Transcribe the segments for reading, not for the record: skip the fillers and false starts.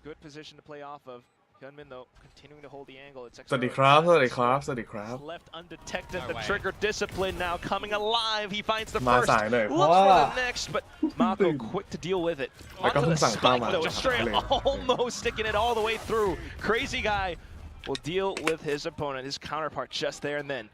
good position to play off of. Hyunmin though continuing to hold the angle. It's สวัสดีครับสวัสดีครับสวัสดีครับ left undetected. The trigger discipline now coming alive. He finds the มา first. สายหน่อยเพราะ Looks ว่า for the next, but Mako quick to deal with it. แล้วก็ Onto เพิ่ the งสั่งเป้า spike มา though. จาก Straight ทะเล almost sticking it all the way through. Crazy guy will deal with his opponent, his counterpart just there and then.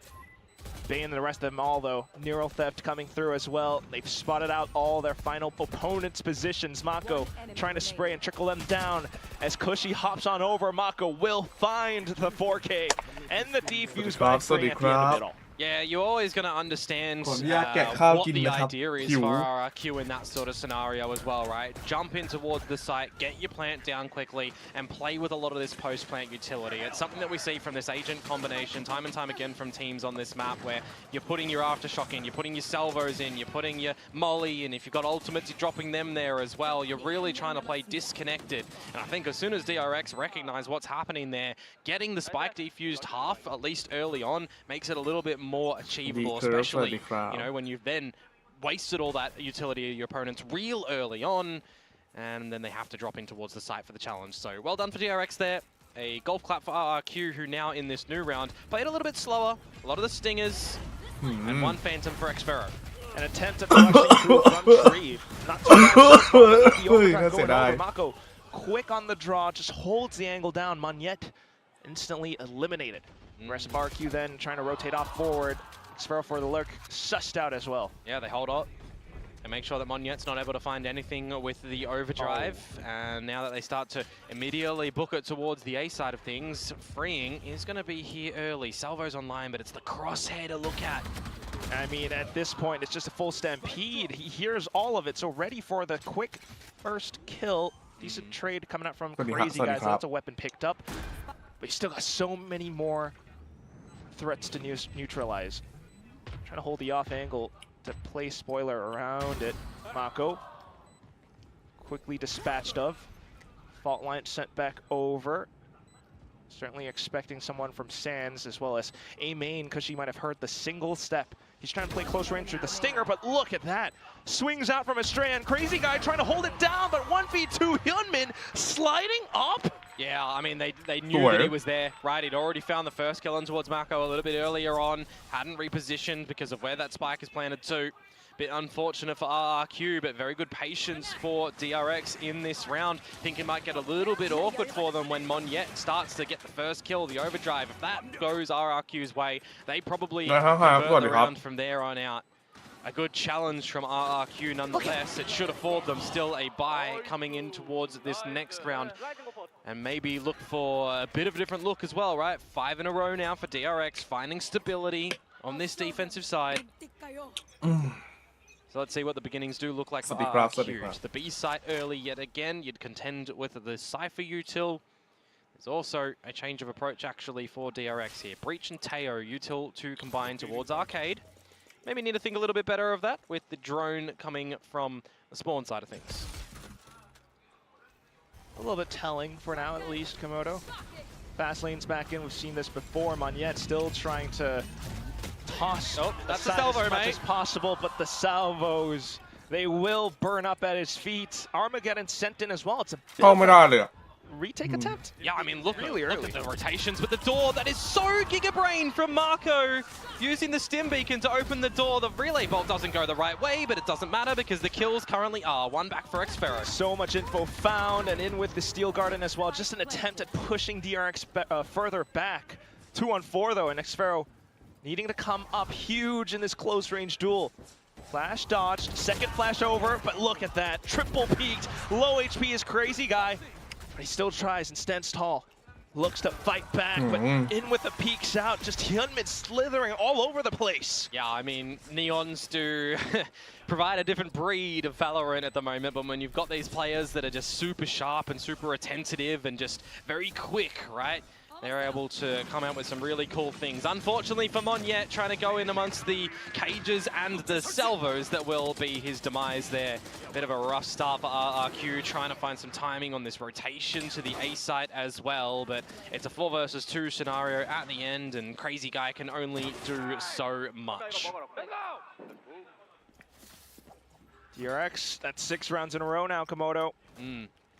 Baying the rest of them all though. Neural theft coming through as well. They've spotted out all their final opponents' positions. Mako trying to spray and trickle them down. As Cushy hops on over, Mako will find the 4K and the defuse by Free at the end of it all. Yeah, you're always going to understand ขออนุญาตแกะข้าว what กิน the นะครับ idea is หิว for RRQ in that sort of scenario as well, right? Jump in towards the site, get your plant down quickly, and play with a lot of this post-plant utility. It's something that we see from this agent combination time and time again from teams on this map where you're putting your aftershock in, you're putting your salvos in, you're putting your molly in. If you've got ultimates, you're dropping them there as well. You're really trying to play disconnected. And I think as soon as DRX recognize what's happening there, getting the spike defused half, at least early on, makes it a little bit more achievable. Especially, you know, when you've then wasted all that utility of your opponents real early on, and then they have to drop in towards the site for the challenge. So well done for DRX there. A golf clap for RRQ, who now in this new round played a little bit slower, a lot of the stingers, and one phantom for Xfero. An attempt to actually improve run tree. Not too bad. The overcut going over. Mako quick on the draw, just holds the angle down. Monyet instantly eliminated. The rest of RQ then trying to rotate off forward. Xfero for the lurk, sussed out as well. Yeah, they hold up and make sure that Monyet's not able to find anything with the overdrive. And now that they start to immediately book it towards the A side of things, freeing is going to be here early. Salvo's online, but it's the crosshair to look at. I mean, at this point, it's just a full stampede. He hears all of it, so ready for the quick first kill. Decent trade coming out from Crazy Guys. That's a weapon picked up. But he's still got so many more threats to neutralize. Trying to hold the off angle to play spoiler around it. Mako quickly dispatched of. Fault line sent back over. Certainly expecting someone from Sands as well as a main, because she might have heard the single step. He's trying to play close range through the stinger, but look at that. Swings out from a strand. Crazy guy trying to hold it down, but 1v2 Hyunmin sliding up. Yeah, I mean, they knew that he was there, right? He'd already found the first kill on towards Mako a little bit earlier on. Hadn't repositioned because of where that spike is planted too. Bit unfortunate for RRQ, but very good patience for DRX in this round. Think it might get a little bit awkward for them when Monyet starts to get the first kill, the overdrive. If that goes RRQ's way, they probably convert the round from there on out. A good challenge from RRQ nonetheless. It should afford them still a bye coming in towards this next round. And maybe look for a bit of a different look as well, right? 5 in a row now for DRX, finding stability on this defensive side. So let's see what the beginnings do look like for RRQ. The B site early yet again. You'd contend with the Cypher util. There's also a change of approach actually for DRX here. Breach and Teo util to combine towards Arcade. Maybe need to think a little bit better of that with the drone coming from the spawn side of things. A little bit telling for now, at least, Komodo. Fast lane's back in. We've seen this before. Monyet still trying to toss that's the salvo, as much as possible, but the salvos, they will burn up at his feet. Armageddon sent in as well. It's a bit retake attempt? Yeah, I mean, look really early. Look at the rotations with the door. That is so gigabrain from Mako. Using the stim beacon to open the door. The relay bolt doesn't go the right way, but it doesn't matter because the kills currently are. One back for Xfero. So much info found, and in with the Steel Garden as well. Just an attempt at pushing DRX further back. 2-on-4 though, and Xfero needing to come up huge in this close range duel. Flash dodged, second flash over, but look at that. Triple peaked, low HP is Crazy Guy. But he still tries and stands tall. Looks to fight back, but in with the peeks out. Just Hyunmin slithering all over the place. Yeah, I mean, Neons do provide a different breed of Valorant at the moment, but when you've got these players that are just super sharp and super attentive and just very quick, right? They're able to come out with some really cool things. Unfortunately for Monyet, trying to go in amongst the cages and the salvos that will be his demise there. Bit of a rough start for RRQ, trying to find some timing on this rotation to the A site as well, but it's a 4 versus 2 scenario at the end, and Crazy Guy can only do so much. DRX, that's 6 rounds in a row now, Komodo.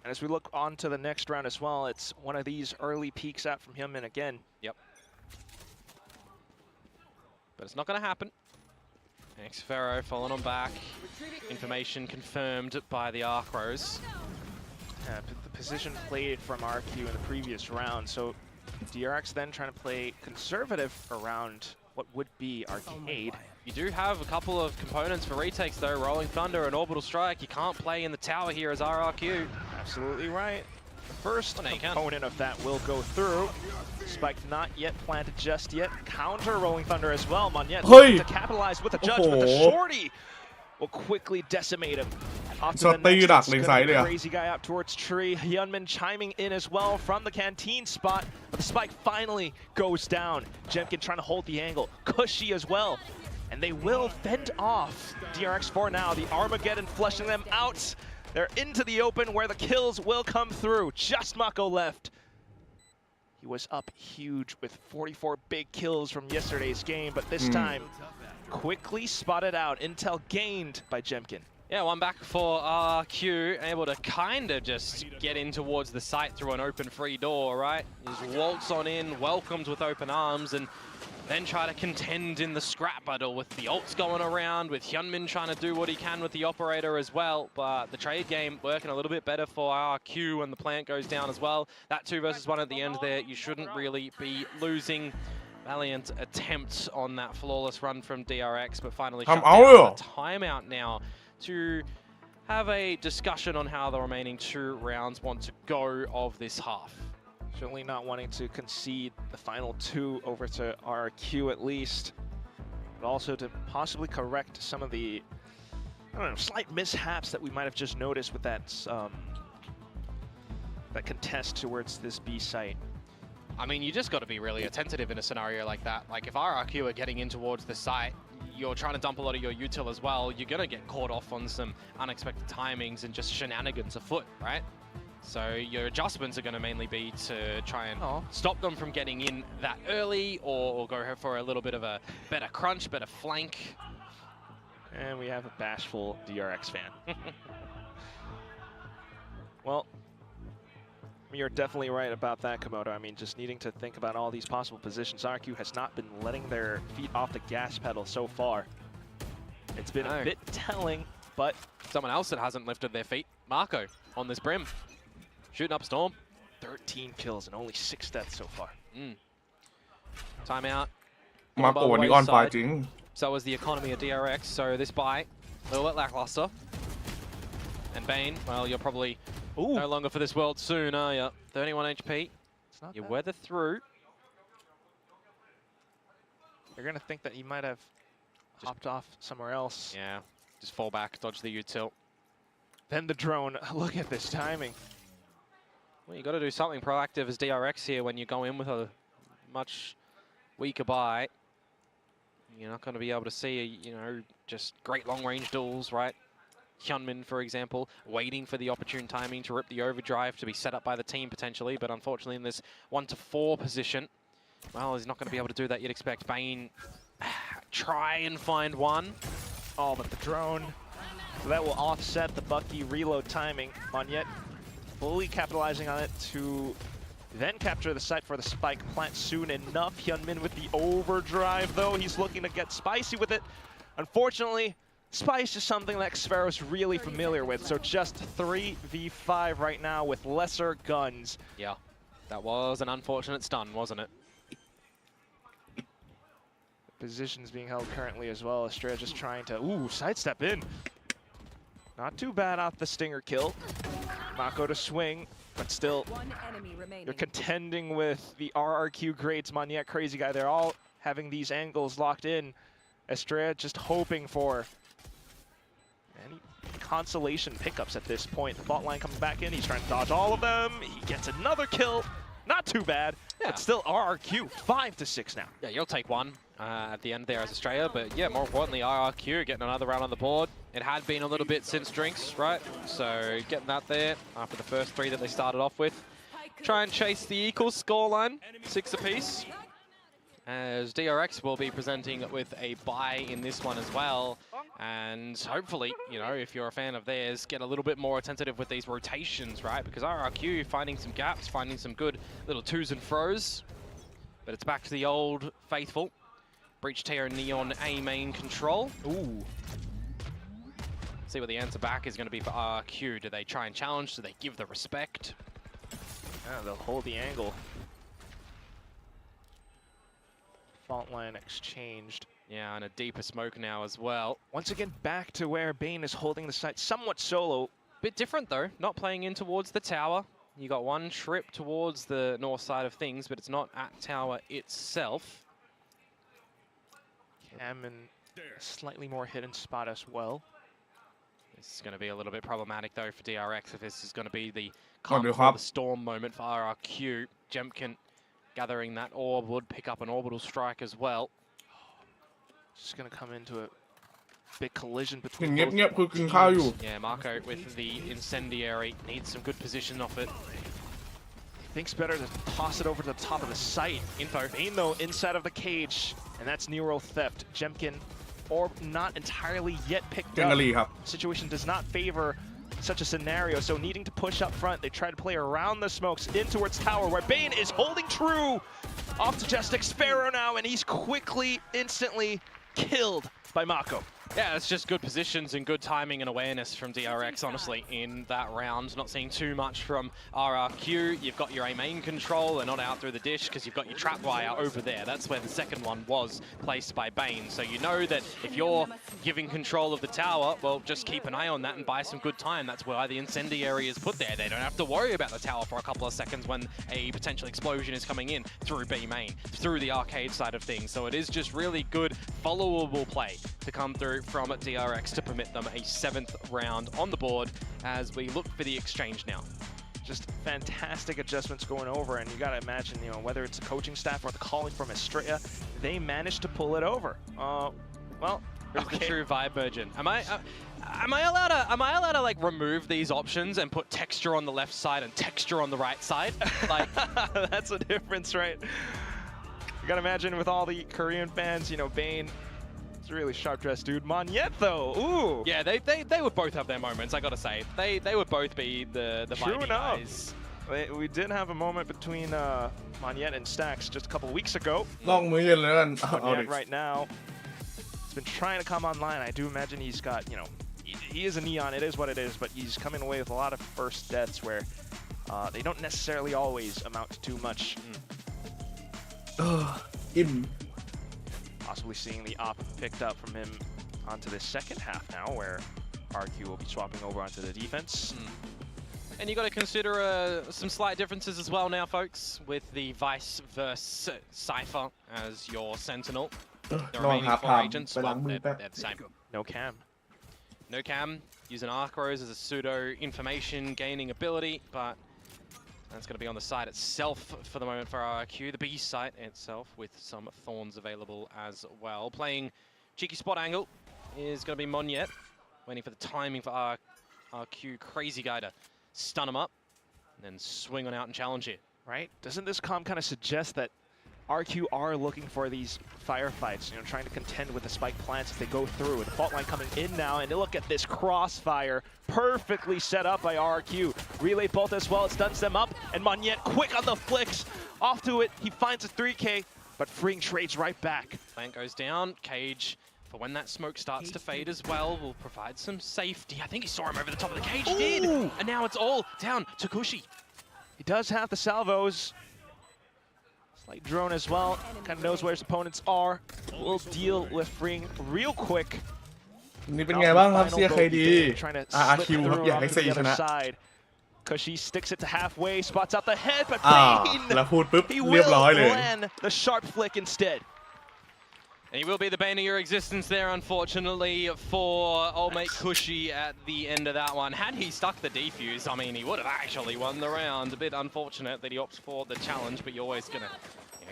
And as we look on to the next round as well, it's one of these early peeks out from him, and again. Yep. But it's not going to happen. Xferro falling on back. Information confirmed by the Arcros. Yeah, the position played from RRQ in the previous round, so DRX then trying to play conservative around what would be Arcade. You do have a couple of components for retakes though, Rolling Thunder and Orbital Strike. You can't play in the tower here as RRQ. Absolutely right. The first component of that will go through. Spike not yet planted just yet. Counter Rolling Thunder as well. Monyet to capitalize with a judge, but the shorty will quickly decimate him. Off to the next, it's gonna be a crazy guy out towards tree. Hyunmin chiming in as well from the canteen spot, but the spike finally goes down. Jemkin trying to hold the angle. Cushy as well. And they will fend off DRX for now. The Armageddon flushing them out. They're into the open where the kills will come through. Just Mako left. He was up huge with 44 big kills from yesterday's game, but this time quickly spotted out. Intel gained by Jemkin. Yeah, one back for RRQ, able to kind of just get in towards the site through an open free door, right? Just waltz on in, welcomed with open arms, and then try to contend in the scrap battle with the ults going around, with Hyunmin trying to do what he can with the operator as well. But the trade game working a little bit better for RRQ when the plant goes down as well. That 2 versus 1 at the end there, you shouldn't really be losing. Valiant attempt on that flawless run from DRX, but finally shut down. A timeout now to have a discussion on how the remaining 2 rounds want to go of this half. Certainly not wanting to concede the final 2 over to RRQ at least, but also to possibly correct some of the, I don't know, slight mishaps that we might have just noticed with that that contest towards this B site. I mean, you just got to be really attentive in a scenario like that. Like if RRQ are getting in towards the site, you're trying to dump a lot of your util as well, you're going to get caught off on some unexpected timings and just shenanigans afoot, right? So your adjustments are going to mainly be to try and stop them from getting in that early, or go for a little bit of a better crunch, better flank. And we have a bashful DRX fan. Well, you're definitely right about that, Komodo. I mean, just needing to think about all these possible positions. RRQ has not been letting their feet off the gas pedal so far. It's been a bit telling, but someone else that hasn't lifted their feet, Marco, on this brim. Shooting up Storm. 13 kills and only 6 deaths so far. Timeout. Marcoวันนี้ on fire จริง So was the economy of DRX. So this buy, a little bit lackluster. And Bane, well, you're probably no longer for this world soon, are you? 31 HP. You weather through. You're going to think that he might have hopped off somewhere else. Yeah, just fall back, dodge the util. Then the drone. Look at this timing. Well, you got to do something proactive as DRX here when you go in with a much weaker buy. You're not going to be able to see, you know, just great long-range duels, right? Hyunmin, for example, waiting for the opportune timing to rip the overdrive to be set up by the team potentially, but unfortunately in this 1-4 position, well, he's not going to be able to do that. You'd expect Bane try and find one. Oh, but the drone. So that will offset the Bucky reload timing. Monyet fully capitalizing on it to then capture the site for the spike plant soon enough. Hyunmin with the overdrive, though. He's looking to get spicy with it. Unfortunately, Spice is something that Xfero's really familiar with, so just 3v5 right now with lesser guns. Yeah, that was an unfortunate stun, wasn't it? Positions being held currently as well. Estrella just trying to, sidestep in. Not too bad off the stinger kill. Mako to swing, but still, you're contending with the RRQ grades. Monyet, crazy guy, they're all having these angles locked in. Estrella just hoping for any consolation pickups at this point. The bot line coming back in, he's trying to dodge all of them. He gets another kill. Not too bad, but still RRQ 5-6 now. Yeah, you'll take one at the end there as Australia, but yeah, more importantly, RRQ getting another round on the board. It had been a little bit since drinks, right? So getting that there after the first 3 that they started off with. Try and chase the equal scoreline, 6 apiece. as DRX will be presenting with a buy in this one as well. And hopefully, you know, if you're a fan of theirs, get a little bit more attentive with these rotations, right? Because RRQ finding some gaps, finding some good little twos and fros. But it's back to the old faithful. Breach Tear Neon A main control. Ooh. See what the answer back is going to be for RRQ. Do they try and challenge? Do they give the respect? Yeah, they'll hold the angle. Fault line exchanged. Yeah, and a deeper smoke now as well. Once again, back to where Bane is holding the site somewhat solo. Bit different though, not playing in towards the tower. You got one trip towards the north side of things, but it's not at tower itself. Cam in a slightly more hidden spot as well. This is going to be a little bit problematic though for DRX if this is going to be the calm before the storm moment for RRQ. Jemkin gathering that orb would pick up an orbital strike as well. Just going to come into a big collision between both teams. Yeah, Marco with the incendiary needs some good position off it. Thinks better to toss it over to the top of the site. Info. Bane though inside of the cage, and that's Nero theft. Jemkin orb not entirely yet picked up. Situation does not favor such a scenario, so needing to push up front, they try to play around the smokes in towards tower, where Bane is holding true. Off to Majestic Sparrow now, and he's quickly, instantly killed by Mako. Yeah, it's just good positions and good timing and awareness from DRX, honestly, in that round. Not seeing too much from RRQ. You've got your A main control and not out through the dish because you've got your trap wire over there. That's where the second one was placed by Bane. So you know that if you're giving control of the tower, well, just keep an eye on that and buy some good time. That's why the incendiary is put there. They don't have to worry about the tower for a couple of seconds when a potential explosion is coming in through B main, through the arcade side of things. So it is just really good, followable play to come through from DRX to permit them a 7th round on the board as we look for the exchange now. Just fantastic adjustments going over, and you got to imagine, you know, whether it's the coaching staff or the calling from Estrella, they managed to pull it over. Well, there's the true vibe mergent. Am I allowed to like remove these options and put texture on the left side and texture on the right side? Like that's a difference, right? You got to imagine with all the Korean fans, you know, Bane. Really sharp dressed dude. Monyet though, ooh. Yeah, they would both have their moments, I gotta say. They would both be the True enough. Guys. We did have a moment between Monyet and Stacks just a couple weeks ago. Monyet right now, he's been trying to come online. I do imagine he's got, you know, he is a neon, it is what it is, but he's coming away with a lot of first deaths where they don't necessarily always amount to too much. Possibly seeing the op picked up from him onto the second half now, where RQ will be swapping over onto the defense. And you got to consider some slight differences as well now, folks, with the Vice versus Cypher as your Sentinel. The remaining 4 agents, well, they're the same. No cam. No cam, using Arcros as a pseudo information gaining ability, but that's going to be on the side itself for the moment for RRQ. The B site itself with some thorns available as well. Playing cheeky spot angle is going to be Monyet. Waiting for the timing for RRQ. Crazy guy to stun him up and then swing on out and challenge here. Right? Doesn't this comm kind of suggest that RQ are looking for these firefights, you know, trying to contend with the spike plants as they go through. The fault line coming in now, and look at this crossfire, perfectly set up by RQ. Relay bolt as well, it stuns them up, and Monyet quick on the flicks, off to it, he finds a 3K, but freeing trades right back. Plant goes down, cage, for when that smoke starts to fade as well, will provide some safety. I think he saw him over the top of the cage, he did, and now it's all down to Kushi. He does have the salvos. Slight drone as well, kind of knows where his opponents are. Will deal with freeing real quick. นี่เป็นไงบ้างครับเชียร์ใครดี RRQ ครับอยากให้4ชนะ Kushi sticks it to halfway, spots out the head, but แล้วพูดปุ๊บ he เรียบร้อย will เลย land the sharp flick instead. And he will be the bane of your existence there, unfortunately, for old mate Kushi at the end of that one. Had he stuck the defuse, I mean, he would have actually won the round. A bit unfortunate that he opts for the challenge, but you're always going to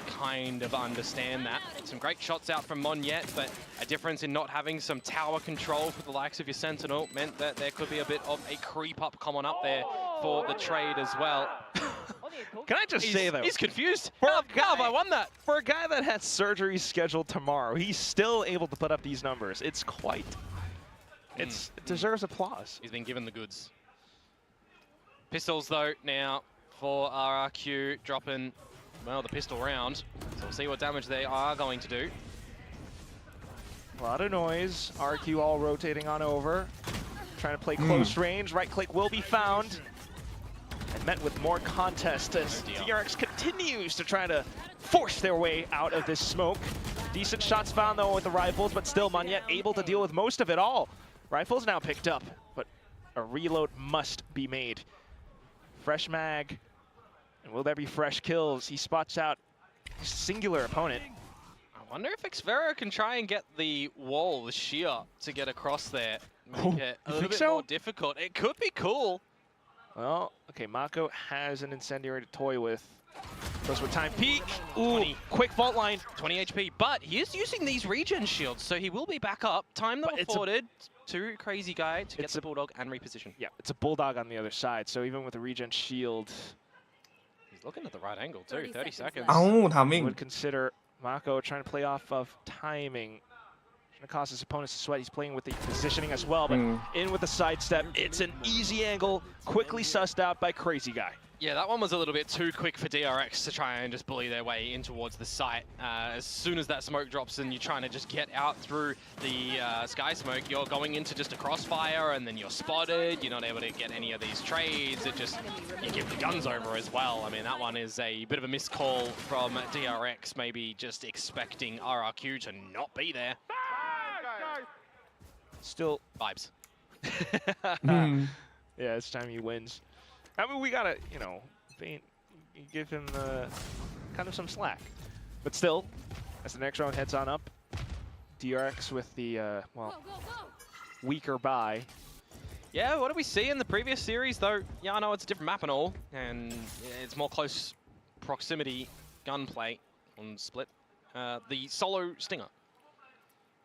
kind of understand that. Some great shots out from Monyet, but a difference in not having some tower control for the likes of your Sentinel meant that there could be a bit of a creep up common up there for the trade as well. Can I just say though? He's confused. For How a guy, have I won that? For a guy that has surgery scheduled tomorrow, he's still able to put up these numbers. It's quite. It deserves applause. He's been given the goods. Pistols though now for RRQ dropping, well, the pistol round. So we'll see what damage they are going to do. A lot of noise. RQ all rotating on over. Trying to play close range. Right click will be found. And met with more contest as DRX continues to try to force their way out of this smoke. Decent shots found though with the rifles, but still Manyet able to deal with most of it all. Rifles now picked up, but a reload must be made. Fresh mag. And will there be fresh kills? He spots out his singular opponent. I wonder if Xvero can try and get the wall, the shear, to get across there. Make it a little bit more difficult. It could be cool. Well, okay, Mako has an incendiary to toy with. Goes for time peak. Ooh, 20. Quick fault line. 20 HP, but he is using these regen shields, so he will be back up. Time though afforded to Crazy Guy to get the Bulldog and reposition. Yeah, it's a Bulldog on the other side, so even with the regen shield... He's looking at the right angle too, 30 seconds. timing. Would consider Mako trying to play off of timing. Trying to cause his opponents to sweat. He's playing with the positioning as well, but in with the sidestep. It's an easy angle, quickly sussed out by Crazy Guy. Yeah, that one was a little bit too quick for DRX to try and just bully their way in towards the site. As soon as that smoke drops and you're trying to just get out through the sky smoke, you're going into just a crossfire and then you're spotted. You're not able to get any of these trades. It just, you give the guns over as well. I mean, that one is a bit of a missed call from DRX, maybe just expecting RRQ to not be there. Still vibes. Yeah, it's time he wins. I mean, we gotta, you know, give him kind of some slack. But still, as the next round heads on up, DRX with the, well, weaker buy. Yeah, what did we see in the previous series, though? Yeah, I know it's a different map and all, and it's more close proximity gunplay on Split. The solo Stinger.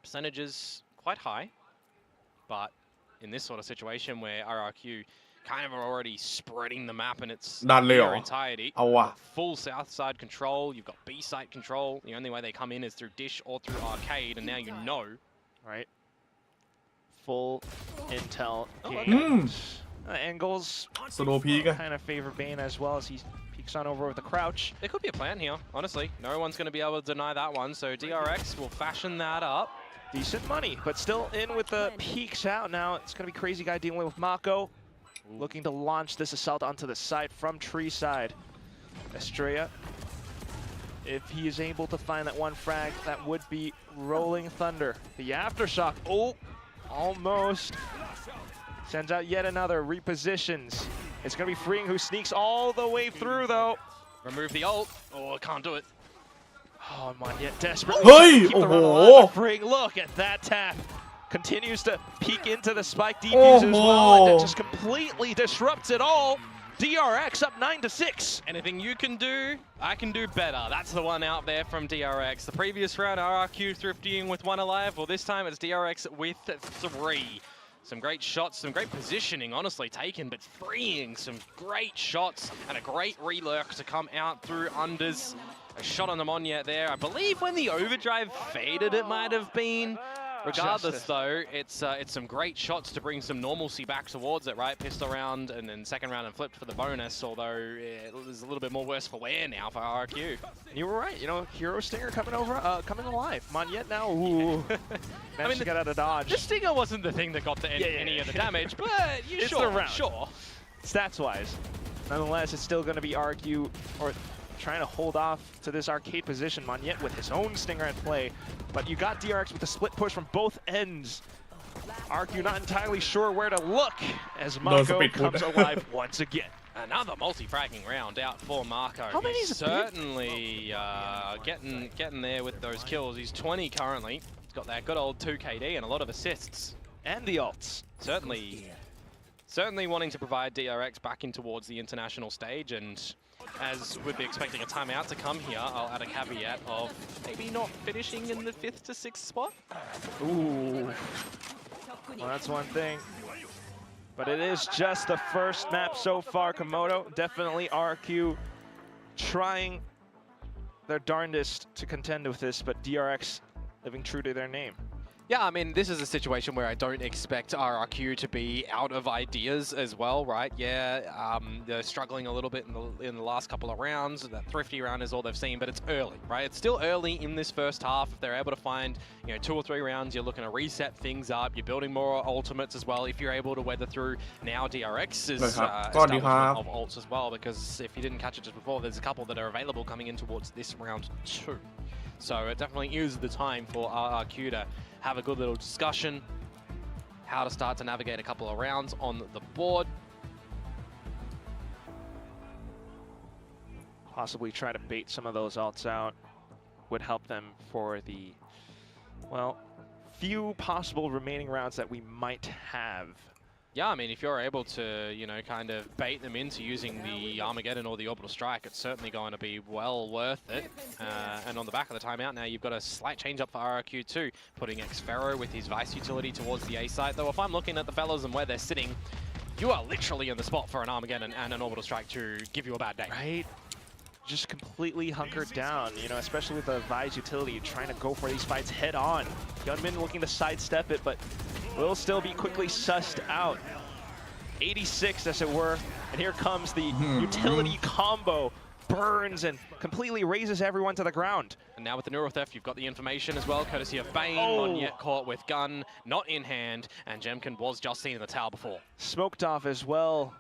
Percentages quite high, but in this sort of situation where RRQ kind of are already spreading the map in its entirety. Full south side control, you've got B site control. The only way they come in is through Dish or through Arcade, and now you know. Right. Full intel. Angles kind of favor Bane as well as he peeks on over with the crouch. There could be a plan here, honestly. No one's going to be able to deny that one, so DRX will fashion that up. Decent money, but still in with the peeks out now. It's going to be Crazy Guy dealing with Mako. Looking to launch this assault onto the site from tree side. Estrella, if he is able to find that one frag, that would be Rolling Thunder. The Aftershock, oh, almost. Sends out yet another, repositions. It's gonna be Freeing who sneaks all the way through though. Remove the ult, oh, can't do it. Oh, Manyet desperately keep the run alive. Freeing, look at that tap. Continues to peek into the spike defuse as well, and it just completely disrupts it all. DRX up 9-6. Anything you can do, I can do better. That's the one out there from DRX. The previous round, RRQ thrifting with one alive. Well, this time it's DRX with 3. Some great shots, some great positioning, honestly taken, but Freeing some great shots and a great relurk to come out through unders. A shot on the Monyet there. I believe when the overdrive faded, it might have been. Regardless, though, it's some great shots to bring some normalcy back towards it, right? Pistol round and then second round and flipped for the bonus, although it was a little bit more worse for wear now for RRQ. And you were right, you know, Hero Stinger coming over, coming alive. Monyet now, ooh. Managed to get out of dodge. The Stinger wasn't the thing that got the any of the damage, but you sure. Stats-wise, nonetheless, it's still going to be RRQ or trying to hold off to this arcade position. Monyet with his own Stinger at play, but you got DRX with a split push from both ends. RRQ not entirely sure where to look as Mako comes alive once again. Another multi-fragging round out for Mako. How many is certainly getting there with those kills. He's 20 currently. He's got that good old 2 KD and a lot of assists. And the ults. Certainly wanting to provide DRX back in towards the international stage, and as we'd be expecting a timeout to come here, I'll add a caveat of maybe not finishing in the 5th to 6th spot. Ooh. Well, that's one thing. But it is just the first map so far, Komodo. Definitely RRQ trying their darndest to contend with this, but DRX living true to their name. Yeah, I mean, this is a situation where I don't expect RRQ to be out of ideas as well, right? Yeah, they're struggling a little bit in the last couple of rounds. That thrifty round is all they've seen, but it's early, right? It's still early in this first half. If they're able to find, 2 or 3 rounds, you're looking to reset things up. You're building more ultimates as well. If you're able to weather through now DRX's establishment of ults as well, because if you didn't catch it just before, there's a couple that are available coming in towards this round too. So it definitely is the time for RRQ to have a good little discussion, how to start to navigate a couple of rounds on the board. Possibly try to bait some of those ults out would help them for the, well, few possible remaining rounds that we might have. Yeah, I mean, if you're able to, kind of bait them into using the Armageddon or the Orbital Strike, it's certainly going to be well worth it. And on the back of the timeout now, you've got a slight change up for RRQ too, putting Xferro with his Vice utility towards the A site. Though if I'm looking at the fellas and where they're sitting, you are literally in the spot for an Armageddon and an Orbital Strike to give you a bad day. Right? Just completely hunkered down, especially with the Vi's utility, trying to go for these fights head on. Gunman looking to sidestep it, but will still be quickly sussed out. 86, as it were, and here comes the utility combo. Burns and completely raises everyone to the ground. And now with the Neural Theft, you've got the information as well, courtesy of Bane. Not yet caught with gun, not in hand, and Jemkin was just seen in the tower before. Smoked off as well.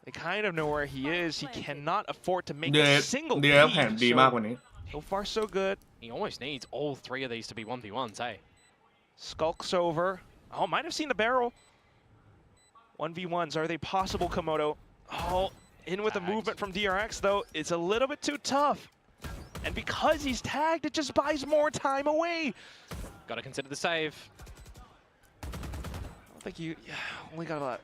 They kind of know where he is. He cannot afford to make a single beat. So far, so good. He almost needs all 3 of these to be 1v1s, eh? Skulks over. Oh, might have seen the barrel. 1v1s, are they possible, Komodo? Oh, in with the movement from DRX, though. It's a little bit too tough. And because he's tagged, it just buys more time away. Got to consider the save. I don't think you only got about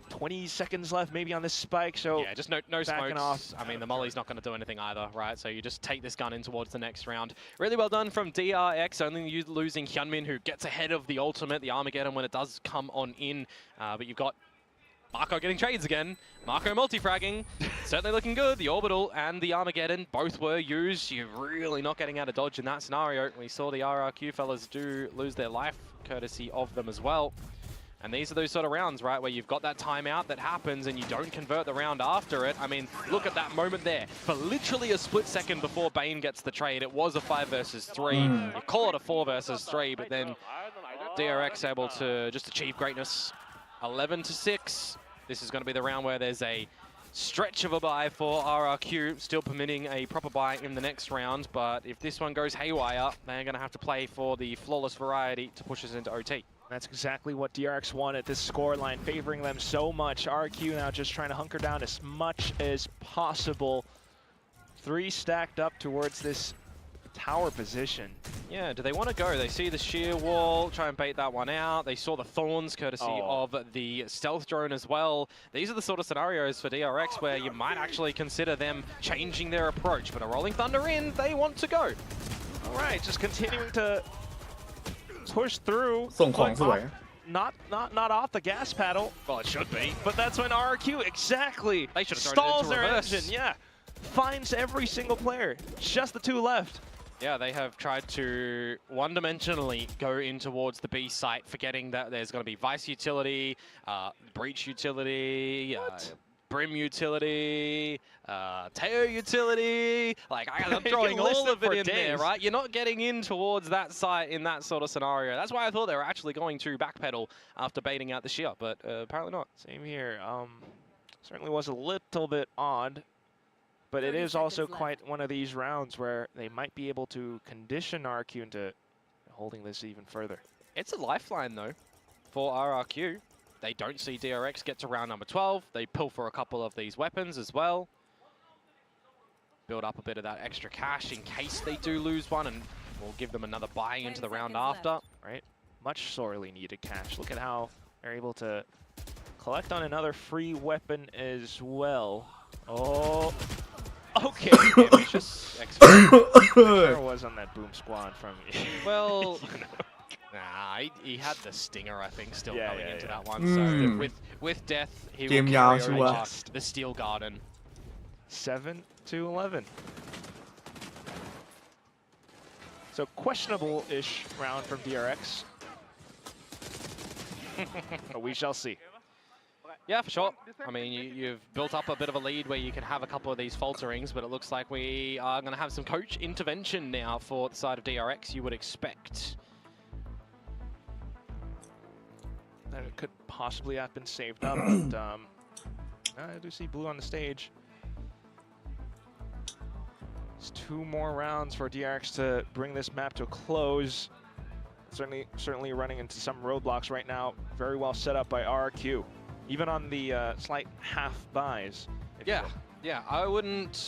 20 seconds left maybe on this spike, so yeah, just no smokes. Off. I mean, the molly's not going to do anything either, right? So you just take this gun in towards the next round. Really well done from DRX, only losing Hyunmin, who gets ahead of the ultimate, the Armageddon, when it does come on in. But you've got Marco getting trades again. Marco multi-fragging, certainly looking good. The Orbital and the Armageddon both were used. You're really not getting out of dodge in that scenario. We saw the RRQ fellas do lose their life, courtesy of them as well. And these are those sort of rounds, right, where you've got that timeout that happens and you don't convert the round after it. I mean, look at that moment there. For literally a split second before Bane gets the trade, it was a 5 versus 3. You call it a 4 versus 3, but then DRX able to just achieve greatness. 11-6. This is going to be the round where there's a stretch of a bye for RRQ, still permitting a proper bye in the next round. But if this one goes haywire, they're going to have to play for the flawless variety to push us into OT. That's exactly what DRX wanted, this scoreline favoring them so much. RRQ now just trying to hunker down as much as possible. 3 stacked up towards this tower position. Yeah, do they want to go? They see the sheer wall, try and bait that one out. They saw the thorns courtesy of the stealth drone as well. These are the sort of scenarios for DRX where you might actually consider them changing their approach. But a Rolling Thunder in, they want to go. All right, just continuing to push through. Not off the gas pedal. Well, it should be. But that's when RRQ exactly they should have stalls their engine. Yeah, finds every single player. Just the 2 left. Yeah, they have tried to one-dimensionally go in towards the B site, forgetting that there's going to be Vice utility, Breach utility, Brim utility, Teo utility. Like, I'm throwing all of it in there, right? You're not getting in towards that site in that sort of scenario. That's why I thought they were actually going to backpedal after baiting out the shear, but apparently not. Same here. Certainly was a little bit odd. But it is also quite one of these rounds where they might be able to condition RRQ into holding this even further. It's a lifeline, though, for RRQ. They don't see DRX get to round number 12. They pull for a couple of these weapons as well. Build up a bit of that extra cash in case they do lose one, and we'll give them another buy into the round after. Right? Much sorely needed cash. Look at how they're able to collect on another free weapon as well. Oh. Okay, ambitious. Where was on that boom squad from you? Well, nah, he had the stinger, I think, still going into that one. So with death, he will carry over the Steel Garden. 7-11. So questionable-ish round from DRX. But we shall see. Yeah, for sure. I mean, you've built up a bit of a lead where you can have a couple of these falterings, but it looks like we are going to have some coach intervention now for the side of DRX, you would expect. And it could possibly have been saved up, but I do see blue on the stage. It's 2 more rounds for DRX to bring this map to a close. Certainly running into some roadblocks right now. Very well set up by RRQ. Even on the slight half buys. Yeah, I wouldn't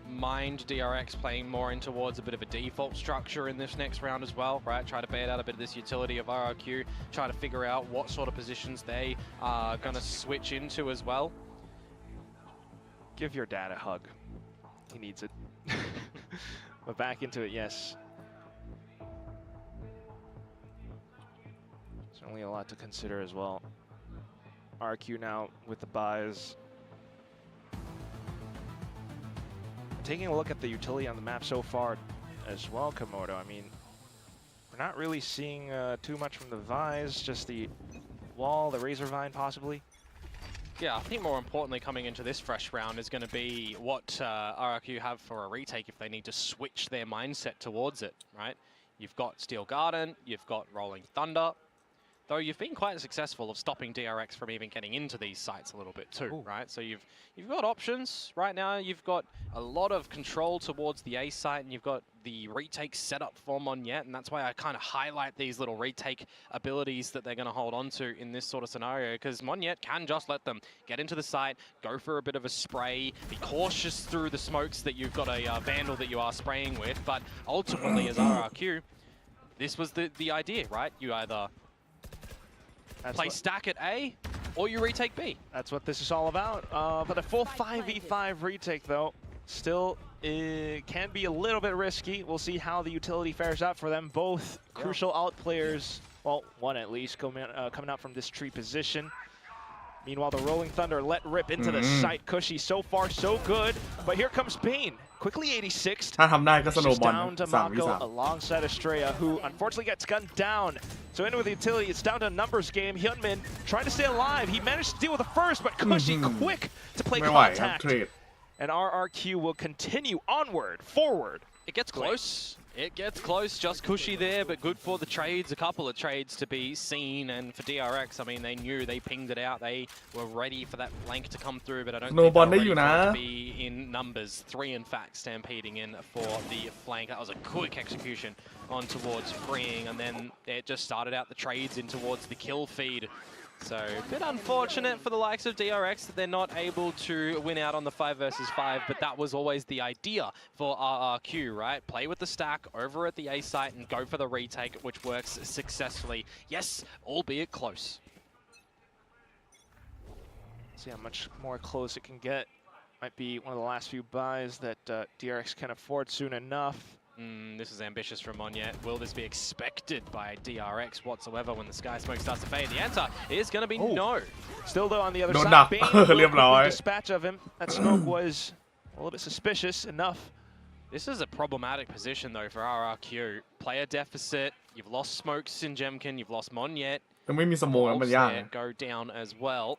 mind DRX playing more in towards a bit of a default structure in this next round as well, right? Try to bait out a bit of this utility of RRQ, try to figure out what sort of positions they are going to switch into as well. Give your dad a hug. He needs it. But back into it, yes. Certainly a lot to consider as well. RQ now with the buys. Taking a look at the utility on the map so far as well, Komodo. I mean, we're not really seeing too much from the Vise, just the wall, the Razor Vine possibly. Yeah, I think more importantly coming into this fresh round is going to be what RRQ have for a retake if they need to switch their mindset towards it, right? You've got Steel Garden, you've got Rolling Thunder, though you've been quite successful of stopping DRX from even getting into these sites a little bit too, Ooh. right? So you've got options right now. You've got a lot of control towards the A site, and you've got the retake set up for Monyet, and that's why I kind of highlight these little retake abilities that they're going to hold on to in this sort of scenario, because Monyet can just let them get into the site, go for a bit of a spray, be cautious through the smokes that you've got a Vandal that you are spraying with, but ultimately as RRQ, this was the idea, right? You either play stack at A, or you retake B. That's what this is all about. But a full 5v5 retake, though, still can be a little bit risky. We'll see how the utility fares out for them. Both crucial out players, well, one at least, coming out from this tree position. Meanwhile, the Rolling Thunder let rip into the site. Cushy, so far, so good. But here comes Bane. Quickly 86th. ถ้าทำได้ก็สโนว์บอล down to 3v3 Mako alongside Estrella, who unfortunately gets gunned down. So into with the utility, it's down to a numbers game. Hyunmin trying to stay alive. He managed to deal with the first, but Cushy quick to play ไม่ไหวครับ contact. เทรด And RRQ will continue onward, forward. It gets close. It gets close. Just Cushy there, but good for the trades. A couple of trades to be seen. And for DRX, I mean, they knew, they pinged it out. They were ready for that flank to come through, but I don't think they were ready for it to be in numbers. 3, in fact, stampeding in for the flank. That was a quick execution on towards freeing. And then it just started out the trades in towards the kill feed. So a bit unfortunate for the likes of DRX that they're not able to win out on the 5 versus 5, but that was always the idea for RRQ, right? Play with the stack over at the A site and go for the retake, which works successfully. Yes, albeit close. See how much more close it can get. Might be one of the last few buys that DRX can afford soon enough. This is ambitious from Monyet. Will this be expected by DRX whatsoever when the Sky Smoke starts to fade? The answer is going to be no. Still though on the other No, side, nah. Bane will quickly เรียบร้อย dispatch of him. That smoke was a little bit suspicious enough. This is a problematic position though for RRQ. Player deficit, you've lost smokes in Jemkin, you've lost Monyet. ยังไม่มีสโมงแล้วมันยาก Wolves there go down as well.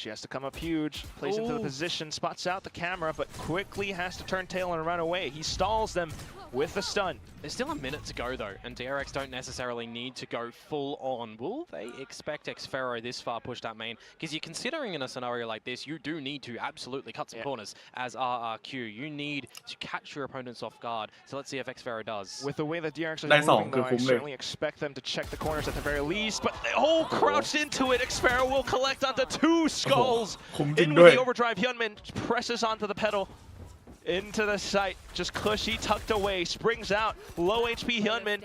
She has to come up huge, plays into the position, spots out the camera, but quickly has to turn tail and run away. He stalls them with a stun. There's still a minute to go though, and DRX don't necessarily need to go full on. Will they expect Xferro this far pushed up main? Because you're considering in a scenario like this, you do need to absolutely cut some corners as RRQ. You need to catch your opponents off guard. So let's see if Xferro does. With the way that DRX is ได้สอง moving คือ though, I คุ้มเลย certainly expect them to check the corners at the very least, but crouched into it. Xferro will collect onto 2 skulls. คุ้มจริ In ง with ด้วย the overdrive, Hyunmin presses onto the pedal. Into the site, just Cushy tucked away, springs out, low HP Hyunmin,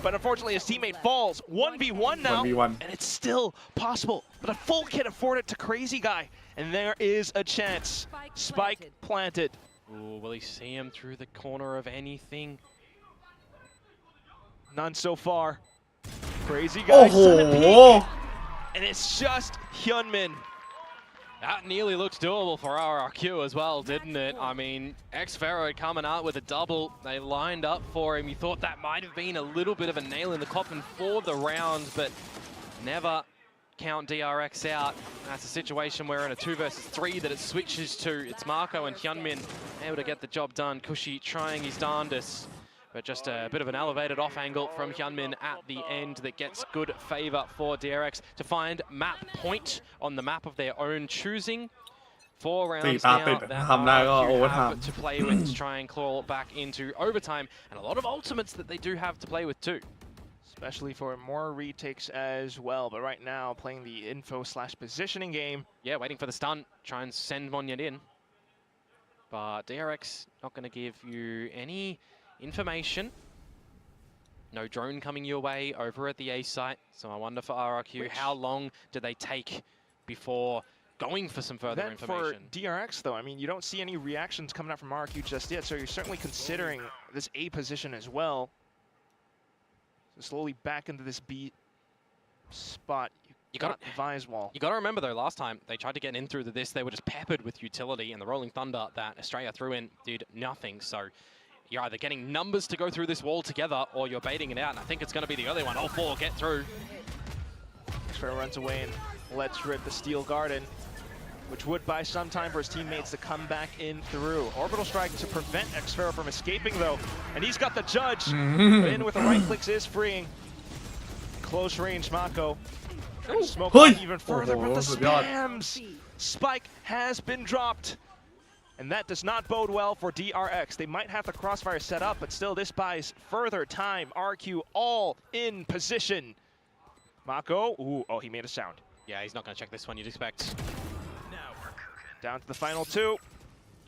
but unfortunately his teammate falls. 1v1 now, 1v1 and it's still possible, but a full kit afforded to Crazy Guy, and there is a chance. Spike planted. Ooh, will he see him through the corner of anything? None so far. Crazy Guy, Oh. and it's just Hyunmin. That nearly looked doable for RRQ as well, didn't it? I mean, Xfero coming out with a double. They lined up for him. You thought that might have been a little bit of a nail in the coffin for the round, but never count DRX out. That's a situation where in a 2 versus 3 that it switches to. It's Marco and Hyunmin able to get the job done. Kushi trying his darndest, but just a bit of an elevated off angle from Hyunmin at the end that gets good favor for DRX to find map point on the map of their own choosing. 4 rounds now that RRQ have to play with to try and claw back into overtime, and a lot of ultimates that they do have to play with too. Especially for more retakes as well, but right now playing the info/positioning game. Yeah, waiting for the stun, try and send Monyet in. But DRX not going to give you any information. No drone coming your way over at the A site, so I wonder for RRQ, how long do they take before going for some further information? For DRX though, I mean, you don't see any reactions coming out from RRQ just yet, so you're certainly considering this A position as well. So slowly back into this B spot. You got Vi's wall. You got to remember though, last time they tried to get in through this, they were just peppered with utility, and the Rolling Thunder that Australia threw in did nothing. So you're either getting numbers to go through this wall together, or you're baiting it out, and I think it's going to be the early one. All 4 get through. Xfero runs away and lets rip the Steel Garden, which would buy some time for his teammates to come back in through. Orbital Strike to prevent Xfero from escaping though, and he's got the judge. But in with the right clicks is freeing. Close range Mako. Smoke even further, but the spams. Spike has been dropped. And that does not bode well for DRX. They might have the crossfire set up, but still this buys further time. RQ all in position. Mako, ooh, oh, he made a sound. Yeah, he's not going to check this one, you'd expect. Down to the final 2.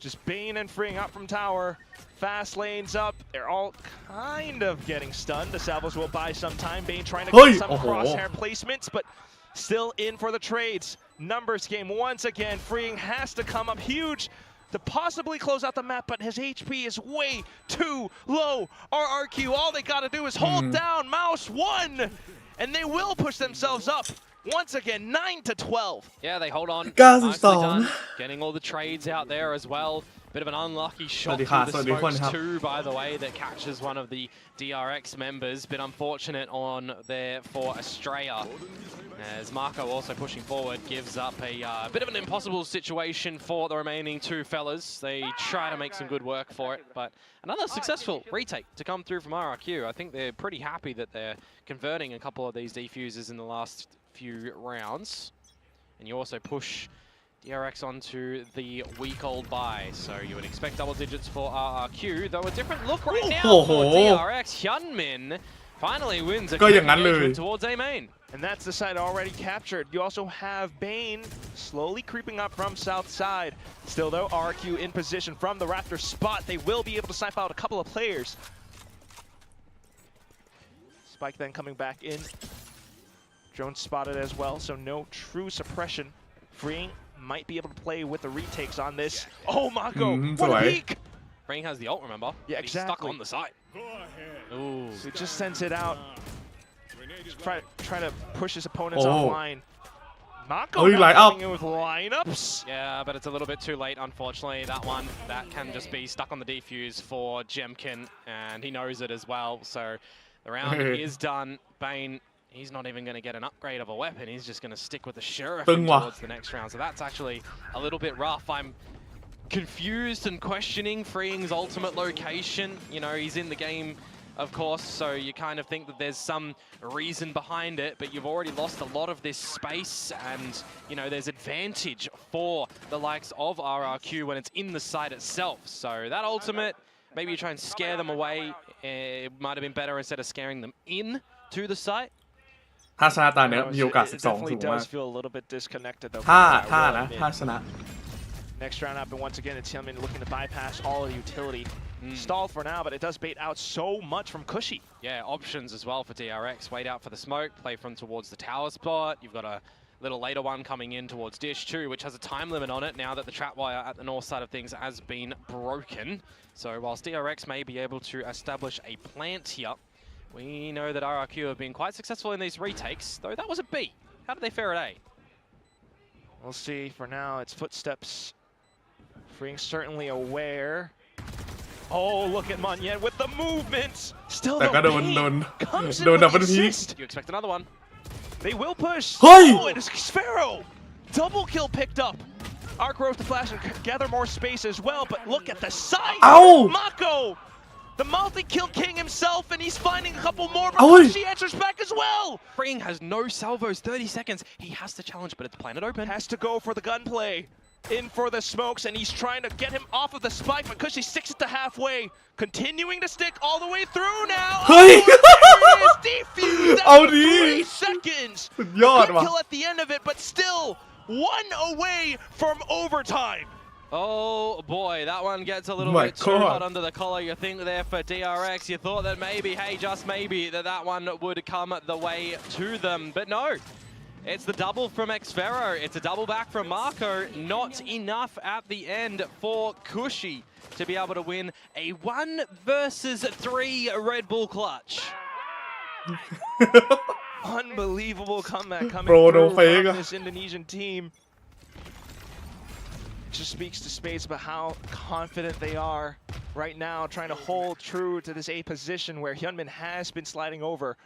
Just Bane and freeing up from tower. Fast lanes up. They're all kind of getting stunned. The salvos will buy some time. Bane trying to get some crosshair placements, but still in for the trades. Numbers game once again. Freeing has to come up huge to possibly close out the map, but his HP is way too low. RRQ, all they got to do is hold down mouse 1, and they will push themselves up. Once again, 9-12. Yeah, they hold on. Nicely done. Getting all the trades out there as well. Bit of an unlucky shot through the smokes too, by the way, that catches one of the DRX members. Bit unfortunate on there for Australia. As Marco also pushing forward, gives up a bit of an impossible situation for the remaining 2 fellas. They try to make some good work for it, but another successful retake to come through from RRQ. I think they're pretty happy that they're converting a couple of these defusers in the last few rounds. And you also push DRX onto the week-old buy, so you would expect double digits for RRQ, though a different look right now for DRX. Hyunmin finally wins a quick engagement towards A main. And that's the side already captured. You also have Bane slowly creeping up from south side. Still though, RRQ in position from the Raptor spot. They will be able to snipe out a couple of players. Spike then coming back in. Drone spotted as well, so no true suppression. Freeing might be able to play with the retakes on this. Oh, Mako, what a peek! Freeing has the ult, remember? Yeah, exactly. He's stuck on the side. Ooh. So he just sends it out. Try to push his opponents offline. Mako coming in with lineups. Yeah, but it's a little bit too late, unfortunately. That one, that can just be stuck on the defuse for Jemkin, and he knows it as well. So the round is done. Bane, he's not even going to get an upgrade of a weapon. He's just going to stick with the Sheriff towards the next round. So that's actually a little bit rough. I'm confused and questioning Freeing's ultimate location. You know, he's in the game, of course, so you kind of think that there's some reason behind it, but you've already lost a lot of this space, and, you know, there's advantage for the likes of RRQ when it's in the site itself. So that ultimate, maybe you try and scare them away. It might have been better instead of scaring them in to the site. ถ้าชนะตอนนี้มีโอกาส 12 สูงมาก ถ้าชนะ Next round up, and once again, it's Hyunmin looking to bypass all of the utility. Stalled for now, but it does bait out so much from Kushi. Yeah, options as well for DRX. Wait out for the smoke, play from towards the tower spot. You've got a little later one coming in towards Dish too, which has a time limit on it now that the trap wire at the north side of things has been broken. So whilst DRX may be able to establish a plant here, we know that RRQ have been quite successful in these retakes, though that was a B. How did they fare at A? We'll see. For now, it's footsteps. Freeing certainly aware. Oh, look at Monyet with the movements. Still แต่ no ก็โดน pain. โดน Comes in โดน with ดับ the เบิลพีค assist. You expect another one? They will push. เฮ้ย Oh, and it's Sparrow. Double kill picked up. Arc Rose to flash and gather more space as well, but look at the size. เอ้า Mako, the multi-kill king himself, and he's finding a couple more, but เอ้ย she answers back as well. Freeing has no salvos, 30 seconds. He has to challenge, but it's planet open. Has to go for the gunplay. In for the smokes, and he's trying to get him off of the spike, but Cushy sticks it to halfway. Continuing to stick all the way through now. เฮ้ย Oh, there it is, defused เอา after ดิ 3 seconds. สุดยอด Good ว่ะ kill at the end of it, but still 1 away from overtime. Oh boy, that one gets a little My bit too God. hot under the collar. You think there for DRX, you thought that maybe, hey, just maybe, that one would come the way to them. But no, it's the double from Xfero. It's a double back from Marco. Not enough at the end for Cushy to be able to win a 1 versus 3 Red Bull clutch. Unbelievable comeback coming Bro, no through fake. from this Indonesian team. Just speaks to Spades about how confident they are right now, trying to hold true to this A position where Hyunmin has been sliding over.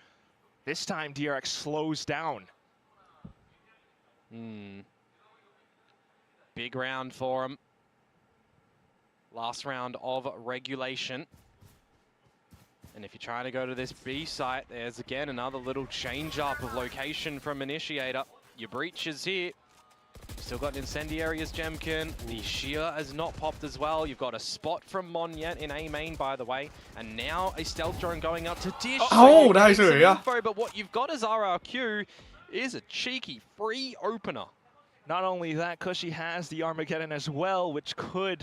This time DRX slows down. Big round for him. Last round of regulation. And if you're trying to go to this B site, there's again another little change up of location from Initiator. Your breach is here. Still got an incendiary as Jemkin. The shear has not popped as well. You've got a spot from Monyet in A main, by the way. And now a stealth drone going up to Dish. Oh, Soได้ you เฉ get ย some อะ info, but what you've got as RRQ is a cheeky free opener. Not only that, Cushy has the Armageddon as well, which could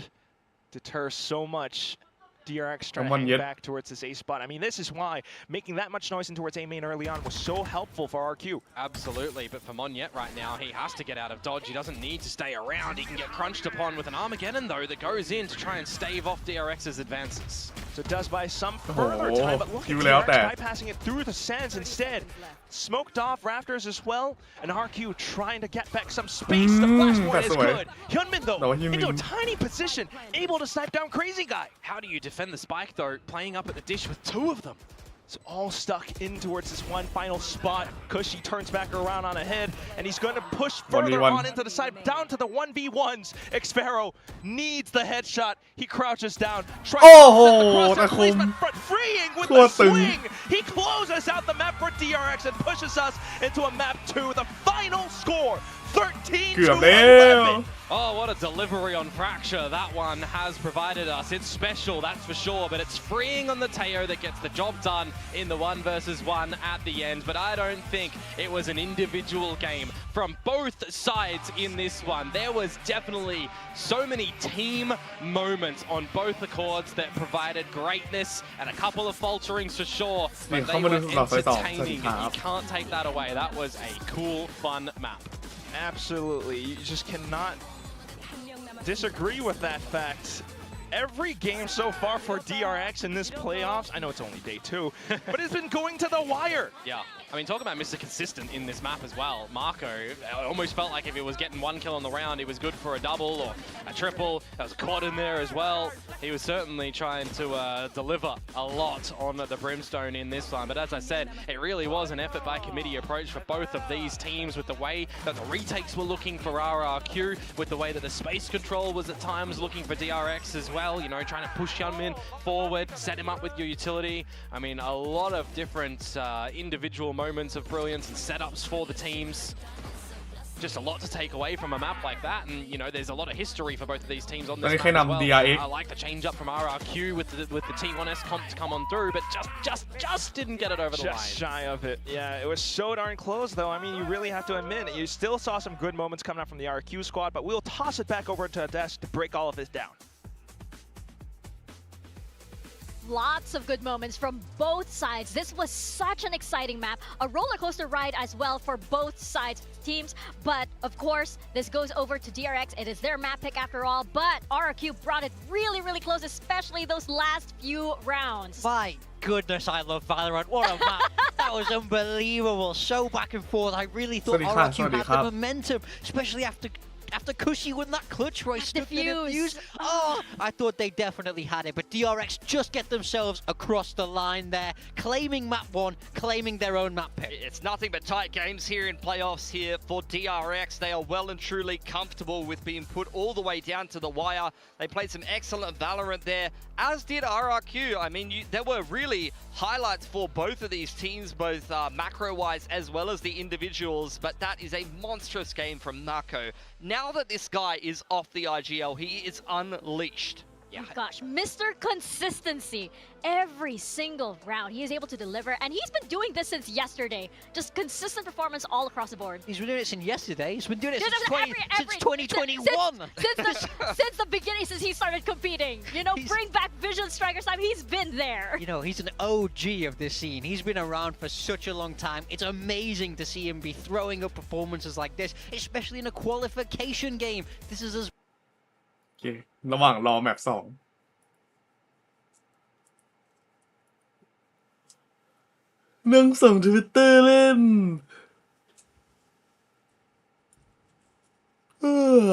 deter so much. DRX trying to hang back towards this A spot. I mean, this is why making that much noise in towards A main early on was so helpful for RQ. Absolutely, but for Monyet right now, he has to get out of dodge. He doesn't need to stay around. He can get crunched upon with an Armageddon, though, that goes in to try and stave off DRX's advances. So it does buy some further time, but look at คิวแล้ว DRX แต่ bypassing it through the sands instead. Smoked off Rafters as well, and RQ trying to get back some space. The flash point is good. Hyunmin, though, into a tiny position, able to snipe down Crazy Guy. How do you defend the spike, though, playing up at the dish with 2 of them? It's all stuck in towards this one final spot. Cushy turns back around on ahead, and he's going to push further 1v1 on into the side, down to the 1v1s. Xfero needs the headshot. He crouches down, tries to set the crosshair placement, but freeing with the swing. He closes out the map for DRX and pushes us into a map 2. The final score, 13 เกือบ to แล้ว 11. Oh, what a delivery on Fracture that one has provided us. It's special, that's for sure, but it's freeing on the Teo that gets the job done in the 1 versus 1 at the end. But I don't think it was an individual game from both sides in this one. There was definitely so many team moments on both the chords that provided greatness and a couple of falterings for sure, but they were entertaining. You can't take that away. That was a cool, fun map. Absolutely. You just cannot disagree with that fact. Every game so far for DRX in this playoffs, I know it's only day 2, but it's been going to the wire. Yeah. I mean, talk about Mr. Consistent in this map as well. Marco almost felt like if he was getting 1 kill on the round, he was good for a double or a triple. There was a quad in there as well. He was certainly trying to deliver a lot on the Brimstone in this one. But as I said, it really was an effort by committee approach for both of these teams with the way that the retakes were looking for RRQ, with the way that the space control was at times looking for DRX as well, you know, trying to push Hyunmin forward, set him up with your utility. I mean, a lot of different individual moments of brilliance and setups for the teams. Just a lot to take away from a map like that, and you know there's a lot of history for both of these teams on this map as well. DRX. I like the change up from RRQ with the T1S comp to come on through, but just didn't get it over the line. Just shy of it. Yeah, it was so darn close though. I mean, you really have to admit it. You still saw some good moments coming out from the RRQ squad, but we'll toss it back over to Adesh to break all of this down. Lots of good moments from both sides. This was such an exciting map, a roller coaster ride as well for both sides teams. But of course, this goes over to DRX. It is their map pick after all, but RRQ brought it really, really close, especially those last few rounds. My goodness, I love Valorant. What a map. That That was unbelievable. So back and forth. I really thought Sorry, Khan, RRQ sorry, had Khan. the momentum, especially after Cushy won that clutch where he stuck the defuse. Oh, I thought they definitely had it, but DRX just get themselves across the line there, claiming map 1, claiming their own map pick. It's nothing but tight games here in playoffs here for DRX. They are well and truly comfortable with being put all the way down to the wire. They played some excellent Valorant there, as did RRQ. I mean, there were really highlights for both of these teams, both macro-wise as well as the individuals, but that is a monstrous game from Nako. Now that this guy is off the IGL, he is unleashed. Oh gosh, Mr. Consistency. Every single round he is able to deliver, and he's been doing this since yesterday. Just consistent performance all across the board. He's been doing it since yesterday. He's been doing it since, since 2021. Since the beginning, since he started competing. You know, bring back Vision Strikers time. He's been there. You know, he's an OG of this scene. He's been around for such a long time. It's amazing to see him be throwing up performances like this, especially in a qualification game. This is as โอเคระหว่างรอแมป2นั่งส่ง Twitter เล่นเออ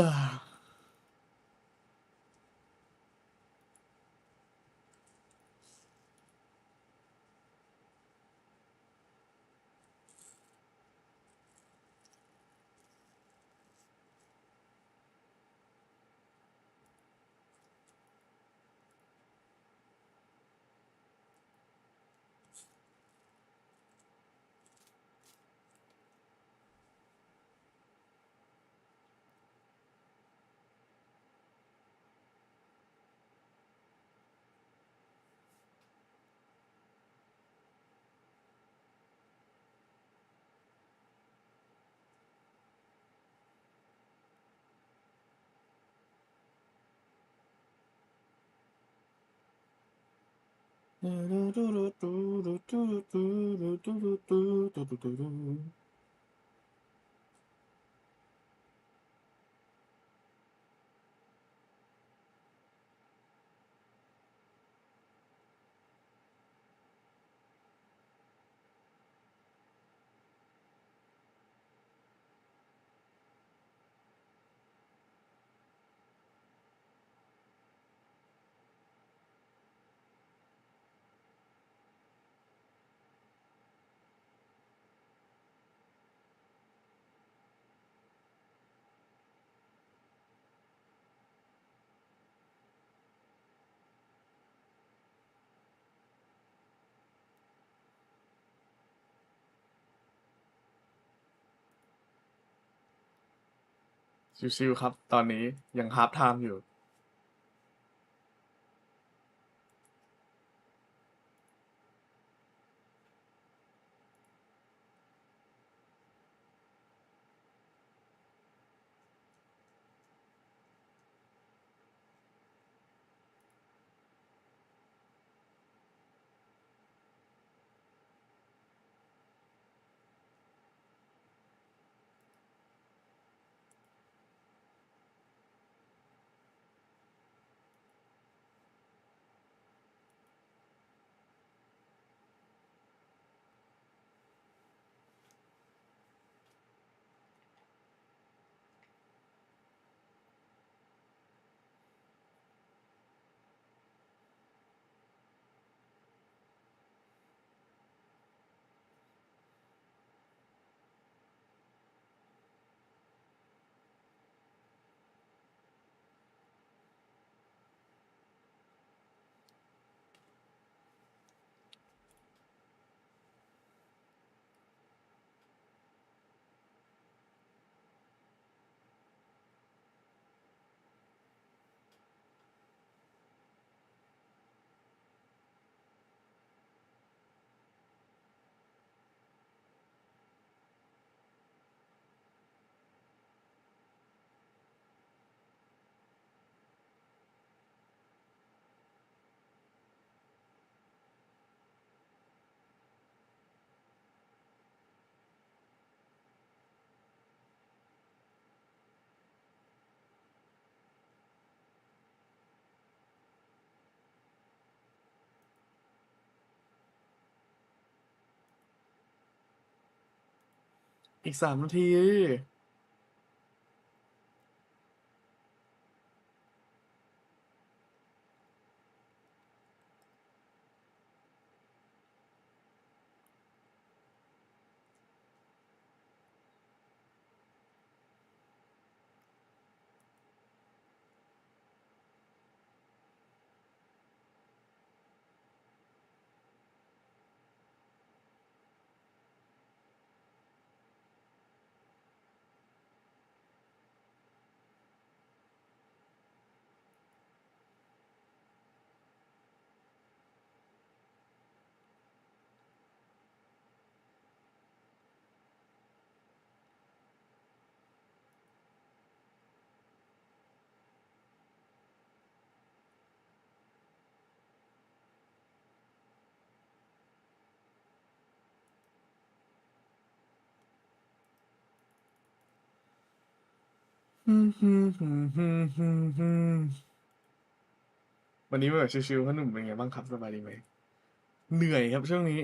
ชิวๆครับตอนนี้ยังฮาล์ฟไทม์อยู่ อีก3 นาทีวันนี้แบบชิวๆพ่อหนุ่มเป็นไงบ้างครับสบายดีไหมเหนื่อยครับช่วงนี้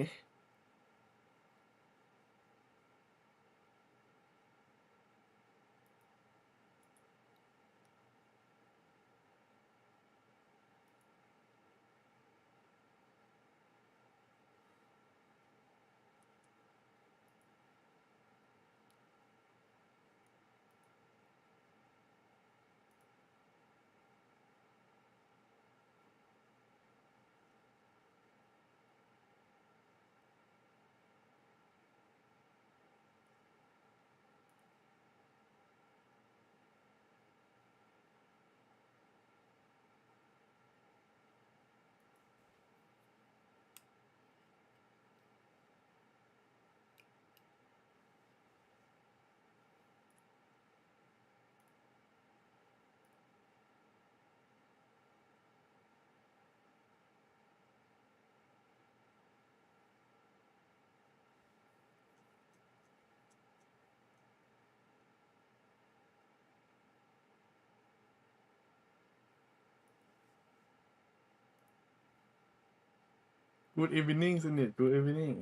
Good evening สนิท Good evening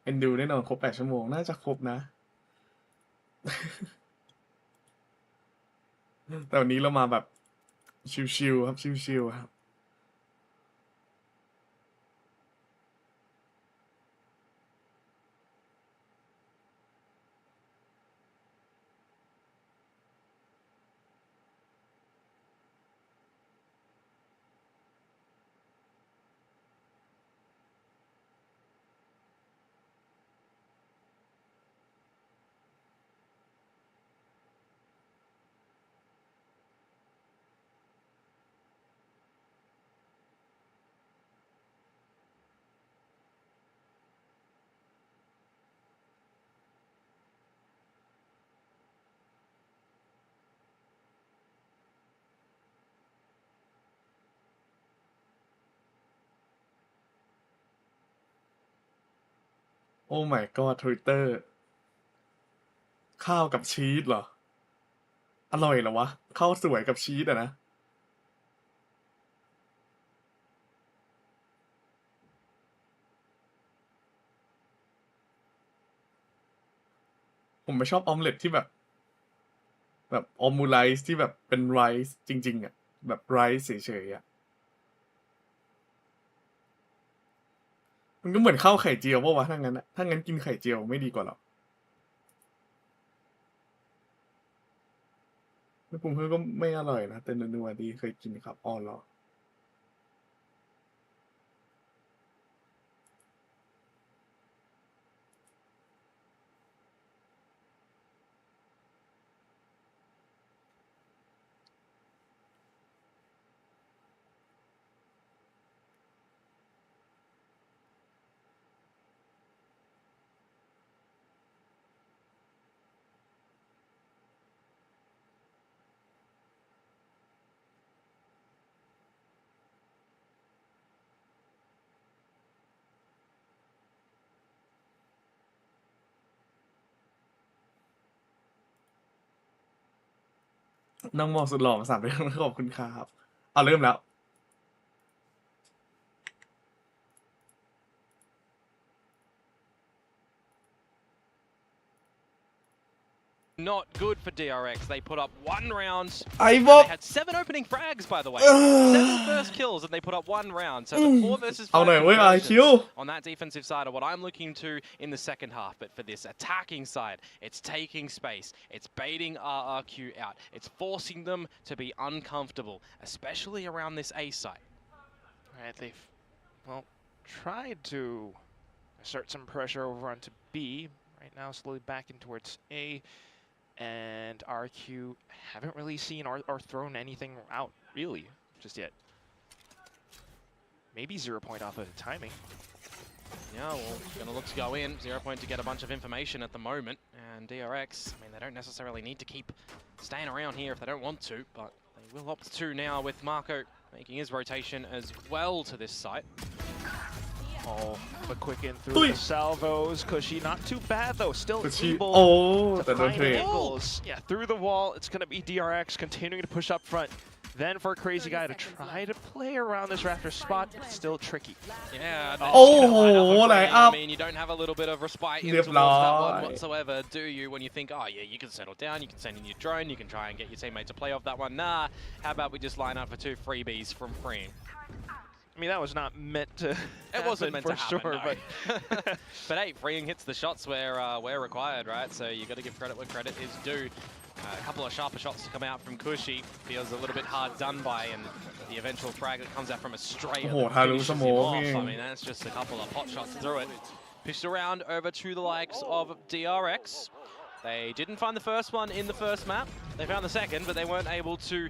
เอ็นดูแน่นอนครบ8 ชั่วโมงน่าจะครบนะ แต่วันนี้เรามาแบบชิวๆครับชิวๆครับโอ้ my god Twitter ข้าวกับชีสเหรออร่อยเหรอวะข้าวสวยกับชีสอะนะผมไม่ชอบออมเล็ตที่แบบออมูไลซ์ที่แบบเป็นไรซ์จริงๆอะแบบไรซ์เฉยๆอะมันก็เหมือนข้าวไข่เจียวป่าวะถ้างั้นอะถ้างั้นกินไข่เจียวไม่ดีกว่าหรอแล้วผมเพิ่งก็ไม่อร่อยนะแต่นัวๆดีเคยกินครับอ๋อเหรอน้องมอสุดหล่อมา3 เดือนขอบคุณครับเอาเริ่มแล้ว not good for DRX. They put up 1 round. ไอ้บ They อก had 7 opening frags, by the way. 7 first kills, and they put up 1 round. So the 4 versus 5 เอาหน่อยเว้ย RRQ on that defensive side are what I'm looking to in the second half. But for this attacking side, it's taking space. It's baiting RRQ out. It's forcing them to be uncomfortable, especially around this A site. All right, they've, well, tried to assert some pressure over onto B. Right now, slowly backing towards A. And RQ haven't really seen or thrown anything out, really, just yet. Maybe 0 point off of the timing. Yeah, well, gonna look to go in. 0 point to get a bunch of information at the moment. And DRX, I mean, they don't necessarily need to keep staying around here if they don't want to, but they will opt to now with Marco making his rotation as well to this site. Oh, but quick in through the salvos. Cushy, not too bad though. Still คุชิ able โอ้ to แต่โดน find เทรด angles. Yeah, through the wall. It's going to be DRX continuing to push up front. Then for a crazy guy to try to play around this Raptor spot, it's still tricky. Yeah. Oh, line up. I mean, you don't have a little bit of respite in เรียบ towards ร้อ that one ย whatsoever, do you? When you think, oh yeah, you can settle down, you can send in your drone, you can try and get your teammate to play off that one. Nah, how about we just line up for 2 freebies from Freeing? I mean, that was not meant to It wasn't meant for to happen, sure, no. But hey, Freeing hits the shots where required, right? So you got to give credit where credit is due. A couple of sharper shots to come out from Cushy. Feels a little bit hard done by, and the eventual frag that comes out from a straight Oh, that Haru finishes him Samo, off. man. I mean, that's just a couple of pot shots through it. Pushed around over to the likes of DRX. They didn't find the first one in the first map. They found the second, but they weren't able to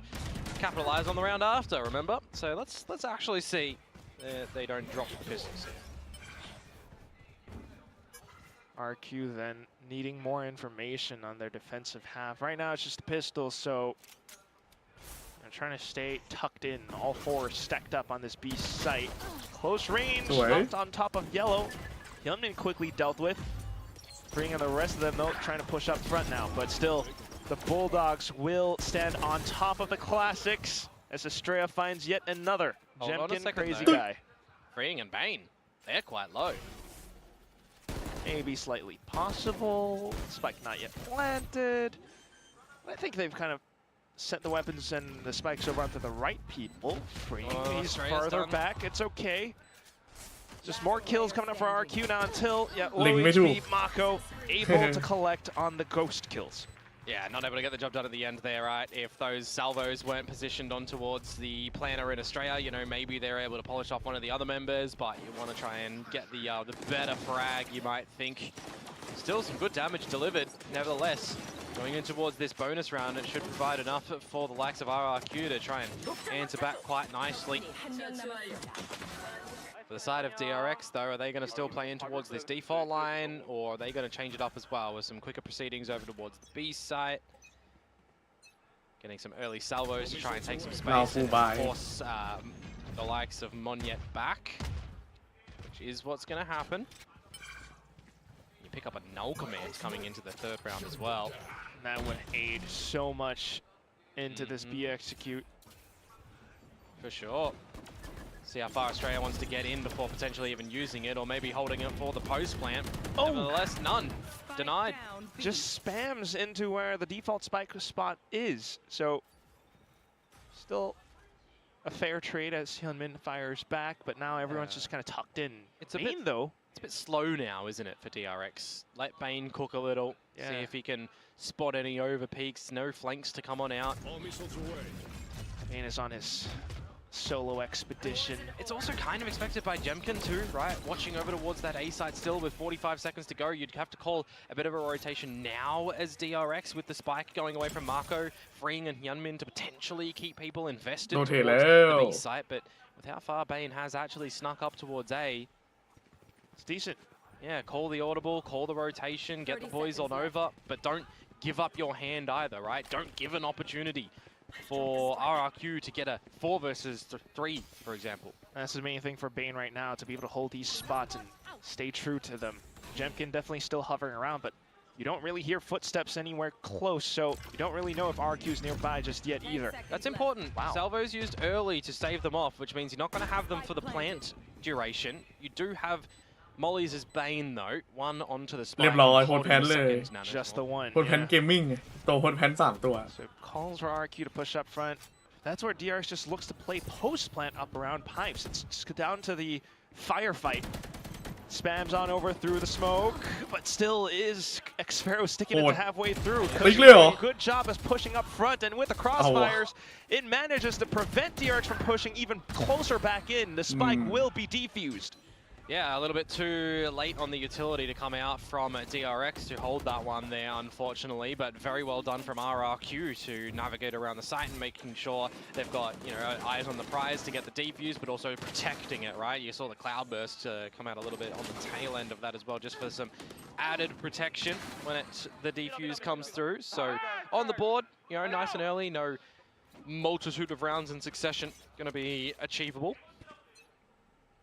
capitalize on the round after, remember? So let's actually see they don't drop the pistols here. RQ then needing more information on their defensive half. Right now it's just a pistol, so they're trying to stay tucked in. All 4 stacked up on this B site. Close range, knocked on top of yellow. Hyunmin quickly dealt with. Bringing the rest of them though, trying to push up front now, but still the Bulldogs will stand on top of the classics as Estrella finds yet another Jemkin crazy guy. Freeing and Bane, they're quite low. Maybe slightly possible. Spike not yet planted. I think they've kind of sent the weapons and the spikes over onto the right people. Freeing, he's farther back. It's okay. Just more kills coming up for RQ now until, yeah, low HP, Mako able to collect on the ghost kills. Yeah, not able to get the job done at the end there, right? If those salvos weren't positioned on towards the planner in Australia, you know, maybe they're able to polish off one of the other members, but you want to try and get the better frag, you might think. Still some good damage delivered, nevertheless. Going in towards this bonus round, it should provide enough for the likes of RRQ to try and answer back quite nicely. For the side of DRX, though, are they going to still play in towards this default line, or are they going to change it up as well with some quicker proceedings over towards the B site? Getting some early salvos to try and take some space and force the likes of Monyet back, which is what's going to happen. You pick up a null command coming into the 3rd round as well. And that would aid so much into this B execute. For sure. See how far Australia wants to get in before potentially even using it, or maybe holding it for the post plant. Oh. Nevertheless, none. Denied. Just spams into where the default spike spot is. So, still a fair trade as Hyunmin fires back, but now everyone's just kind of tucked in. It's a Bane, though. It's a bit slow now, isn't it, for DRX? Let Bane cook a little, see if he can spot any over peaks, no flanks to come on out. Bane is on his solo expedition. It's also kind of expected by Jemkin too, right? Watching over towards that A site still with 45 seconds to go, you'd have to call a bit of a rotation now as DRX with the spike going away from Marco, Freeing and Hyunmin to potentially keep people invested towards the B site, but with how far Bane has actually snuck up towards A, it's decent. Yeah, call the audible, call the rotation, get the boys on over, but don't give up your hand either, right? Don't give an opportunity for RRQ to get a 4 versus 3, for example. That's the main thing for Bane right now, to be able to hold these spots and stay true to them. Jemkin definitely still hovering around, but you don't really hear footsteps anywhere close, so you don't really know if RRQ is nearby just yet either. That's important. Wow. Salvos used early to stave them off, which means you're not going to have them for the plant duration. You do have Molly's is Bane though. One onto the spike. เรียบร้อย and โคตร holding แพน the เลย second nano Just as the well. one. โคตรแพน Yeah. เกมมิ่งตัวโคตรแพน3 ตัว So calls for RRQ to push up front. That's where DRX just looks to play post plant up around pipes. It's just down to the firefight. Spams on over through the smoke, but still is Xfero sticking it to halfway through. Good job as pushing up front, and with the crossfires, it manages to prevent DRX from pushing even closer back in. The spike will be defused. Yeah, a little bit too late on the utility to come out from DRX to hold that one there, unfortunately, but very well done from RRQ to navigate around the site and making sure they've got, you know, eyes on the prize to get the defuse, but also protecting it, right? You saw the cloudburst come out a little bit on the tail end of that as well, just for some added protection when the defuse comes through. So on the board, you know, nice and early, no multitude of rounds in succession going to be achievable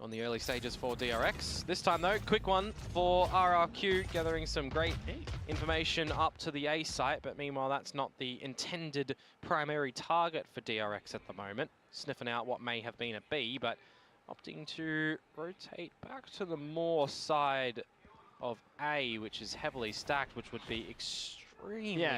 on the early stages for DRX. This time though, quick one for RRQ, gathering some great information up to the A site, but meanwhile that's not the intended primary target for DRX at the moment. Sniffing out what may have been a B, but opting to rotate back to the more side of A, which is heavily stacked, which would be extremely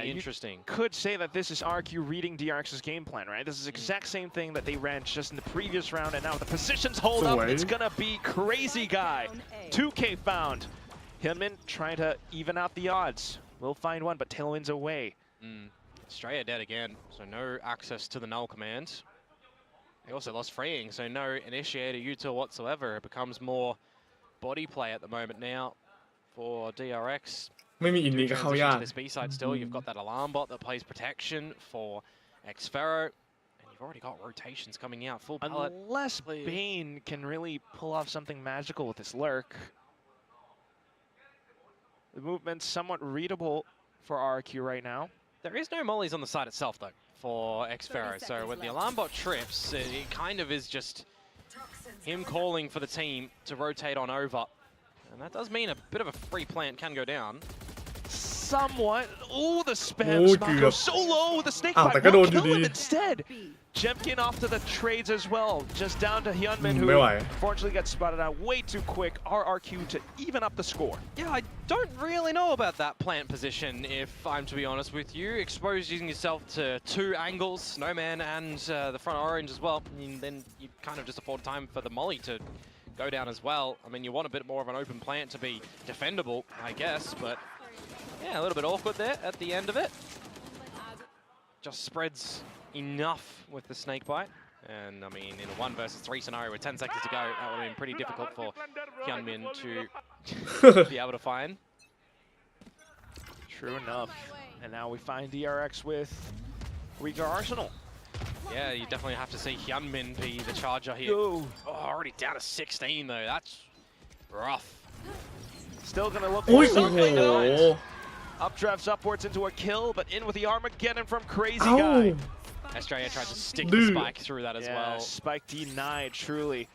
interesting. Could say that this is RQ reading DRX's game plan, right? This is the exact same thing that they ran just in the previous round, and now the positions hold up. It's gonna be crazy guy. 2K found. Hyunmin trying to even out the odds. We'll find one, but Tailwind's away. Straya dead again, so no access to the null command. They also lost freeing, so no initiator util whatsoever. It becomes more body play at the moment now for DRX. ไม่มีอินดีก็เข้ายาก To this B side still, you've got that alarm bot that plays protection for Xfero, and you've already got rotations coming out full pallet. Unless Bane can really pull off something magical with this lurk. The movement's somewhat readable for RRQ right now. There is no mollies on the side itself though for Xfero, so when the alarm bot trips, it kind of is just him calling for the team to rotate on over. And that does mean a bit of a free plant can go down. Somewhat. Oh, the spam spot goes so low. The snake bite will kill him instead. Jemkin off to the trades as well. Just down to Hyunmin, who unfortunately gets spotted out way too quick. RRQ to even up the score. Yeah, I don't really know about that plant position, if I'm to be honest with you. Exposing yourself to 2 angles, Snowman and the front orange as well. And then you kind of just afford time for the molly to go down as well. I mean, you want a bit more of an open plant to be defendable, I guess, but yeah, a little bit awkward there at the end of it. Just spreads enough with the snake bite. And I mean, in a 1 versus 3 scenario with 10 seconds to go, that would have been pretty difficult for Hyunmin to be able to find. True enough. And now we find DRX with weaker arsenal. Yeah, you definitely have to see Hyunmin be the charger here. Oh, already down to 16 though. That's rough. Still gonna look for something. Updrafts upwards into a kill, but in with the Armageddon from Crazy Guy. Australia tried to stick the spike through that as well. Spike denied, truly.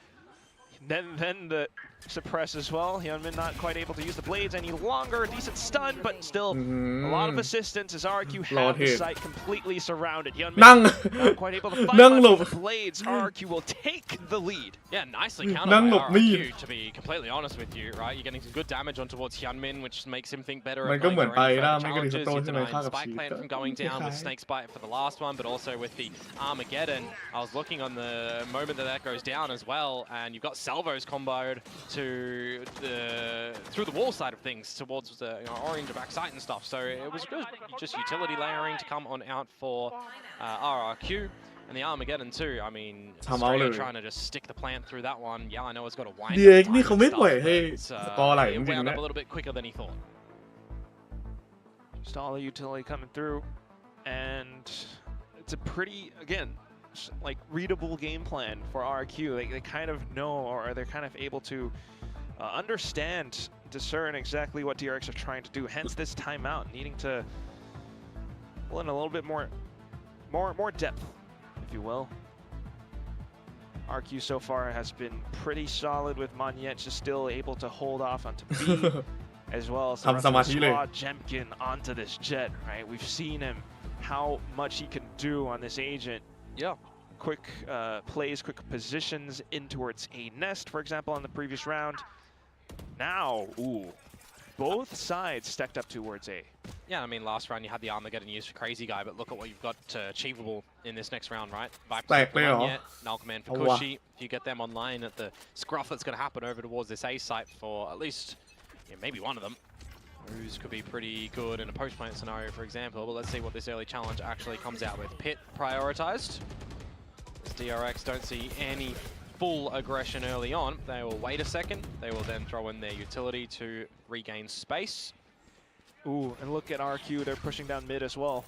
Then the suppress as well. Hyunmin not quite able to use the blades any longer. Decent stun, but still a lot of assistance as RRQ have the site completely surrounded. Hyunmin not quite able to find the blades. RRQ will take the lead. Yeah, nicely countered by RRQ, to be completely honest with you, right? You're getting some good damage on towards Hyunmin, which makes him think better of going for any further challenges. You're denying Spike Plant from going down with Snake's Bite for the last one, but also with the Armageddon. I was looking on the moment that goes down as well, and you've got Salvos comboed to through the wall side of things towards the orange back site and stuff. So it was good, just utility layering to come on out for RRQ. And the Armageddon too. I mean, Australia trying to just stick the plant through that one. Yeah, I know it's got a wind up time and stuff, but it wound up a little bit quicker than he thought. Just all the utility coming through, and it's a pretty, again, like readable game plan for RRQ. They kind of know, or they're kind of able to understand, discern exactly what DRX are trying to do. Hence this timeout, needing to pull in a little bit more depth, if you will. RQ so far has been pretty solid with Monyet just still able to hold off onto B, as well as the rest of the squad. Jemkin onto this jet, right? We've seen him, how much he can do on this agent. Yeah. Quick plays, quick positions in towards a nest, for example, on the previous round. Now, ooh, both sides stacked up towards A. Yeah, I mean, last round you had the Armageddon used for Crazy Guy, but look at what you've got achievable in this next round, right? Null Command for Cushy. If you get them online at the scruff that's going to happen over towards this A site for at least, maybe one of them. Ruse could be pretty good in a post-plant scenario, for example, but let's see what this early challenge actually comes out with. Pit prioritized. As DRX don't see any full aggression early on. They will wait a second. They will then throw in their utility to regain space. Ooh, and look at RRQ, they're pushing down mid as well.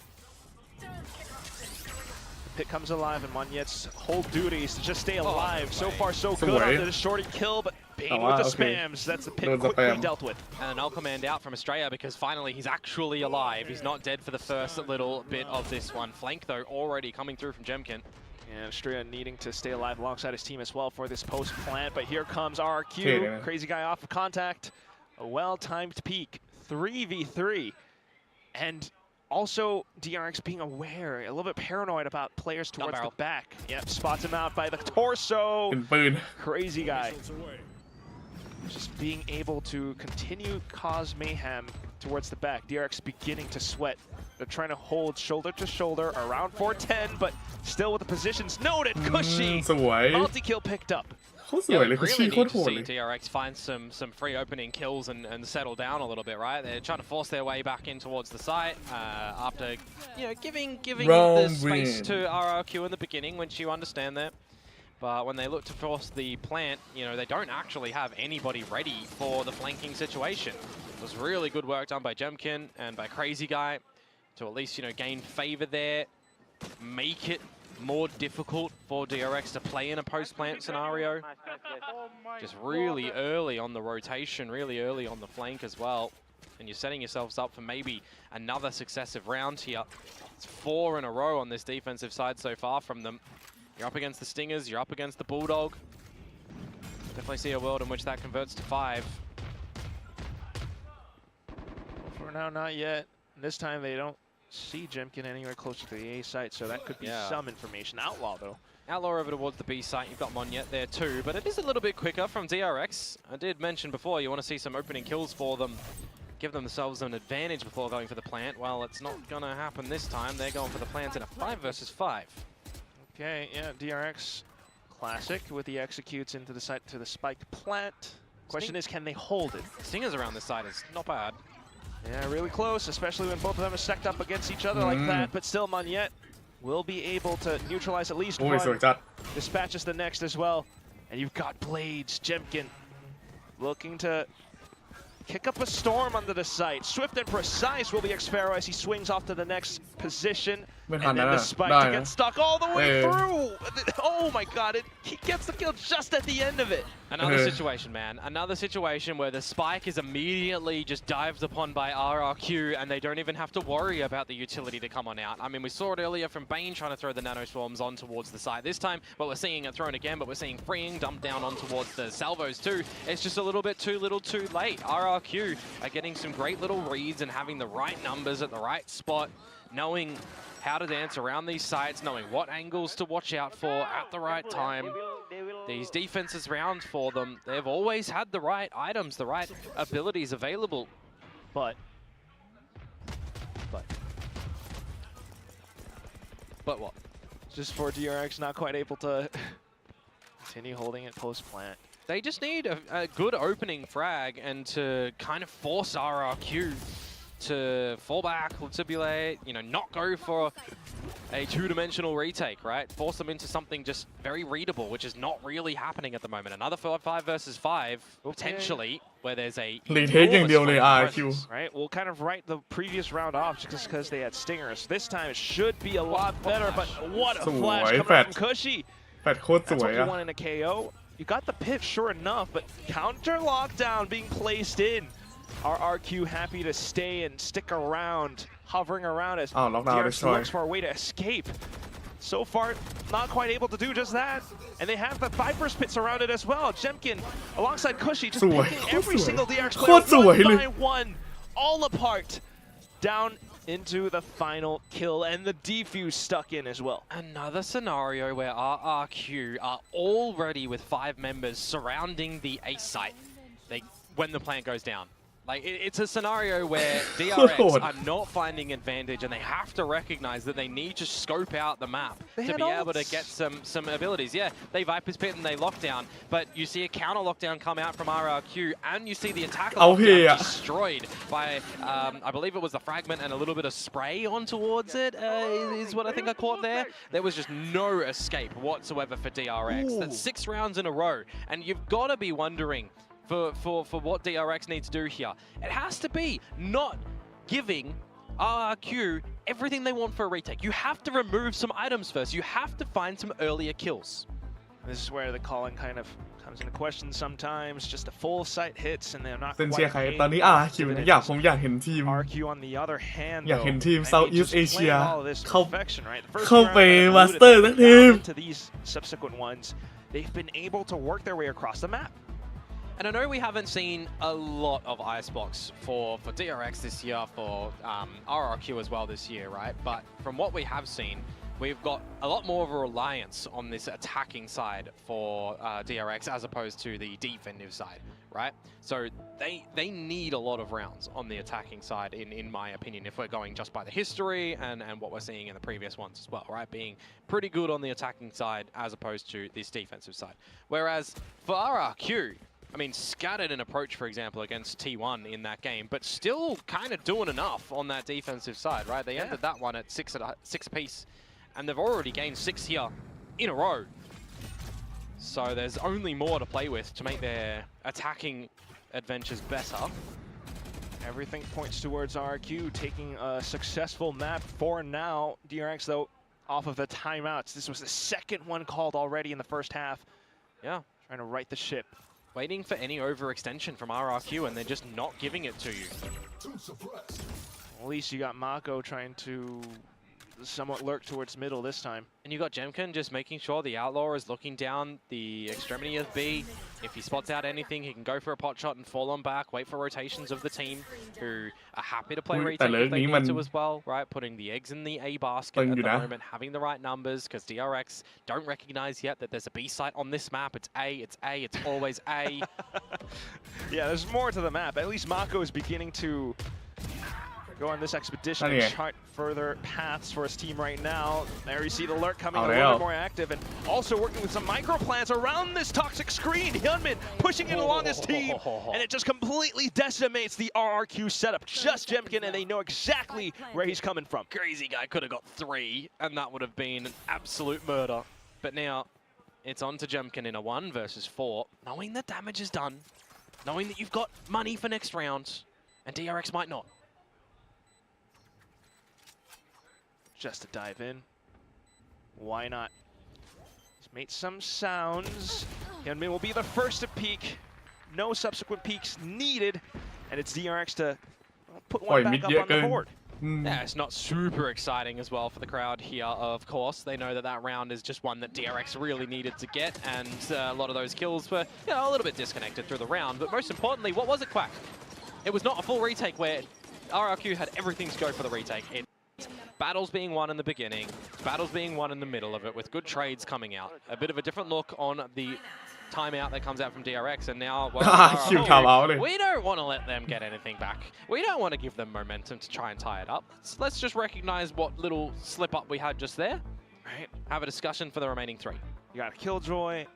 Pit comes alive, and Monyet's whole duty is to just stay alive. So far, so good after the shorty kill, but Bane with the spams. That's the Pit quickly dealt with. And an Null Command out from Australia because finally he's actually alive. He's not dead for the first little bit of this one. Flank, though, already coming through from Jemkin. And Australia needing to stay alive alongside his team as well for this post-plant. But here comes RRQ. Crazy Guy off of contact. A well-timed peek. 3v3. And also DRX being aware, a little bit paranoid about players towards the back. Yep, spots him out by the torso. Crazy Guy. Just being able to continue cause mayhem towards the back. DRX beginning to sweat. They're trying to hold shoulder to shoulder around 410, but still with the positions noted. Cushy. Multi-kill picked up. Really need to see DRX find some free opening kills and settle down a little bit, right? They're trying to force their way back in towards the site after giving the space to RRQ in the beginning, which you understand that. But when they look to force the plant, they don't actually have anybody ready for the flanking situation. It was really good work done by Jemkin and by Crazy Guy to at least gain favor there, make it more difficult for DRX to play in a post-plant scenario. Just really early on the rotation, really early on the flank as well. And you're setting yourselves up for maybe another successive round here. It's 4 in a row on this defensive side so far from them. You're up against the Stingers, you're up against the Bulldog. Definitely see a world in which that converts to 5. For now, not yet. This time they don't see Jemkin anywhere closer to the A site, so that could be some information. Outlaw, though. Outlaw over towards the B site. You've got Monyet there too, but it is a little bit quicker from DRX. I did mention before you want to see some opening kills for them, give themselves an advantage before going for the plant. Well, it's not going to happen this time. They're going for the plant in a 5 versus 5. Okay, yeah, DRX classic with the executes into the site to the spiked plant. Question is, can they hold it? Stingers around this side is not bad. Yeah, really close, especially when both of them are stacked up against each other like that. But still, Monyet will be able to neutralize at least one. Dispatches the next as well. And you've got Blades, Jemkin, looking to kick up a storm under the site. Swift and precise will be X-Pharaoh as he swings off to the next position. And then the spike to get stuck all the way through. Oh my god, he gets the kill just at the end of it. Another situation, man. Another situation where the spike is immediately just dived upon by RRQ and they don't even have to worry about the utility to come on out. I mean, we saw it earlier from Bane trying to throw the nano swarms on towards the side. This time, well, we're seeing it thrown again, but we're seeing freeing dumped down on towards the salvos too. It's just a little bit too little too late. RRQ are getting some great little reads and having the right numbers at the right spot, knowing how to dance around these sites, knowing what angles to watch out for at the right time. These defenses round for them, they've always had the right items, the right abilities available. But what? Just for DRX not quite able to continue holding it post-plant. They just need a good opening frag and to kind of force RRQ to fall back, ultibulate, not go for a two-dimensional retake, right? Force them into something just very readable, which is not really happening at the moment. Another 5 versus 5, potentially, where there's a presence, right? We'll kind of write the previous round off just because they had stingers. This time it should be a lot better, but what a flash coming from Cushy. That's what you want in a KO. You got the pit, sure enough, but counter lockdown being placed in. RRQ happy to stay and stick around, hovering around as DRX looks for a way to escape. So far, not quite able to do just that. And they have the Viper's pit surrounded as well. Jemkin, alongside Cushy, just picking every single DRX player one by one, all apart, down into the final kill, and the defuse stuck in as well. Another scenario where RRQ are already with 5 members surrounding the A site. They when the plant goes down. Like, it's a scenario where DRX are not finding advantage, and they have to recognize that they need to scope out the map to be able to get some abilities. Yeah, they Viper's Pit and they lock down, but you see a counter lockdown come out from RRQ, and you see the attacker lockdown destroyed by, I believe it was the fragment and a little bit of spray on towards it, is what I think I caught there. There was just no escape whatsoever for DRX. Ooh. That's 6 rounds in a row, and you've got to be wondering for what DRX needs to do here. It has to be not giving RRQ everything they want for a retake. You have to remove some items first. You have to find some earlier kills. This is where the calling kind of comes into question sometimes. Just a full sight hits and they're not เซนเชีย quite ใคร paying ตอนนี้ RRQ เนี่ยผมอยากเห็นทีม RRQ on the other hand อยากเห็น though, ทีม I mean, Southeast just Asia playing all of this to เข้า perfection, right? The first เข้า round ไป kind of มาสเตอร์ alluded ทั้งทีม to these subsequent ones. They've been able to work their way across the map. And I know we haven't seen a lot of Icebox for DRX this year, for RRQ as well this year, right? But from what we have seen, we've got a lot more of a reliance on this attacking side for DRX as opposed to the defensive side, right? So they need a lot of rounds on the attacking side, in my opinion, if we're going just by the history and what we're seeing in the previous ones as well, right? Being pretty good on the attacking side as opposed to this defensive side. Whereas for RRQ, I mean, scattered an approach, for example, against T1 in that game, but still kind of doing enough on that defensive side, right? They ended that one at 6 apiece, and they've already gained 6 here in a row. So there's only more to play with to make their attacking adventures better. Everything points towards RRQ taking a successful map for now. DRX, though, off of the timeouts. This was the second one called already in the first half. Yeah. Trying to right the ship. Waiting for any overextension from RRQ, and they're just not giving it to you. At least you got Mako trying to somewhat lurk towards middle this time. And you got Jemkin just making sure the Outlaw is looking down the extremity of B. If he spots out anything, he can go for a pot shot and fall on back, wait for rotations of the team who are happy to play retake if they need to as well, right? Putting the eggs in the A basket at the moment, having the right numbers, because DRX don't recognize yet that there's a B site on this map. It's A, it's A, it's always A. Yeah, there's more to the map. At least Mako is beginning to go on this expedition and chart further paths for his team right now. There you see the lurk coming a little bit more active and also working with some micro plants around this toxic screen. Hyunmin pushing it along his team, and it just completely decimates the RRQ setup. Just Jemkin, and they know exactly where he's coming from. Crazy guy could have got 3, and that would have been an absolute murder. But now it's on to Jemkin in a 1 versus 4, knowing the damage is done, knowing that you've got money for next round, and DRX might not. Just to dive in. Why not? He's made some sounds. Hyunmin will be the first to peek. No subsequent peeks needed. And it's DRX to put one back up on the board. Yeah, it's not super exciting as well for the crowd here, of course. They know that round is just one that DRX really needed to get, and a lot of those kills were, you know, a little bit disconnected through the round. But most importantly, what was it, Quack? It was not a full retake where RRQ had everything to go for the retake. Battles being won in the beginning, battles being won in the middle of it, with good trades coming out. A bit of a different look on the timeout that comes out from DRX, and now, well, we don't want to let them get anything back. We don't want to give them momentum to try and tie it up. Let's just recognize what little slip-up we had just there. Right. Have a discussion for the remaining 3. You got a Killjoy.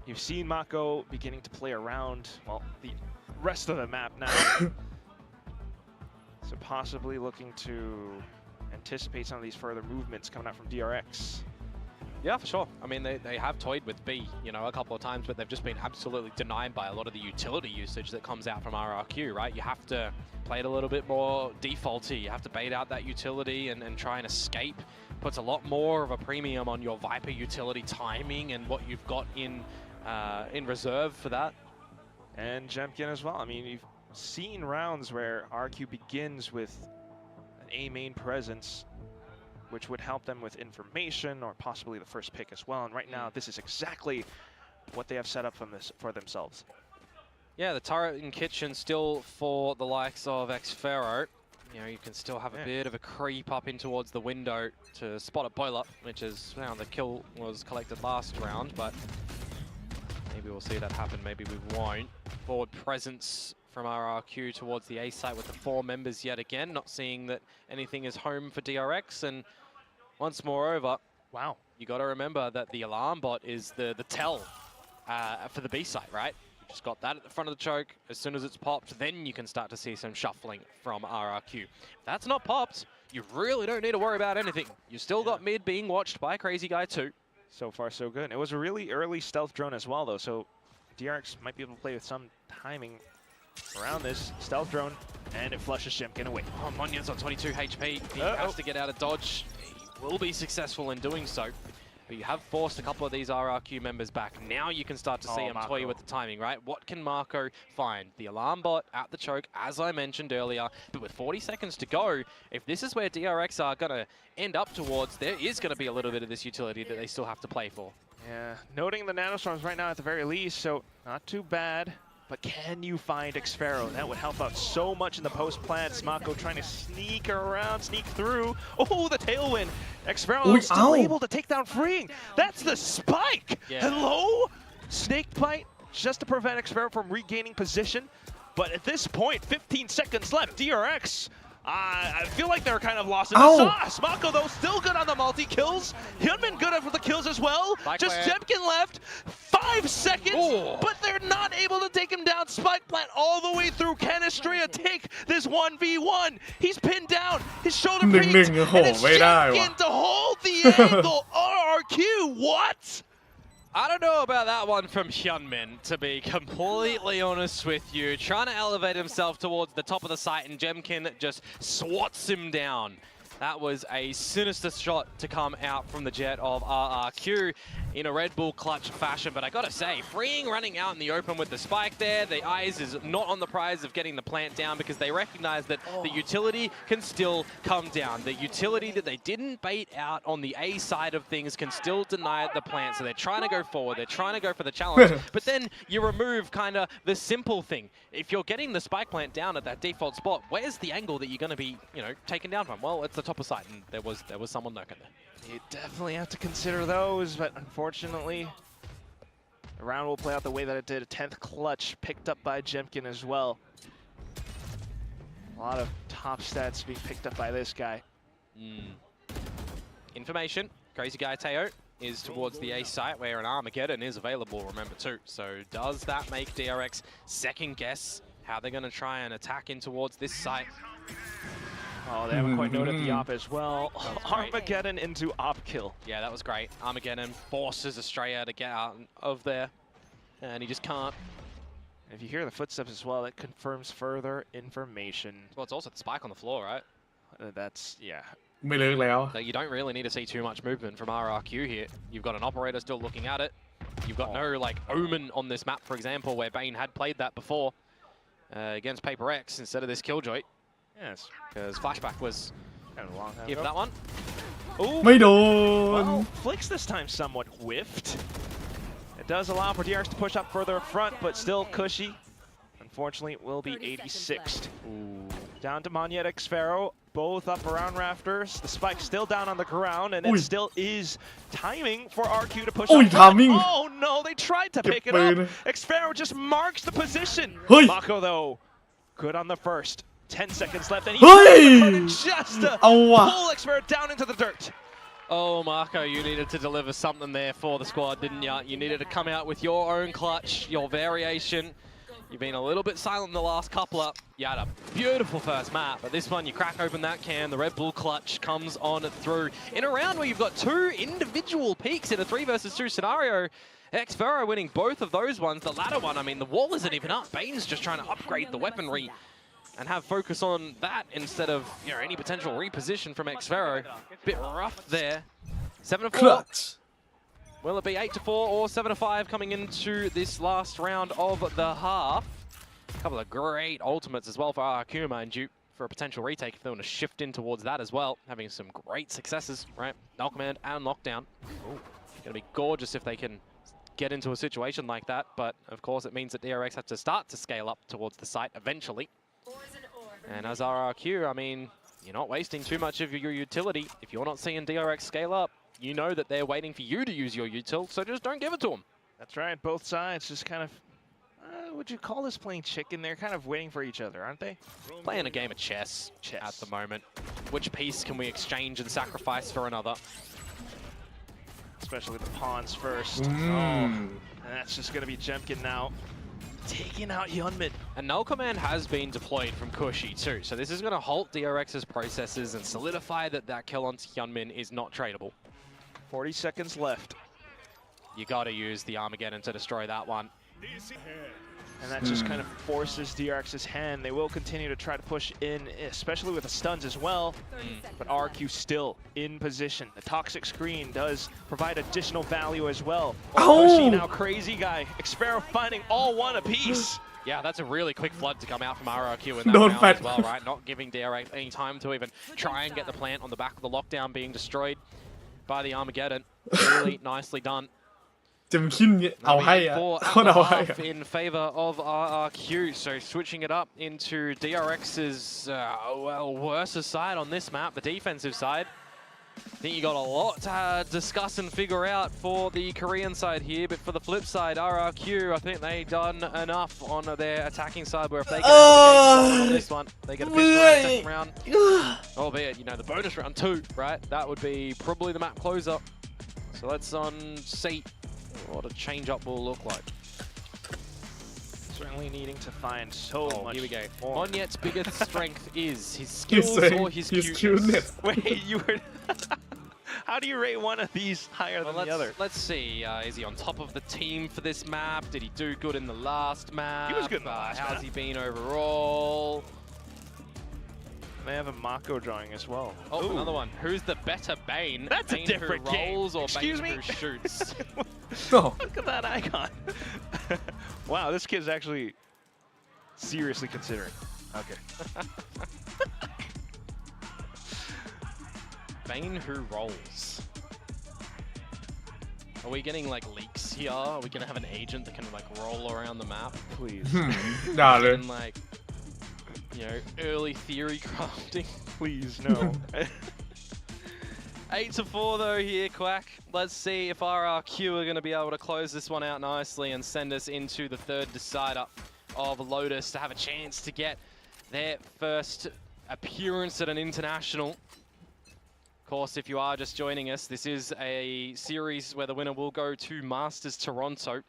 You've seen Mako beginning to play around, well, the rest of the map now. So possibly looking to anticipate some of these further movements coming out from DRX. Yeah, for sure. I mean, they have toyed with B, you know, a couple of times, but they've just been absolutely denied by a lot of the utility usage that comes out from RRQ, right? You have to play it a little bit more defaulty. You have to bait out that utility and try and escape. Puts a lot more of a premium on your Viper utility timing and what you've got in reserve for that. And Jemkin as well. I mean, you've seen rounds where RQ begins with an A main presence, which would help them with information or possibly the first pick as well. And right now, this is exactly what they have set up for themselves. Yeah, the turret and kitchen still for the likes of Xfero. You know, you can still have a bit of a creep up in towards the window to spot a boiler, which is how the kill was collected last round, but maybe we'll see that happen, maybe we won't. Forward presence from RRQ towards the A site with the 4 members yet again. Not seeing that anything is home for DRX. And once moreover, Wow. you got to remember that the alarm bot is the tell for the B site, right? You just got that at the front of the choke. As soon as it's popped, then you can start to see some shuffling from RRQ. If that's not popped, you really don't need to worry about anything. You still got mid being watched by Crazy Guy too. So far, so good. It was a really early stealth drone as well, though, so DRX might be able to play with some timing around this stealth drone, and it flushes Jemkin away. Oh, Monion's on 22 HP. He has to get out of dodge. He will be successful in doing so. But you have forced a couple of these RRQ members back. Now you can start to see him toy with the timing, right? What can Marco find? The alarm bot at the choke, as I mentioned earlier. But with 40 seconds to go, if this is where DRX are going to end up towards, there is going to be a little bit of this utility that they still have to play for. Yeah, noting the nanostorms right now at the very least, so not too bad. But can you find Xfero? That would help out so much in the post-plant. Smako trying to sneak around, sneak through. Oh, the tailwind. Xfero still able to take down Freeing. That's the spike. Yeah. Hello? Snake bite just to prevent Xfero from regaining position. But at this point, 15 seconds left. DRX. I feel like they're kind of lost in the sauce. Smako, though, still good on the multi-kills. Hyunmin good for the kills as well. Just Jemkin left. 5 seconds, but they're not able to take him down. Spike plant all the way through. Can Estrella take this 1v1? He's pinned down. His shoulder peaked. And it's Jemkin to hold the angle. RRQ, what? I don't know about that one from Hyunmin, to be completely honest with you. Trying to elevate himself towards the top of the site, and Jemkin just swats him down. That was a sinister shot to come out from the jet of RRQ in a Red Bull clutch fashion. But I gotta say, Freeing running out in the open with the spike there, the eyes is not on the prize of getting the plant down because they recognize that the utility can still come down. The utility that they didn't bait out on the A side of things can still deny the plant. So they're trying to go forward, they're trying to go for the challenge. But then you remove kind of the simple thing. If you're getting the spike plant down at that default spot, where's the angle that you're gonna be, you know, taken down from? Well, it's the top of sight, and there was someone lurking there. You definitely have to consider those, but unfortunately, the round will play out the way that it did. A 10th clutch picked up by Jemkin as well. A lot of top stats being picked up by this guy. Information, Crazy Guy Teo is towards the A site where an Armageddon is available, remember too. So does that make DRX second guess how they're going to try and attack in towards this site? Oh, they haven't quite noted the op as well. Armageddon into op kill. Yeah, that was great. Armageddon forces Estrella to get out of there, and he just can't. If you hear the footsteps as well, that confirms further information. Well, it's also the spike on the floor, right? That's, yeah. ไม่เลิกแล้ว So you don't really need to see too much movement from RRQ here. You've got an operator still looking at it. You've got no, like, Omen on this map, for example, where Bane had played that before against Paper X instead of this Killjoy. Yes. Because Flashback was kind of a long time give ago. that one. Ooh. ไม่โดน Well, Flicks this time somewhat whiffed. It does allow for DRX to push up further front, but still cushy. Unfortunately, it will be 86th. Down to Monyet Xfero, both up around rafters. The spike still down on the ground, and it still is timing for RQ to push up. timing. Oh no, they tried to pick it up. Xfero just marks the position. Hey. Mako, though, good on the first. 10 seconds left, and Hey. just to Oh, pull Xfero down into the dirt. Oh, Marco, you needed to deliver something there for the squad, didn't you? You needed to come out with your own clutch, your variation. You've been a little bit silent in the last couple up. You had a beautiful first map, but this one you crack open that can, the Red Bull clutch comes on through. In a round where you've got 2 individual peaks in a 3 versus 2 scenario, Xfero winning both of those ones. The latter one, I mean, the wall isn't even up. Bane's just trying to upgrade the weaponry and have focus on that instead of, you know, any potential reposition from Xfero. Bit rough there. 7-4. Clutch. Will it be 8-4 or 7-5 coming into this last round of the half? A couple of great ultimates as well for RRQ, mind you, for a potential retake if they want to shift in towards that as well. Having some great successes, right? Null command and lockdown. Gonna be gorgeous if they can get into a situation like that, but of course it means that DRX have to start to scale up towards the site eventually. And as RRQ, I mean, you're not wasting too much of your utility. If you're not seeing DRX scale up, you know that they're waiting for you to use your util, so just don't give it to them. That's right, both sides just kind of Would you call this playing chicken? They're kind of waiting for each other, aren't they? Playing a game of chess at the moment. Which piece can we exchange and sacrifice for another? Especially the pawns first. Mm. And that's just going to be Jemkin now. Taking out Hyunmin. And null command has been deployed from Cushy too. So this is going to halt DRX's processes and solidify that that kill onto Hyunmin is not tradable. 40 seconds left. You got to use the Armageddon to destroy that one. And that just kind of forces DRX's hand. They will continue to try to push in, especially with the stuns as well. But RRQ still in position. The toxic screen does provide additional value as well. Pushy now, crazy guy. Xpero finding all one apiece. Yeah, that's a really quick flood to come out from RRQ in that round as well, right? Not giving DRX any time to even try and get the plant on the back of the lockdown being destroyed by the Armageddon. Really nicely done. จะมันขึ้นเอาให้อะคนเอาให้อะ in favor of RRQ, so switching it up into DRX's well, worse side on this map, the defensive side. I think you got a lot to discuss and figure out for the Korean side here, but for the flip side, RRQ, I think they've done enough on their attacking side where if they get on this one, they get a boost round, second round, albeit, you know, the bonus round too, right? That would be probably the map closer. So let's see what a change-up will look like. Certainly needing to find so much. Here we go. More. Monyet's biggest strength is his skills or his cuteness. Wait, you were... How do you rate one of these higher than the other? Let's see. Is he on top of the team for this map? Did he do good in the last map? He was good in the last map. How's he been overall? They have a Mako drawing as well. Oh, another one. Who's the better Bane? That's Bane a different who rolls game. Or Excuse Bane me? who shoots? Oh. Look at that icon. Wow, this kid's actually seriously considering. Okay. Bane who rolls. Are we getting like leaks here? Are we gonna have an agent that can like roll around the map? Please. ด่าเลย And like, you know, early theory crafting. Please, no. 8-4 though here, Quack. Let's see if RRQ are going to be able to close this one out nicely and send us into the third decider of Lotus to have a chance to get their first appearance at an international. Of course, if you are just joining us, this is a series where the winner will go to Masters Toronto.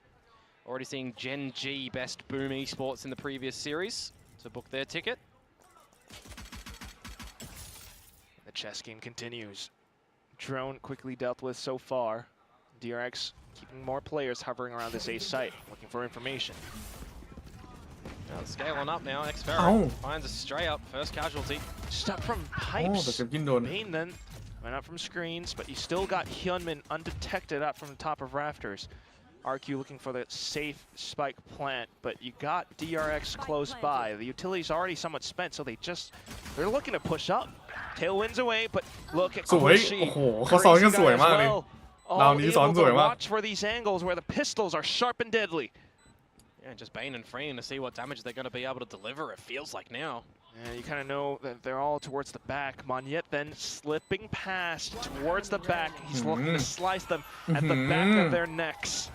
Already seeing Gen G Best Boom Esports in the previous series to book their ticket. The chess game continues. Drone quickly dealt with so far. DRX keeping more players hovering around this A site, looking for information. Now scaling up now, Xpero finds a stray up, first casualty. Stop from แต่ pipes. เจะกินโดน Bane then went out from screens, but you still got Hyunmin undetected out from the top of rafters. RQ looking for the safe spike plant, but you got DRX close by. The utility's already somewhat spent, so they're looking to push up. Tailwinds away, but look at สวย Cushy. โอ้โหเขาซ้อนกัน Crazy สวย guy as มากเลย well. ดาว All นี้ซ้อน able สวย to มาก watch for these angles where the pistols are sharp and deadly. Yeah, just Bane and freeing to see what damage they're going to be able to deliver, it feels like now. Yeah, you kind of know that they're all towards the back. Monyet then slipping past towards the back. He's looking to slice them at the back of their necks.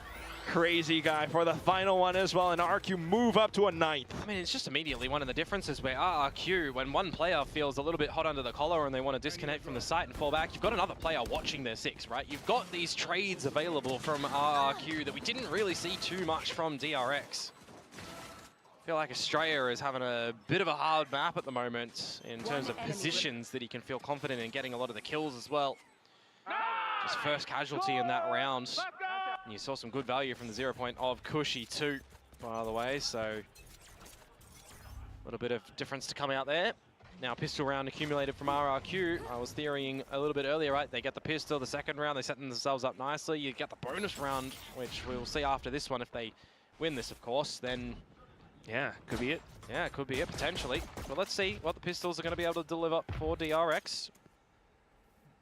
Crazy guy for the final one as well, and RRQ move up to a 9th. I mean, it's just immediately one of the differences where RRQ, when one player feels a little bit hot under the collar and they want to disconnect from the site and fall back, you've got another player watching their 6, right? You've got these trades available from RRQ that we didn't really see too much from DRX. I feel like Australia is having a bit of a hard map at the moment in terms of positions that he can feel confident in getting a lot of the kills as well. Just first casualty in that round. And you saw some good value from the 0 point of Cushy too, by the way, so a little bit of difference to come out there. Now pistol round accumulated from RRQ. I was theorying a little bit earlier, right? They get the pistol, the second round, they set themselves up nicely. You get the bonus round, which we'll see after this one. If they win this, of course, then yeah, could be it. Yeah, it could be it, potentially. But let's see what the pistols are going to be able to deliver for DRX.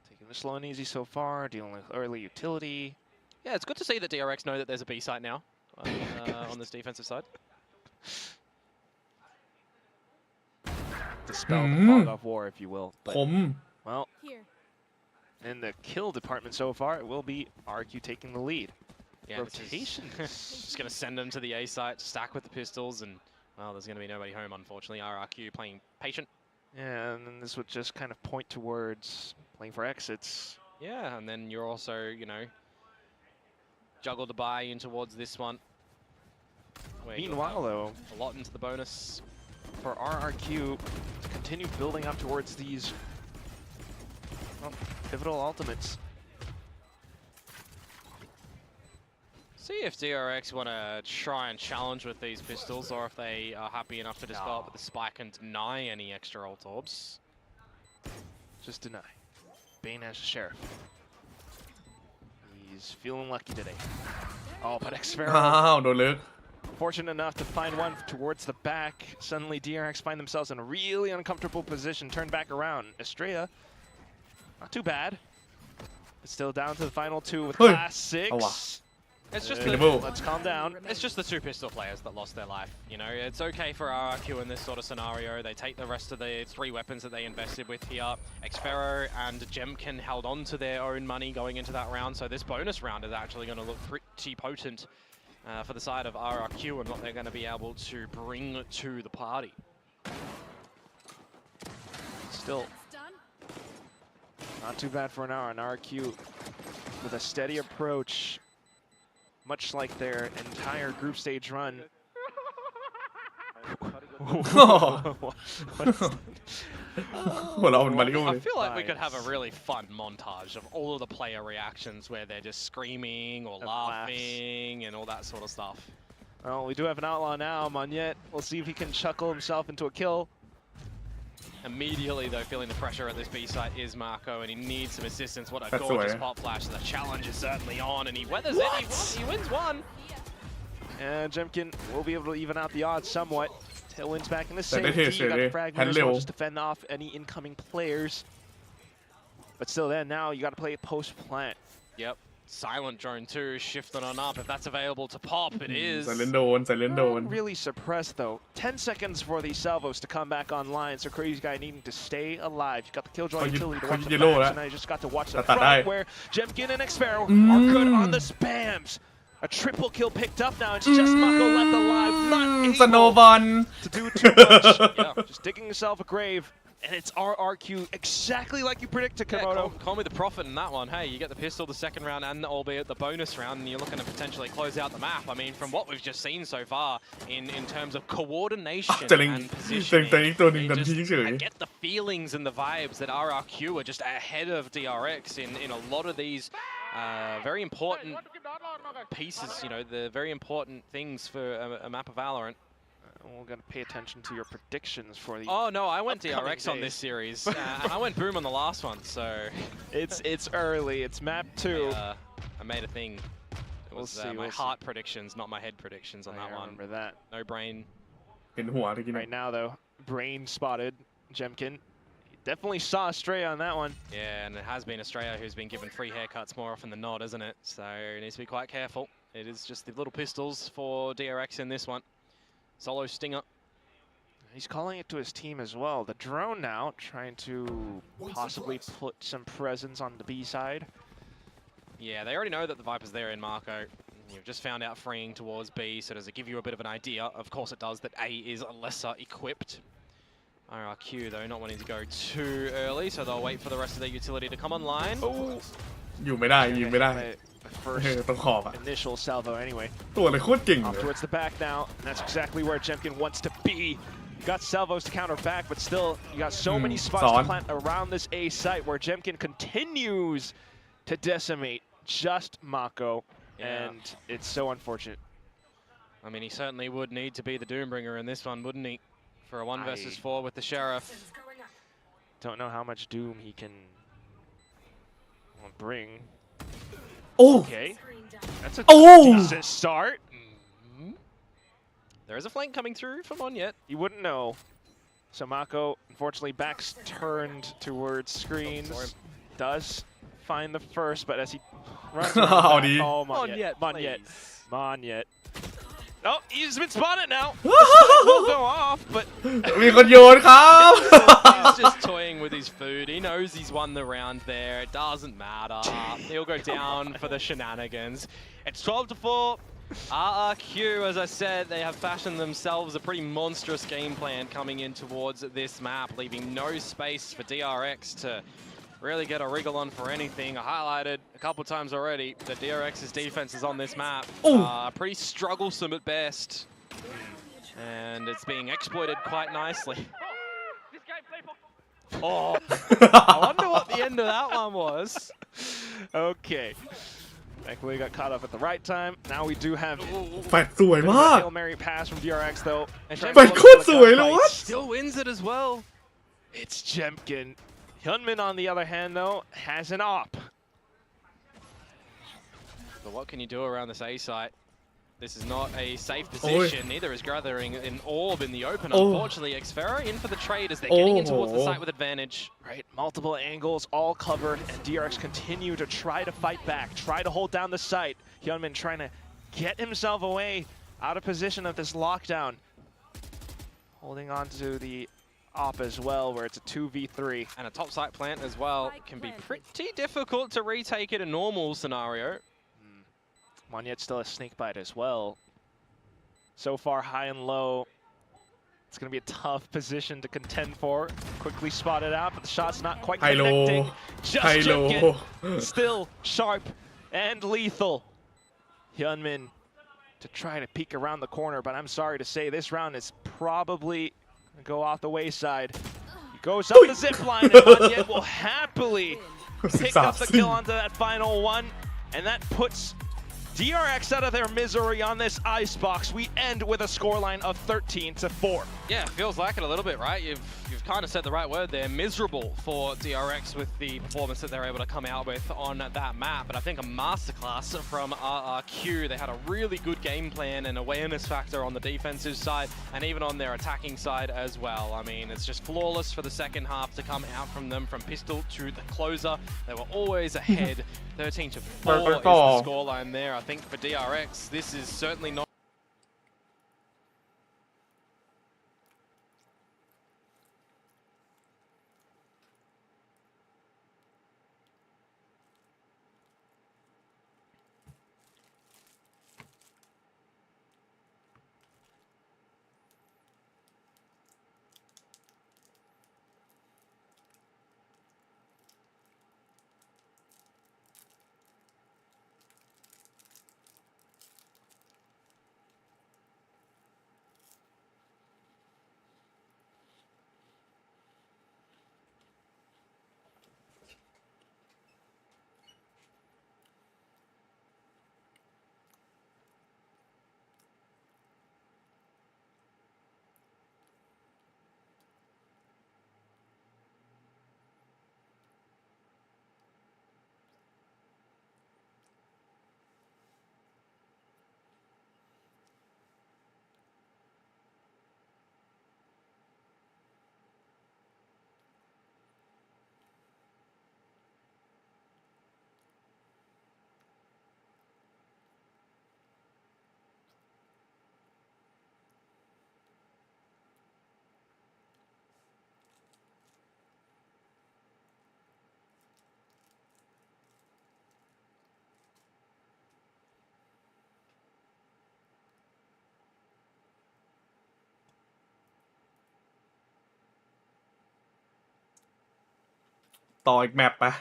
Taking it slow and easy so far, dealing with early utility. Yeah, it's good to see that DRX know that there's a B site now on this defensive side. Dispel the fog of war, if you will. But, ผม well, in the kill department so far, it will be RQ taking the lead. Yeah, rotation. Just going to send them to the A site, stack with the pistols, and, well, there's going to be nobody home, unfortunately. RRQ playing patient. Yeah, and then this would just kind of point towards playing for exits. Yeah, and then you're also, you know, juggle the buy in towards this one. Meanwhile, though, a lot into the bonus. For RRQ to continue building up towards these pivotal ultimates. See if DRX want to try and challenge with these pistols, or if they are happy enough to just go up with the spike and deny any extra ult orbs. Just deny. Bane as a sheriff. He's feeling lucky today. Oh, but Xfero อ้าวโดนลึก fortunate enough to find one towards the back. Suddenly DRX find themselves in a really uncomfortable position. Turn back around. Estrella, not too bad. But still down to the final two with class 6. It's just let's calm down. It's just the two pistol players that lost their life. You know, it's okay for RRQ in this sort of scenario. They take the rest of the 3 weapons that they invested with here. Xfero and Jemkin held on to their own money going into that round. So this bonus round is actually going to look pretty potent for the side of RRQ and what they're going to be able to bring to the party. Still not too bad for an hour on RRQ with a steady approach. Much like their entire group stage run. I feel like we could have a really fun montage of all of the player reactions where they're just screaming or laughing and all that sort of stuff. Well, we do have an outlaw now, Monyet. We'll see if he can chuckle himself into a kill. Immediately, though, feeling the pressure at this B site is Marco, and he needs some assistance. What a gorgeous pop flash. The challenge is certainly on, and he weathers it. He wins one. And Jemkin will be able to even out the odds somewhat. Tailwind's back in the same. You got the fragment as well, just to fend off any incoming players. But still, then now you got to play post plant. Yep. Silent drone too, shifting on up. If that's available to pop, it is. ใส่เลนโดน ใส่เลนโดน Really suppressed though. 10 seconds for these salvos to come back online. So Crazy Guy needing to stay alive. You got the killjoy utility to watch the back, so now you just got to watch the front where Jemkin and Xfero are good on the spams. A triple kill picked up now. It's just Mako left alive, not สโน able บอล to do too much. Yeah, just digging himself a grave. And it's RRQ, exactly like you predicted, Komodo. Yeah, call me the prophet in that one. Hey, you get the pistol the second round and albeit the bonus round, and you're looking to potentially close out the map. I mean, from what we've just seen so far in terms of coordination and positioning, I get the feelings and the vibes that RRQ are just ahead of DRX in a lot of these very important pieces, you know, the very important things for a map of Valorant. We're going to pay attention to your predictions for the Oh no, I went DRX on this series, and I went boom on the last one, so... It's early, it's map 2. I made a thing. It was my heart predictions, not my head predictions on that one. Remember that. No brain. เห็นหัวตะกี้ Right now though, Brain spotted Jemkin. He definitely saw Stray on that one. Yeah, and it has been Australia who's been given free haircuts more often than not, isn't it? So he needs to be quite careful. It is just the little pistols for DRX in this one. Solo stinger. He's calling it to his team as well. The drone now trying to possibly put some presence on the B side. Yeah, they already know that the Viper's there in Marco. You've just found out freeing towards B, so does it give you a bit of an idea? Of course it does, that A is lesser equipped. RRQ, though, not wanting to go too early, so they'll wait for the rest of their utility to come online. Oh! อยู่ไม่ได้ยิงไม่ได้ First ต้องขอบอะ initial salvo anyway. ตัวเลยโคตรเก่ง Off เลย towards the back now, and that's exactly where Jemkin wants to be. You got salvos to counter back, but still, you got so many spots to plant around this A site where Jemkin continues to decimate just Mako, and it's so unfortunate. I mean, he certainly would need to be the Doombringer in this one, wouldn't he? For a 1 versus 4 with the Sheriff. Don't know how much doom he can bring. Oh! Okay. That's a Oh! decent start. There is a flank coming through from Monyet. You wouldn't know. So Mako, unfortunately, back's turned towards screens. Does find the first, but as he runs around back, oh, Monyet. Monyet. Oh, he's been spotted now. The spike will go off, but มีคนโยนครับ He's just toying with his food. He knows he's won the round there. It doesn't matter. He'll go down for the shenanigans. It's 12-4. RRQ, as I said, they have fashioned themselves a pretty monstrous game plan coming in towards this map, leaving no space for DRX to really get a wriggle on for anything. I highlighted a couple times already that DRX's defenses on this map are pretty strugglesome at best. And it's being exploited quite nicely. Oh, I wonder what the end of that one was. okay. Thankfully, got caught up at the right time. Now we do have แฟดสวยมาก Hail Mary pass from DRX though. And แฟดโคตรสวยเลย what still wins it as well. It's Jemkin. Hyunmin, on the other hand, though, has an op. But what can you do around this A site? This is not a safe position. Neither is gathering an orb in the open. Unfortunately, Xfera in for the trade as they're getting in towards the site with advantage. Right, multiple angles, all covered, and DRX continue to try to fight back, try to hold down the site. Hyunmin trying to get himself away out of position of this lockdown. Holding on to the op as well, where it's a 2v3. And a top site plant as well can be pretty difficult to retake in a normal scenario. Monyet still a snake bite as well. So far, high and low. It's going to be a tough position to contend for. Quickly spotted out, but the shot's not quite connecting. Just Jimkin, still sharp and lethal. Hyunmin to try to peek around the corner, but I'm sorry to say this round is probably going to go off the wayside. He goes up the zip line, and Monyet will happily pick up the kill onto that final one, and that puts DRX out of their misery on this icebox. We end with a scoreline of 13-4. Yeah, it feels like it a little bit, right? You've kind of said the right word there. Miserable for DRX with the performance that they're able to come out with on that map. But I think a masterclass from RRQ. They had a really good game plan and awareness factor on the defensive side and even on their attacking side as well. I mean, it's just flawless for the second half to come out from them from pistol to the closer. They were always ahead. 13-4 is the scoreline there. I think for DRX, this is certainly notต่ออีกแมปปะ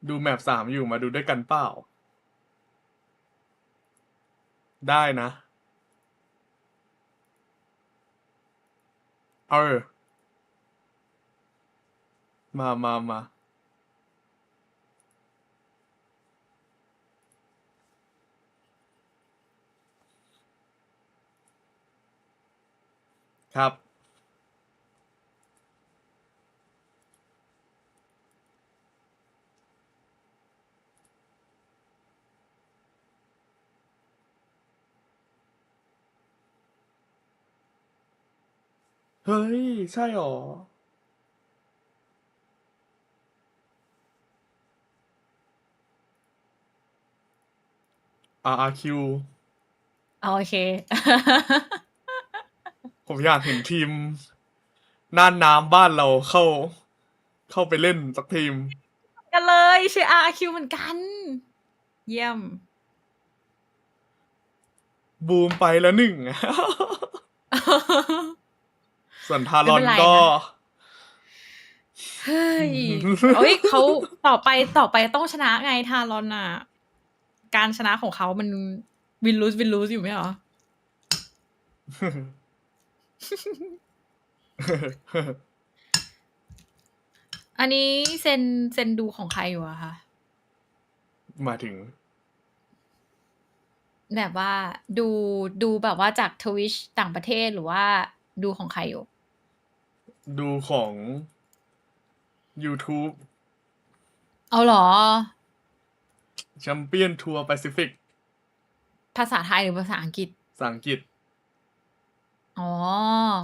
ดูแมป3อยู่มาดูด้วยกันเปล่า ได้นะ มา ครับ เฮ้ย ใช่หรอ RRQ โอเค ผมอยากเห็นทีมน่านน้ำบ้านเราเข้าไปเล่นสักทีม กันเลยชื่อ RRQ เหมือนกัน เยี่ยม บูมไปแล้วหนึ่ง ส่วนทารอน ไม่เป็นไร ก็ นะ เฮ้ยเอ้ยเขาต่อไปต้องชนะไงทารอนอ่ะ การชนะของเขามันวินลูสอยู่ไหมเหรอ อันนี้เซนดูของใครอยู่อะคะ มาถึง แบบว่าดูแบบว่าจากทวิชต่างประเทศหรือว่าดูของใครอยู่ ดูของ YouTube เอาเหรอ แชมเปี้ยนทัวร์แปซิฟิก ภาษาไทยหรือภาษาอังกฤษ ภาษาอังกฤษ อ๋อ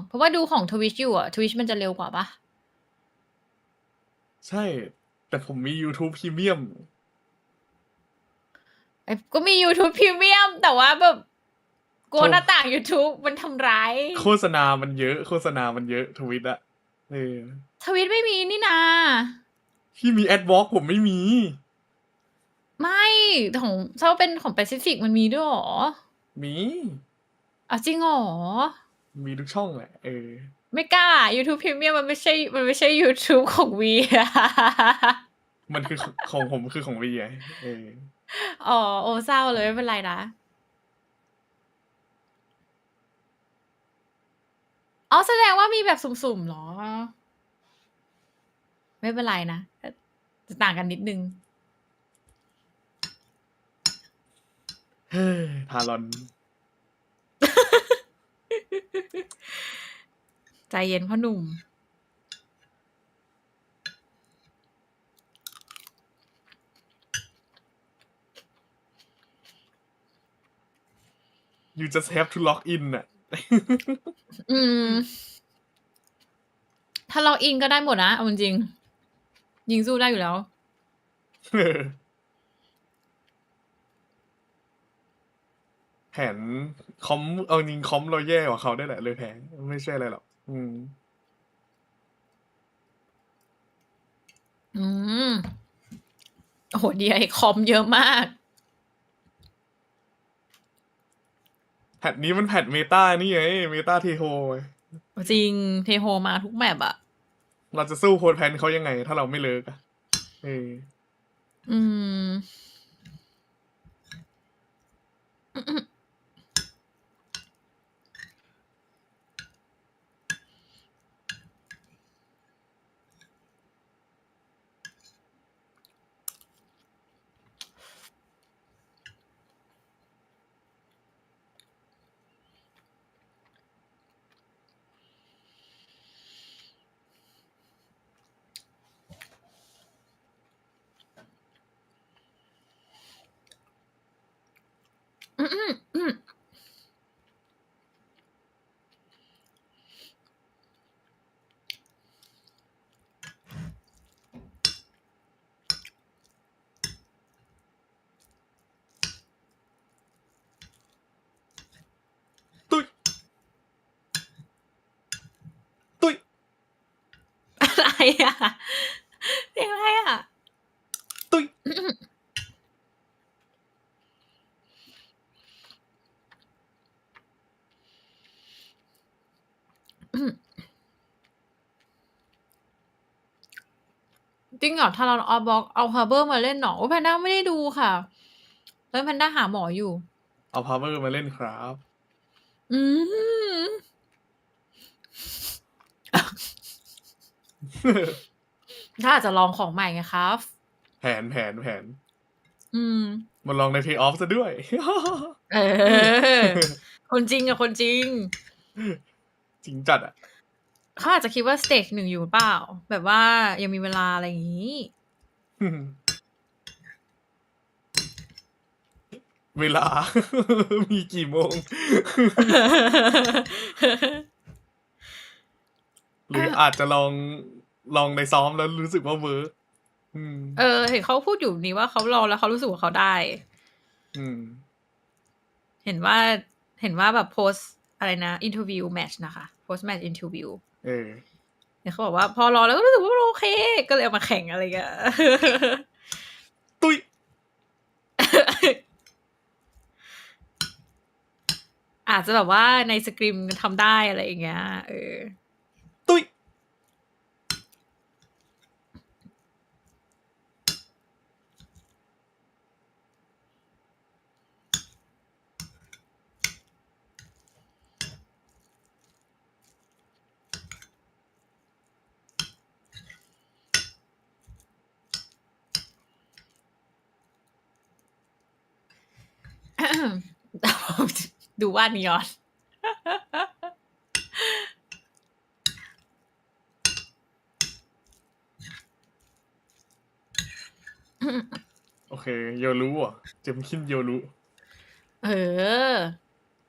เพราะว่าดูของทวิชอยู่อะทวิชมันจะเร็วกว่าปะ ใช่ แต่ผมมี YouTube Premium ก็มี YouTube Premium แต่ว่าแบบกลัวหน้าต่าง YouTube มันทำร้าย โฆษณามันเยอะทวิตอะเออ ทวิตไม่มีนี่นา พี่มีแอดบล็อกผมไม่มี ไม่ของถ้าเป็นของ Pacific มันมีด้วยเหรอ มี เอาจริงเหรอ มีทุกช่องแหละ เออ ไม่กล้า YouTube Premium มันไม่ใช่ YouTube ของวีอะ มันคือของผมคือของวีไงเออ อ๋อโอ้เศร้าเลยไม่เป็นไรนะ อ๋อแสดงว่ามีแบบสุ่มๆเหรอ ไม่เป็นไรนะจะต่างกันนิดนึง เฮ้ยทารอน ใจเย็นพ่อหนุ่ม you just have to log in อะ อืม ถ้าล็อกอินก็ได้หมดนะเอาจริงๆยิงสู้ได้อยู่แล้ว แผนคอมเอาจริงคอมเราแย่กว่าเขาได้แหละเลยแพ้ไม่ใช่อะไรหรอกโอ้โหดีไอคอมเยอะมาก แพทนี้มันแพทเมตานี่ไงเมตาเทโฮ จริงเทโฮมาทุกแมปอะ เราจะสู้โค้ดแพนเขายังไง ถ้าเราไม่เลิกอะเออ อืมตุ้ย ตุ้ย อะไรอะเสียงอะไรอะ ตุ้ย จริงเหรอถ้าเราเอาบล็อกเอาฮาร์เบอร์มาเล่นหนอโอ้แพนด้าไม่ได้ดูค่ะแล้วแพนด้าหาหมออยู่ เอาพาวเวอร์มาเล่นครับ อืม ถ้าอาจจะลองของใหม่ไงครับ แผน อืม มันลองในเพย์ออฟซะด้วย เออ คนจริงอะคนจริง จริงจัดอ่ะ เขาอาจจะคิดว่าสเตจ1อยู่เปล่า แบบว่ายังมีเวลาอะไรอย่างนี้ เวลา มีกี่โมง หรืออาจจะลองในซ้อมแล้วรู้สึกว่าเวิร์ก เห็นเขาพูดอยู่นี่ว่าเขาลองแล้วเขารู้สึกว่าเขาได้ เห็นว่าแบบโพสอะไรนะอินเทอร์วิวแมทช์นะคะโพสแมทช์อินเทอร์วิวเนี่ยเขาบอกว่าพอรอแล้วก็รู้สึกว่าโอเค ก็เลยเอามาแข่งอะไรกัน ตุ้ย อาจจะแบบว่าในสกริมทำได้อะไรอย่างเงี้ยตุ้ย ดูว่านีออน โอเคโยรู้อ่ะเจมคินโยรู้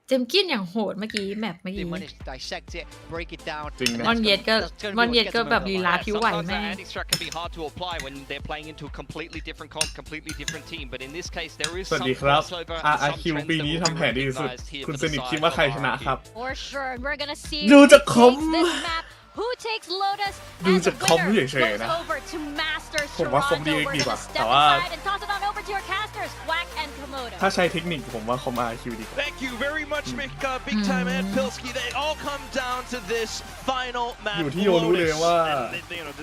เจมกินอย่างโหดเมื่อกี้แมปเมื่อกี้ They managed to dissect it, break it down. จริงนะ มอนเย็ดก็แบบลีลาผิวไหว Sometimes แม่ that anti-strat can be hard to apply when they're playing into a completely different comp, completely different team. But in this case, there is สวัส some ดีครับ crossover and some RRQ trends ปี that นี้ will ทำแผ be นดีที่สุด recognized here คุณ for ส the นิทคิด side ว่า of ใครชนะครับ RRQ. For sure, we're gonna see ดูจากคอม who takes this map, who takes Lotus, ดู and จาก the คอม winner เฉย goes ๆนะ over to Masters ผมว่าคอม Toronto. DRX We're ดีกว่า gonna แต่ step ว่า aside and toss it on over to your casters, Quack and Komodo. ถ้าใช้เทคนิคผมว่าคอม RRQ ดีกว่า Thank you very much, Big Time and Pilsky. They all come down to this final map. อยู่ที่โยรู้เลยว่า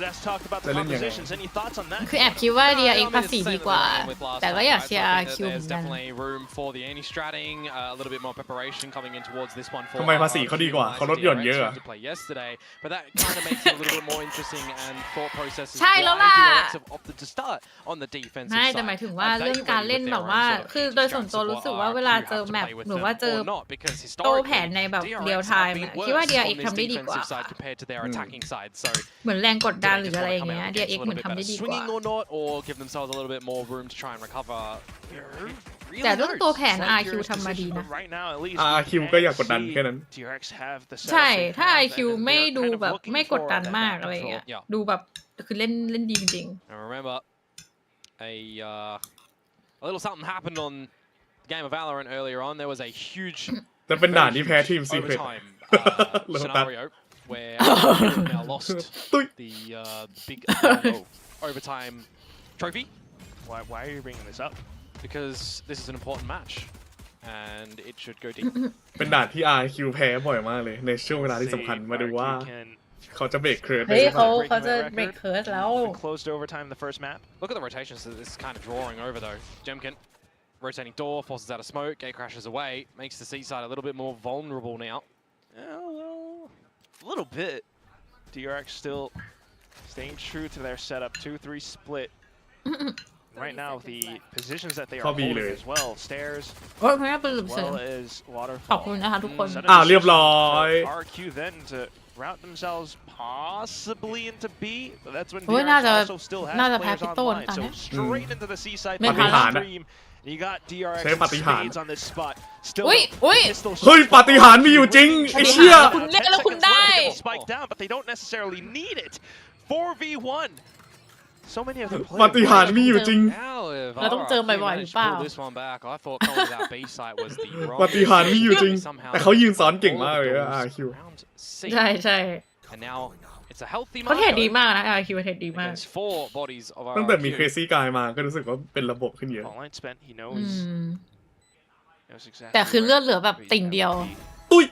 That's talked about the จะเล่นยังไง compositions. Any thoughts on that? คือแอบคิดว่า No, I DRX mean, ภา it's ษี the ดี same กว่า as with last แต่ก็ time, อยาก right? เชีย So ร์ I RRQ think เหมื that อน there's กัน definitely room for the anti-stratting, a little bit more preparation coming in towards this one for ทำไมภาษีเขาดีกว่า เขาลดหย่อนเยอะ DRX to play yesterday, but that kind of makes it a little bit more interesting and thought processes ใช่แล้ว why ล่ะ DRX have opted to start on the defensive ไม่ side. แต่หมายถึงว่า Are they เรื่องการ ready เล่น with แบ their บ own ว่า sort of คือโดยส่วนตัว anti-strats รู้สึก of ว่า what เวลา RRQ เจอ have to แมป play with หรือ them ว่าเจอ or not, because โตแผ historically นในแบบ DRX เรียลไท have ม์ been คิดว่า worse DRX on this ทำได้ดีกว่า defensive side compared to their attacking side. So เหมือนแรงกดดัน do ห they รือ just อะไร wanna อย่าง come เงี้ย out against DRX a เหมือ little น bit ทำได้ better ดีกว่า swinging or not, or give themselves a little bit more room to try and recover? Really แต่เรื่อง knows? ตัวแผน Slight RQ curious ทำมาดี position, นะ but right now, at least, RRQ we ก็ can อยากกดดัน see แค่นั้น DRX have the ใช่ setups they ถ้า have, IQ and ไม่ they're ดู kind of แบบ looking ไม่กด for ดัน that มาก back อะไรอย่าง control. เงี้ย Yeah. ดูแบบคือเล่นดีจริง And remember, a little something happened on the game of Valorant earlier on. There was a huge จะเป็นด่านที่แพ้ทีมซีเครต overtime Look at that. scenario where we've now lost Tui. the big overtime trophy Why are you bringing this up? because this is an important match and it should go deep. เป็นด่านที่ RRQ แพ้บ่อยมากเลย ในช่วงเวลาที่สำคัญมาดูว่า RRQ can เขาจะเบรกเคิร์ด ๆ ได้ เฮ้ย หรือเปล่า เขาจะเบรกเคิร์สแล้ว closed overtime the first map. Look at the rotations. So this is kind of drawing over though. Jemkin rotating door, forces out a smoke, gate crashes away, makes the C side a little bit more vulnerable now. Well, a little bit. DRX still staying true to their setup. 2-3 split. Right now, the positions that they are Hobby holdingเลย as well. Stairs โอ้ยไม่น่าเป็นหลุม as เสริม well as ขอบคุ waterfall. ณนะคะทุกคน Sudden เรียบ decisions ร้อย for RRQ then to route themselves possibly into B, but that's when โอ้ย DRX น่าจะ also still has น่าจะแพ้ players พี่โต้น online. ตอน So นี้ straight into the C side ไม่ by ทัน the ละ stream. And you got DRX ใช้ปาฏิ and หาริย์ spades on this spot. Still อุ้ย no อุ้ย pistol เฮ้ย shots. ปาฏิหาริย์มีอยู่จริง ไอ้เชี่ย คุณเล่นแล้วคุณได้ Spike down, but they don't necessarily need it. 4v1. So many of them ปาฏิหาริย์มีอยู่จริง Now if เราต้องเจอ RRQ บ่อยๆหรือ managed เป to ล่า pull this one back, I thought going to that B site was the wrong ปาฏิหาริย์มีอยู่จริง Somehow แต่เขายืนซ้อนเก่ง all มาก of เล the ย doors RRQ around C. ใช่ใช่ And now it's a healthy เขาเทรดดี mark มากนะ RQ เทรดดีมาก against 4 bodies of ตั้งแต่มี RRQ. เคซี่กายมาก็รู้สึกว่าเป็นระบบขึ้นเยอะ Online spent, he อื knows, ม knows exactly แต่คือ where เลือดเหลือแบบ he's ติ่ง gonna เดียว be. ตุ้ย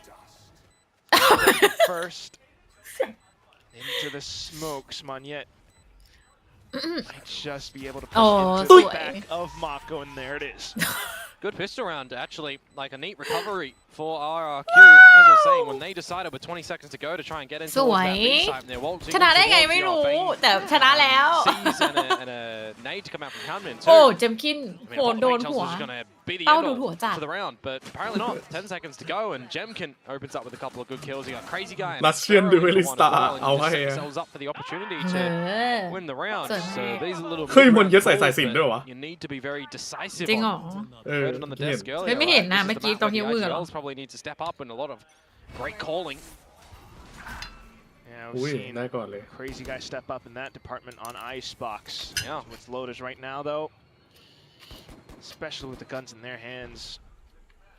First into the smokes, Monyet Might just be able to push Oh, into the sweet. back of Mako, and there it is. Good pistol round, actually. Like a neat recovery for RRQ. As I was saying, when they decided with 20 seconds to go to try and get into that B site, they're waltzing ชนะได้ไง towards ไม่ the รู้ Bane. แต่ชนะแล้ว Sees and a nade to come out from Hanman โอ้ too. เจมคิน I mean, โห I thought โด the น Bane หัว was going to be the เป้า end โดนหัวจัด for the round, but apparently not. 10 seconds to go, and Jemkin opens up with a couple of good kills. He got Crazy Guy and Russian Sparrow into duelist one as well, and เอา just ให้ set themselves up for the opportunity เอ to อ win the round. So So these are little เฮ้ย mid-round มันยึดใส่ calls สายสิญจน์ด้วยวะ that you need to be very decisive จริงเหรอ on. เออ Heard it on the เห็น desk earlier, ไม่เห็น right? นะ This is เมื่อ the กี้ map ตรง where ที่ the มือเหรอ IGLs probably need to step up and a lot of great calling. Yeah, อุ้ย we've seen ได้ก่อนเลย Crazy Guy step up in that department on Icebox. Yeah. With loaders right now, though, especially with the guns in their hands,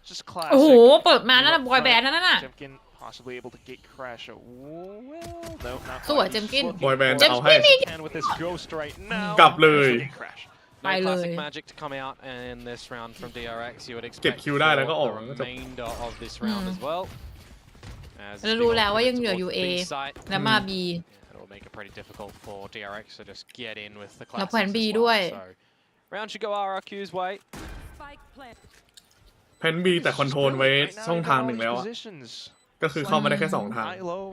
just โอ้โห classic. เปิดมานั่นน่ะบอยแบนด์นั่นน่ะ Jemkin possibly able to gate crash. Well, no, not สวย quite. เจมกิน Looking บอยแบนด์ for เอาให้ and with this ghost right now. กลับเลย there's a gate crash. No Bye, classic Louis. magic to come out in this round from DRX. You would เก็บ expect คิวได้แล้วก็ออก for ก็ the จบ remainder of this round as well. As แล้ว they รู้ go แล้วว่า pivot ยังเหลือ towards อยู่ A the B site. แล้วมา B It will make it pretty difficult for DRX to just get in with the แล้ว classics แผน B as ด้วย well. So round should go RRQ's way. แพนบีแต่คอนโทรลไว้ Right now, ช่อง you ทาง got หนึ่ง all แล้ว these อะ positions. ก็คือเข้ามาได้แค่2 ทาง High low,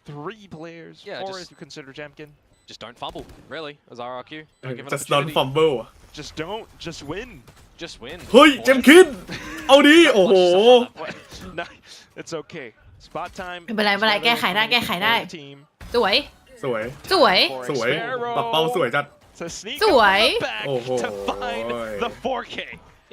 3 players, Yeah, 4 just- if you consider Jemkin. Just don't fumble, really, as RRQ. Don't give an just don't opportunity. fumble Just don't, just win. Just win. เฮ้ย เจมคิน เอาดิ โอ้โห What? No, it's okay. Spot time. ไม่เป็นไรไม่เป็นไรแก้ไขได้แก้ไขได้ Team สวย สวย สวย for สวย Sparrow ปรับเป้าสวยจัด to sneak So up why? in the back Oh, to find boy. the 4K.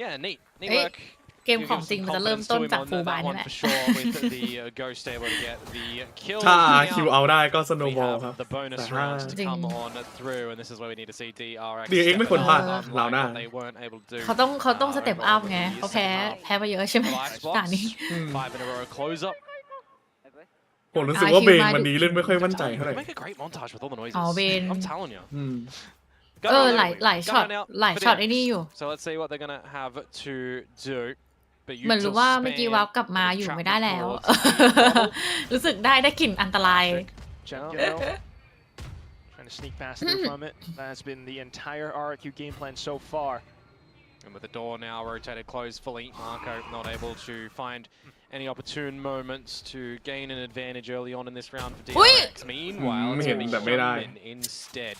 Yeah, neat Hey, work. เกมของจริงมันจะเริ่มต้นจากฟูลบายนี่ That แห one ละ for sure with the Ghost able to get the kill. ถ้า Now คิวเอาได้ก็สโน we ว์บอล have ครับ the bonus แต่ถ้า rounds to come on through, and this is where we need to see DRX. DRX ไม่ควรพลาด step up, เราหน้า what they weren't able to do. เขาต้องสเต็ปอัพไง over เขา the แพ้ second half. แพ้มาเยอะใช่ไหม Icebox, ด่านนี้ 5 in a row close up. ผมรู้สึกว่าเบงวันนี้เล่นไม่ค่อยมั่นใจเท่าไหร่ Make a great montage with all the noises. อ๋อเบน I'm telling you. อืม เออหลายช็อต Going out หลาย for ช็อต DRX. ไอ้นี่อยู่ So let's see what they're gonna have to do. But เหมือนรู้ว่าเมื่อกี้วาร์ปกลับมาอยู่ไม่ได้แล้ว รู้สึกได้กลิ่นอันตราย Jemkin though, trying to sneak past through from it. That's been the entire RRQ game plan so far. And with the door now rotated closed fully, Marco not able to find any opportune moments to gain an advantage early on in this round for DRX. Meanwhile, it's going to be แบบไม่ได้ Hyunmin instead.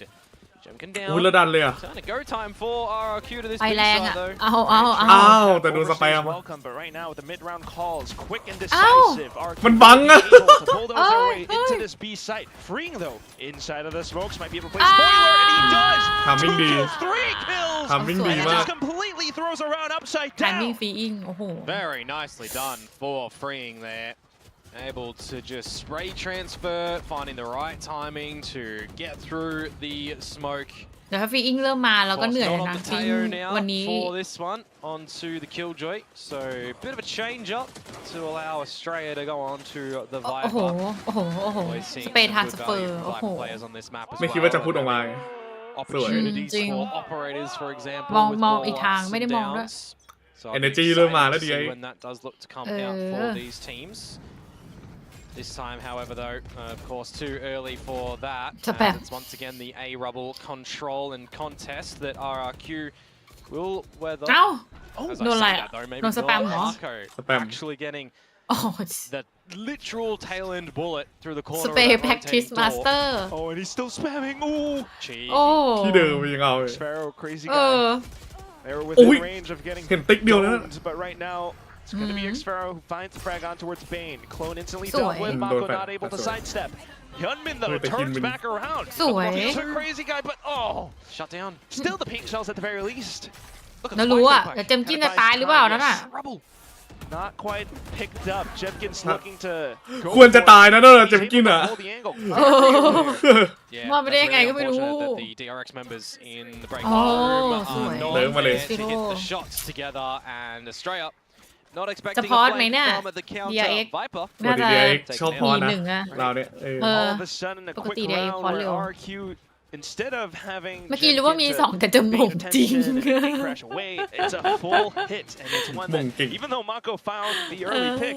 Jemkin อุ้ย down. แล้วดันเลยอ่ะ Turn to go time for RRQ to this ไป big แรง side อ่ะ though. เอา อ้าวแต่โดนสแปม Welcome, but right now with the mid-round calls, quick and อ้าว decisive. RRQ มันบังอะ able to bulldoze their way เอ้ย into this B site. Freeing though, inside of the smokes might be able to play spoiler, and he does. Timing 2 ดี kills, 3 kills. ทำวิ่งดี And มาก just completely throws around upside ไทมิ่ง down. ฟรีอิงโอ้โห Very nicely done for freeing there. Able to just spray transfer, finding the right timing to get through the smoke. เดี๋ยวถ้าฟรีอิงเริ่มมาเราก็ Force เหนื่อย not นะ on ฟรีอิ Mateo ง now วันนี้ for this one onto the killjoy. So bit of a change up to allow Australia to go on to the โอ้โห Viper. โอ้โหโอ้โห Always seeing สเปร some ย์ทราน good สเฟอ value ร์ from โอ้โห Viper players on this map as ไม่คิดว่าจะ well. พูดออกมา Opportunities Jing. for operators, for example, Mong- with mong more อีกทาง ups ไม่ได้ and มองด้วย downs. So I'll be Energy excited เริ่มมาแล้ว to see DRX when that does look to come out for these teams. This time, however, though, of course, too early for that. Japan. And it's once again the A rubble control and contest that RRQ will weather. เอ้า As I โดนอะไร say อ่ะ that, though, maybe โดนสแปม not เหรอ Marco Spam. actually getting โอ้โห the literal tail end bullet through the ส corner เป of ร that ย์แพ็กทิส rotating มา door. สเตอร์ Oh, and he's still spamming. Ooh. โอ้ ที่เดิมยังเอาเลย Sparrow, crazy เอ guy. อ They were Oh, within range of getting เห็นติ๊กเดียวแล้วนะ domed, but right now it's going to be Sparrow who finds the frag on towards Bane. Clone instantly Sủi. dealt with. Mako Đôi not phải- able to phải sủi. sidestep. Hyunmin though Đôi phải turns Hyunmin. back around. Sủi. Looking for crazy guy, but oh, Shut down. still the pink shells at the very least. Look at แล้ว the รู้ spike อ่ะ impact. เดี๋ยวเจมกินจะตายหรือเปล่านั่นน่ะ Rubble. Not quite picked up. Jemkin's looking to go ควรจะ for it. ตายนะเนอะ He's เจมกิน able to อ่ะ hold the angle. โอ้ Yeah, ว่าไม่ได้ that's ยังไง really ก็ไม่รู้ unfortunate that the DRX members in the break Oh, room สวย are not เลิกมาเลย there to hit the shots together and Australia not expecting a จะพอดไหม flank เนี่ย from the counter DRX Viper. น่าจะ DRX ชอบพอ มี นะ หนึ่งอะ เราเนี่ยเออ Uh, All of a sudden, a quick ปกติได้ round พอ where เร็ว RRQ, instead of having เมื่อกี้รู้ว่ามี Jemkin สองแต่จะหม่ง paying จริง attention and crash away, it's a full hit, and it's one หม่ง that เก่ง even though Mako found the early pick,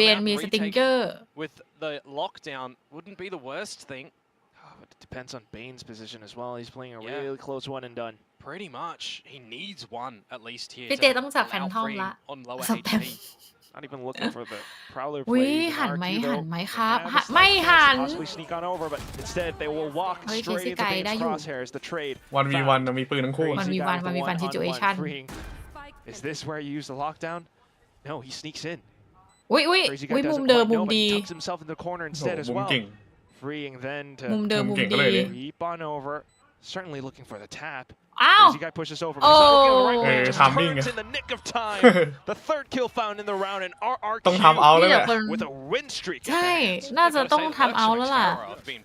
เบ come น out มี and สติง retake เกอร์ with the lockdown wouldn't be the worst thing. Oh, but it depends on Bane's position as well. He's playing a Yeah. really close one and done. Pretty much. He needs one at least here. พี่ to เจต้องจับแฟน allow ทอม freeing ละ on lower สับแต้ม HP. Not even looking for the prowler อุ้ย plays. หันไหม RRQ หัน though, ไหม they ครับ have a หัน slight ไม่ chance หัน to possibly sneak on over, but instead they will walk เฮ้ย straight Casey into ไกล Bane's ได้อยู่ crosshairs. The trade 1v1 found. มีปืนทั้งคู่ Crazy guy with the 1v1 one-on-one situation freeing. Is this where you use the lockdown? No, he sneaks in. อุ้ยอุ้ย Crazy อุ้ guy ยมุม doesn't เดิม quite มุม know, but ดี he tucks himself in the corner โอ้โห instead as มุม well. เก่ง Freeing then มุม to เดิมมุม เก่งก็ ดี เลยดิ keep on over. Certainly looking for the tap. อ้าว Crazy guy pushes over, but he's not looking at the right way. Oh. Just Timing. turns in the nick of time. The third kill found in the round, and ต้องทำเอา RRQ แล้ว นี่ แห แหละ ละ คน with a win streak. ใช่ at their hands. น่าจะ Gotta ต้อง say, the ทำเอาแล้วล่ะ Berkshire Terror have been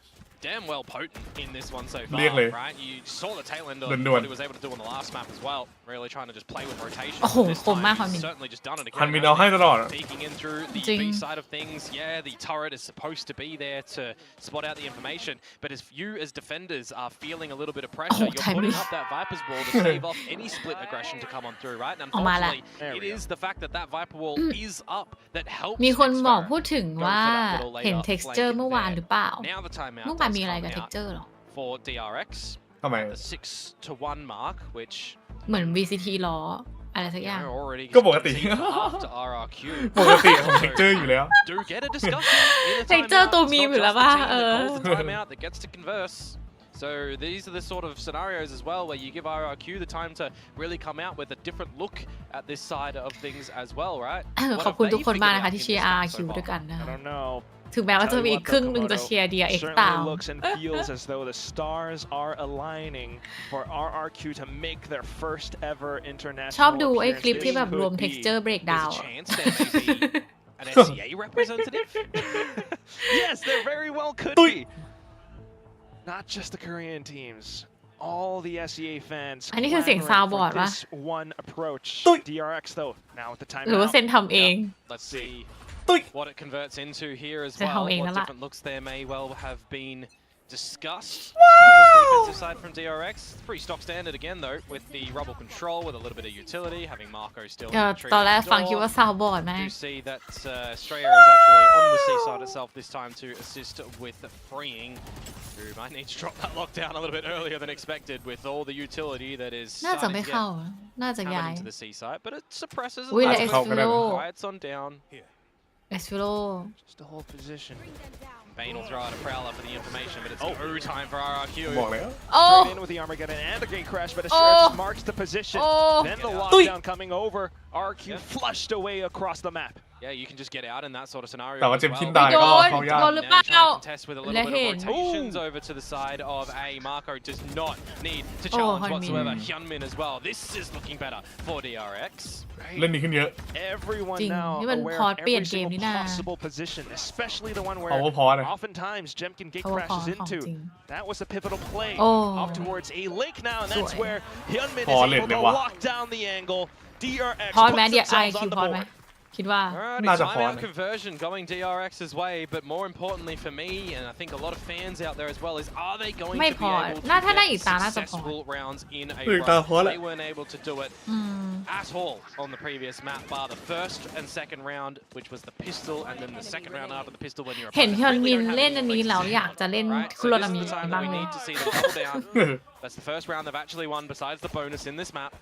damn well potent in this one so far, เรียกเลย right? You saw the tail end of ด่วนๆ what he was able to do on the last map as well, really trying to just play with rotation. โอ้โห This คม time มากความ he's มิน certainly just done it คัน again. มินเอาให้ตลอดอะ Peeking in through the จริง B side of things, yeah, the turret is supposed to be there to spot out the information, but if you as defenders are feeling a little bit of pressure, you're putting timing. up that Viper's wall to save off any split aggression to come on through, right? And ออกมาละ unfortunately, There we it go. is the fact that that Viper wall is up that helps มีคนบอก Expo พูดถึง go ว่า for that little เห็น later texture flank เมื่อวาน there. หรือเปล่า Now the timeout เมื่อวาน does มีอะไร come กับ out texture หรอ for DRX ทำไม at the 6-1 mark, which เหมือน VCT ล้ออะไรสักอย่าง they're already ก็ปกติ after RRQ. ปกติของเท็กเจอร์อยู่แล้ว Do get a discussion in a Texture timeout. ตัว It's มี not อยู่แล้ว just the ป่ะ team เอ that อ calls the timeout that gets to converse. So these are the sort of scenarios as well where you give RRQ the time to really come out with a different look at this side of things as well, right? ขอบคุณทุกคนมากนะคะที่เชียร์ RRQ ด้วยกันนะ I คะ don't know. ถึงแม้ว่าจะมีอีกครึ่งหนึ่งจะเชียร์ DRX ตาม Certainly looks and feels as though the stars are aligning for RRQ to make their first ever ชอบ international ดูไอ้คลิป appearance. ที่ This แบบรวม could be- texture There's breakdown a chance there may be an SCA representative. Yes, there very well could be. Not just the Korean teams. All the SEA fans อันนี้คือเสียง clamoring for soundboard ปะ this one approach. ตุ้ย DRX though, now at the time หรือว่าเซนทำเอง Let's see ตุ้ย what it converts into here as Sẽ well. hậu eng What lắm ạ. different looks there may well have been discussed on the defensive side from DRX. Pretty stock standard again though, with the rubble control, with a little bit of utility, having Marco still ก็ in the tree ตอนแรก at the ฟังคิด door. ว่าซาวบอร์ดไหม You see that Straya is actually on the C side itself this time to assist with freeing. Who might need to drop that lockdown a little bit earlier than expected with all the utility that is น่าจะ starting ไม่ to เข้า get น่าจะย้าย hammered into the C side, but it suppresses a อุ้ย little และ bit. เอสฟิโล Quiets on down. เอสฟิโล Just to hold position. Bane will throw out a prowler for the information, but it's no time for บอก RRQ. แล้ว โอ้ Straight in with the Armageddon and the gate crash, but Astraeus Oh. just marks the position. Oh. Then the Yeah. lockdown coming over. RQ Yeah. flushed away across the map. Yeah, you can just get out in that sort of scenario. แต่ว่า as เจมส์ well. คินได้ก็ โดน เข้ายาก โดนหรือ Now เปล่า he's trying to contest with a little bit of Lehin. rotations Ooh. over to the side of A. Marco does not need to Oh, challenge Hyunmin. whatsoever. Hyunmin as well. This is looking better for DRX. เล่นดีขึ้นเยอะ Everyone จริง now นี่มัน aware พอร์ต of เปลี่ยน every เกม single นี่นา possible position, especially the one where Power port อะ oftentimes Jemkin gate เพราะว่าพอ crashes ร์ตของ into. จริง That was a pivotal play. Oh. Off towards a lake now, and that's สวย where Hyunmin is Port able to เลยว่ะ lock down the angle. DRX พอร์ตไหม puts เดีย themselves IQ on the พอร์ตไหม board. คิดว่า Alrighty, Not a timeout pawn. conversion going DRX's way, but more importantly for me, and I think a lot of fans out there as well, is are they going ไม่ to พ be อร์ต able to ถ้าได้ get อีกตาน่าจะพอร์ต successful rounds in a อีกตาพอร์ต row? แหละ They weren't able to do it อืม at all on the previous map, bar the first and second round, which was the pistol, and then the second round after the pistol when you're เห็นฮยอนมินเล่นอันนี้แล้วอยากจะเล่น Right, คุ so โร this นา is มิ the time บ้า that ง we เลย need to see them double down. That's the first round they've actually won besides the bonus in this map.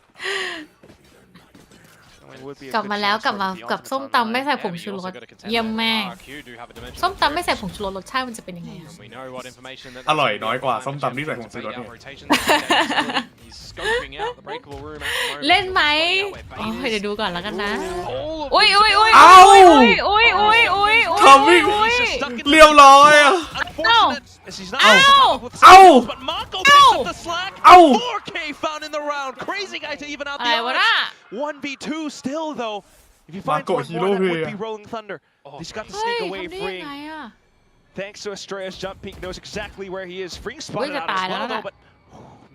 It would be a กลับ good มาแล้ว chance กลับ for มา the กับ ultimate ส้ม on the ตำ line. ไม่ใส่ Yeah, ผง but ชู you ร also ส got to contend เยี่ยม that มาก RRQ do have a dimension ส้ม of ตำไม่ their ใส่ผงชูรสรสชาติมันจะเป็นยังไงอะ And we know what information that อร่อย that's น้อย gonna กว่า be ส้มตำที่ใส่ผง to ชูรส beat เนี่ out ย rotations. He's scoping out the breakable room at the moment. เล่นไหม He's โอ้ spotting out ย where เดี๋ยวดูก่อนแล้วกันนะ All of อุ้ย these อุ้ยอุ้ย เอ้า อุ้ยอุ้ยอุ้ยอุ้ยอุ้ย ทำวิ่ง He's just stuck in the เรียบร้อยอ่ะ Unfortunate as he's not Ow. able to come up with Ow. skills, but Mako picks Ow. up the slack. Ow. 4K found in the round. Crazy guy to even out อะไร the วะ odds. น่ะ 1v2 still though. If you find Mako one hero more, that would here. be Rolling Thunder. Oh, He's got to เฮ้ย sneak away, ทำได้ยัง freeing. ไงอะ Thanks to Astraeus, Jump Peak knows exactly where he is. Freeing Ui, spottedจะ out ตาย as แล้ว well น่ะ though, but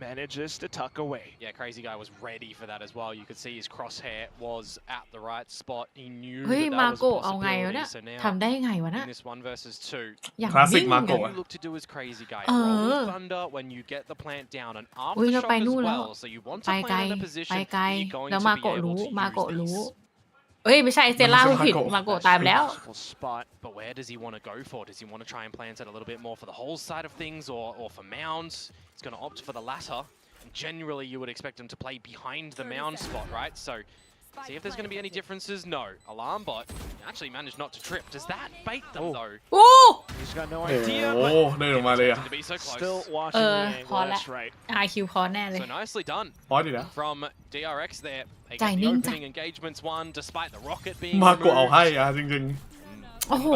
manages to tuck away. Yeah, Crazy Guy was ready for that as well. You could see his crosshair was at the right spot. He knew เฮ้ย that มา that was โกะ a เอาไงวะ possibility. เนี่ย So now ทำได้ยังไงวะเนี่ย in this 1 versus 2, อย่าง Classic นิ่ง Mako อะ what you look to do is Crazy Guy. เออ Roll with Thunder when you get the plant down and อุ้ยเรา aftershock ไป as นู่นแล้ว well. So you want ไป to ไกล plan in a ไป position ไกล that you're going แล้ว to มา be โกะ able รู้ to มา use โกะรู้ these. เอ้ยไม่ใช่เซล่าผู้ผิด มาโกะ มาโกะตายไปแล้ว Possible spot. But where does he want to go for? Does he want to try and plant it a little bit more for the whole side of things or for mounds? He's going to opt for the latter. And generally, you would expect him to play behind the mound spot, right? So See if there's going to be any differences. No. Alarm bot actually managed not to trip. Does that bait them though? โอ้ He's got no โอ้ idea, โห but เดินออกมาเลยอ่ะ to be so close. still watching the angle. พอละ That's right. RQ พอแน่เลย So nicely done พอดีนะ from DRX there. Theyจ่าย get นิ่ the งจ้ะ opening engagements won despite the rocket being มาโกะเอา removed. ให้อ่ะจริง โอ้โห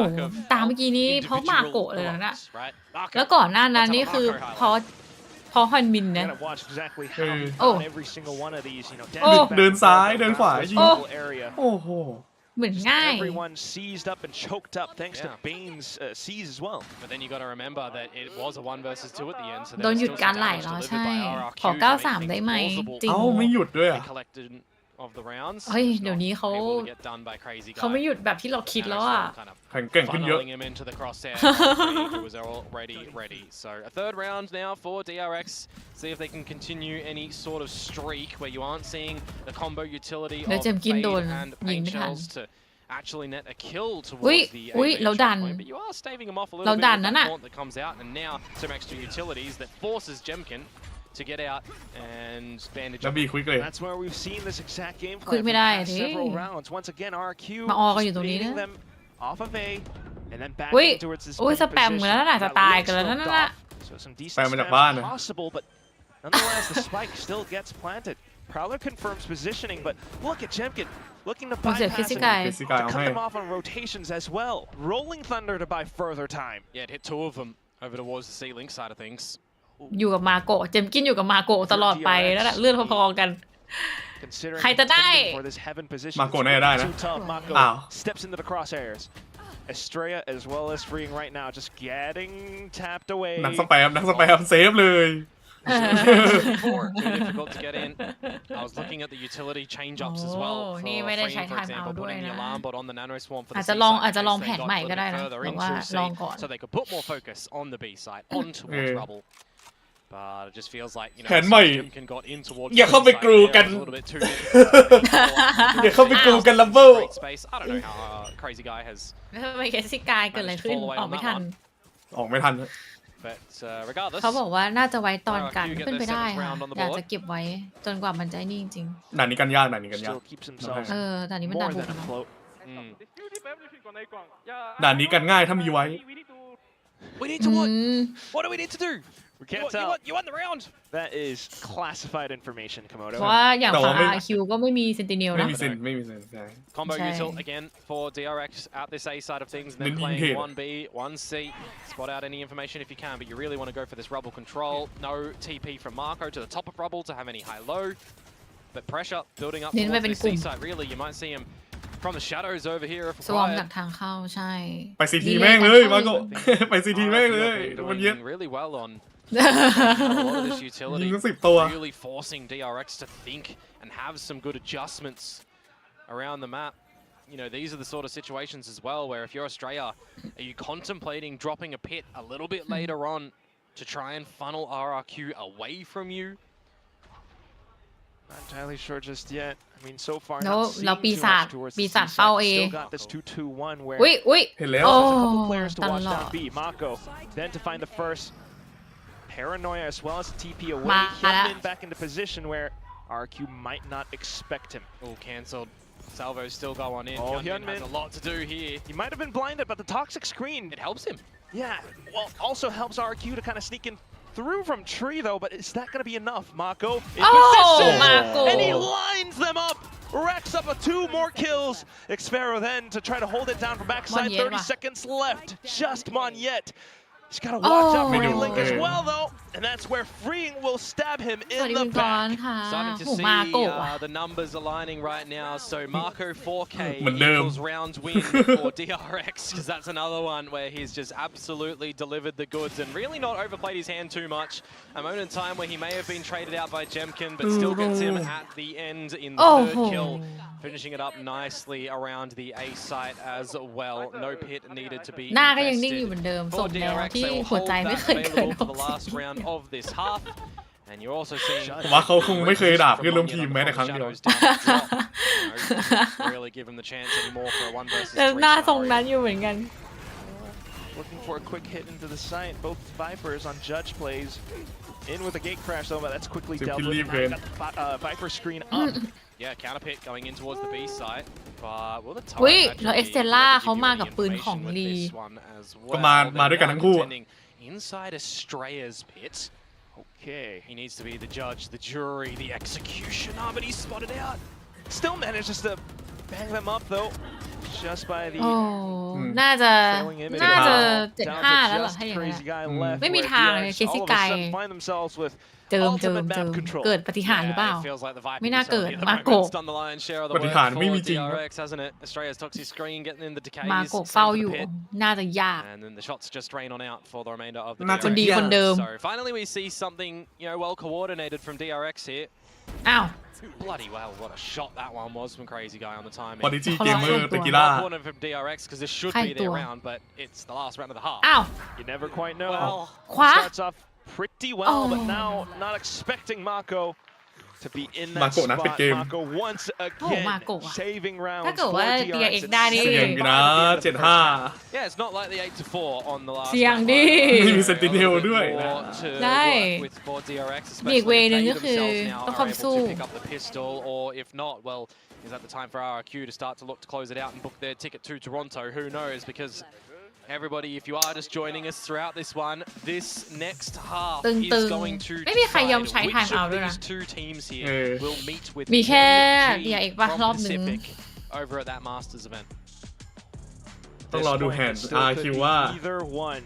ตามเมื่อกี้นี้เพราะมาโกะเลยนะ Right? Marco. แล้วก่อนหน้านั้นนี่คือเพราะฮอนมิน You นะ gotta watch exactly how he Oh. found every single one of these, you know, Oh. back เดิน and ซ้าย forth เดินขวา around ยิ this ง whole area. โอ้โห เหมือนง่าย Everyone seized up and choked up thanks to Yeah. Bane's seize as well. But then you got to remember that it was a 1 versus 2 at the end. So โด there น was หยุด still การ some ไหล damage แล้ว delivered ใช่ by RRQ ขอ to make 93 things ได้ไหม plausible จริง เอ้าไม่หยุดด้วยอ่ะ they collected of the rounds. เฮ้ย Just เดี๋ยว not นี้เขา able to get done by Crazy เขา Guy. ไม่หยุดแบบที่เราคิดแล้วอ่ะ Kind of แข็งแกร่งขึ้นเยอะ funneling him into the crosshair. Who was already ready. So a third round now for DRX. See if they can continue any sort of streak where you aren't seeing the combo utility แล้ว of เจมกินโดน Fade and ยิง Pain ไม่ทัน Shells to actually net a kill อุ๊ย towards the อุ๊ย A-Base เราดัน checkpoint, but you are staving him off a เรา little bit ดัน with นั่น that น่ะ taunt that comes out, and now some extra utilities that forces Jemkin to get out and bandage แล้ว up. บีควิกเลย That's where we've seen this exact game plan คุย for ไม่ the ได้ past ดิ several rounds. Once again, RRQ มาออกันอยู่ just ตรงนี้นะ baiting them off of A and then back อุ๊ย towards this อุ๊ย big สแปมกันแล้ว position. น่ะจะ That ตาย link กันแล้วนั่น slipped น่ะ off. So some decent แปลมาจาก spam บ้านนะ possible, but nonetheless, the spike still gets planted. Prowler confirms positioning, but look at Jemkin looking to เสีย bypass คิส and กาย Kiss Guy to เอา cut ให้ them off on rotations as well. Rolling Thunder to buy further time. Yeah, it hit 2 of them over towards the C-Link side of things. อยู่กับมาโกะเจมกินอยู่กับมาโกะตลอดไปนั่นแหละเลื่อนพอๆกัน Considering ใครจะได้ contending for this heaven position, Mako it's แน่ได้นะ too tough. Mako อ้าว steps into the crosshairs. Estrella as well as Freeing right now, just getting tapped away. นักสแปมเซฟเลย Too difficult to get in. I was looking at the utility change-ups as well. โอ้ For นี่ไม่ได้ใช้ Freeing, for time example, out ด้วย putting the นะ alarm bot on the nano swarm for the อาจ C จะลอง side อาจจะลอง in แผ case น they ใหม่ got ก็ได้ a นะ little bit แบ further บว่า into ลอง C, ก่อน so they could put more focus on the B side, on towards rubble. But it just feels like, you know, แผนใหม่ Jemkin got in towards อย่าเข้าไป B side กรู there, กัน it was a little bit too difficult. อย่าเข้าไปกรูกันลัมเบิล Great space. I don't know how Crazy Guy has, ทำไมเคสิกายเกิดอะไรขึ้นออกไม่ทัน ออกไม่ทัน but regardless. เขาบอกว่าน่าจะไว้ตอนกัน RRQ เป็นไปได้ get their ค่ะ seventh round on the อยาก board จะเก็บไว้จนกว่ามันจะนี่จริง ด่านนี้กันยาก Still keeps himself เออแต่อันนี้มันดั more นบุก than นะ afloat. Mm. ด่านนี้กันง่ายถ้ามีไว้ We need อื to what? ม What do we need to do? We can't tell. You won the round. That is classified information, เพ Komodo. ราะว่าอย่าง แต่ ฝั่ ว่าง ไม่ RQ ก็ไม่มีเซนติเนล ไม่ นะ มีเซนใช่ Combo Okay. util again for DRX out this A side of things, and then Then playing hit. 1B, 1C. Spot out any information if you can, but you really want to go for this rubble control. No TP from Marco to the top of rubble to have any high-low. But pressure building up เน้นไป towards เป็น this กลุ่ม C side. Really, you might see him from the shadows over here if สวอม required. จากทางเข้าใช่ ไปซีทีแม่งเลยมาโก ไปซีที RRQ แม่งเลย have มัน been เย็ด doing really well on a lot of this ยิง utility. ทั้ง10 ตัว Really forcing DRX to think and have some good adjustments around the map. You know, these are the sort of situations as well where if you're Australia, are you contemplating dropping a pit a little bit later on to try and funnel RRQ away from you? Not entirely sure just yet. I mean, so far แล้ว not seeing แล้วปี too ศาจ much towards ปี the ศาจ C เฝ้า side. เอ Still got this 2-2-1 where อุ้ยอุ้ย เห็นแล้ว โอ้ there's a couple players to ต watch ลอ down ด B. Mako, then to find the first paranoia as well as the TP away. มาแล้ว Hyunmin back into position where RQ might not expect him. All cancelled. Salvos still go on in. Oh, Hyunmin Hyunmin. has a lot to do here. He might have been blinded, but the toxic screen, It helps him. yeah, well, also helps RQ to kind of sneak in through from tree though, but is that going to be enough? Mako in โอ้ position, มาโก and he lines them up, racks up 2 more kills. Expero then to try to hold it down from backside, Monyet 30 ว่ะ seconds left, just Monyet. He's got to watch out for Oh. Link as well though, and that's where Freeing will stab him สวัส in ดี the คุณกร back. ณ์ค่ะ Starting to โห see มาโกะว่ะ the numbers aligning right now. So Marco 4K เหมือนเดิม equals round win for DRX, because that's another one where he's just absolutely delivered the goods and really not overplayed his hand too much. A moment in time where he may have been traded out by Jemkin, but still gets him at the end in the Oh. third kill, finishing it up nicely around the A site as well. No pit needed to be หน้าก็ยังนิ่งอยู่เหมื invested อนเดิมส for มแล้ว DRX. ที่ They will หัว hold ใจไม่ that เคยเกิน available for the last round of this half. And you're also seeing ผมว่าเขาคงไม่เคยด่าเพื่อนร่วมทีมแม้แต่ครั้งเดียว really give him the chance anymore for a 1 versus แต่ 3 หน้าทรง scenario. นั้นอยู่เหมือนกัน Looking for a quick hit into the site. Both Vipers on Judge plays. In with a gate crash though, but that's quickly So dealt you with. leave Now in. got the Viper screen up. Yeah, counter pick going in towards the B site. But will the อุ้ย turret แล้ว actually เอ็กเซล่า be able to เขา give มา you กับ any ปืนของ information ลี with this one as ก็มา well? มาด้วยกันทั้งคู่ They're now contending inside Estrella's pit. Okay. He needs to be the judge, the jury, the executioner, but he's spotted out. Still manages to bang them up though. Just by the โอ้ น่าจะ trailing image. น่าจะ Down 7-5 to แล้วเหรอ just ถ้าอย่างนั้น crazy อะ guy left. ไม่มี where ทางเลย DRX เคซี่ all of ไก a sudden find themselves with เจิม ultimate map control. เกิดปาฏิหาริย์หรือเปล่า Yeah, it feels like the Viper ไม่น่าเกิด himself here. มา The โกะ moment's done the lion's share of the ปาฏิ work หาริย์ไม่มี for จริง DRX, hasn't it? Estrella's toxic screen getting in the decays. มาโกะเฝ้า into the อยู่ pit. น่าจะยาก And then the shots just rain on out for the remainder of the น่าจะ คนดี DRX. คนเดิม So finally we see something, well coordinated from DRX here. อ้าว Bloody well, what a shot that one was from Crazy Guy on the timing. พอดีจี เขา เก ล็อก มเมอ ส่วน ร์ ตัว เตกิล่า Corner from DRX because this should ใคร be ตั their ว round, but it's the last round of the half. อ้าว You never quite know. Well, ขวา Starts off pretty well, but Oh. now not expecting Mako to be in that Mako นะปิด spot. เกม Mako once โอ้ again Mako อะ saving ถ้า rounds เกิด for ว่า DRX. DRX It's ได้นี่ เสี่ยงอยู่นะ 7-5 at the end of the first half. 7-5 yeah, it's not like the 8-4 on the last เสี่ยง round. ดิ ไม่มี Sentinel ด้วย More to ได้ work with for DRX, มีอีก especially เว if นึง they ก็คือ themselves now ต้อง are ความ able สู้ to pick up the pistol, or if not, well, is that the time for RRQ to start to look to close it out and book their ticket to Toronto? Who knows? Because everybody, if you are just joining us throughout this one, this next half ตึง is going to ไม่มีใครยอม decide ใช้ which time out of ด้วยนะ these two teams here เออ will meet with มีแค่ NG DRX ป่ะ from รอบหนึ่ง Pacific over at that Masters event. ต้อง This รอดู point, แฮน it ด์ still could RQ be ว่า either one.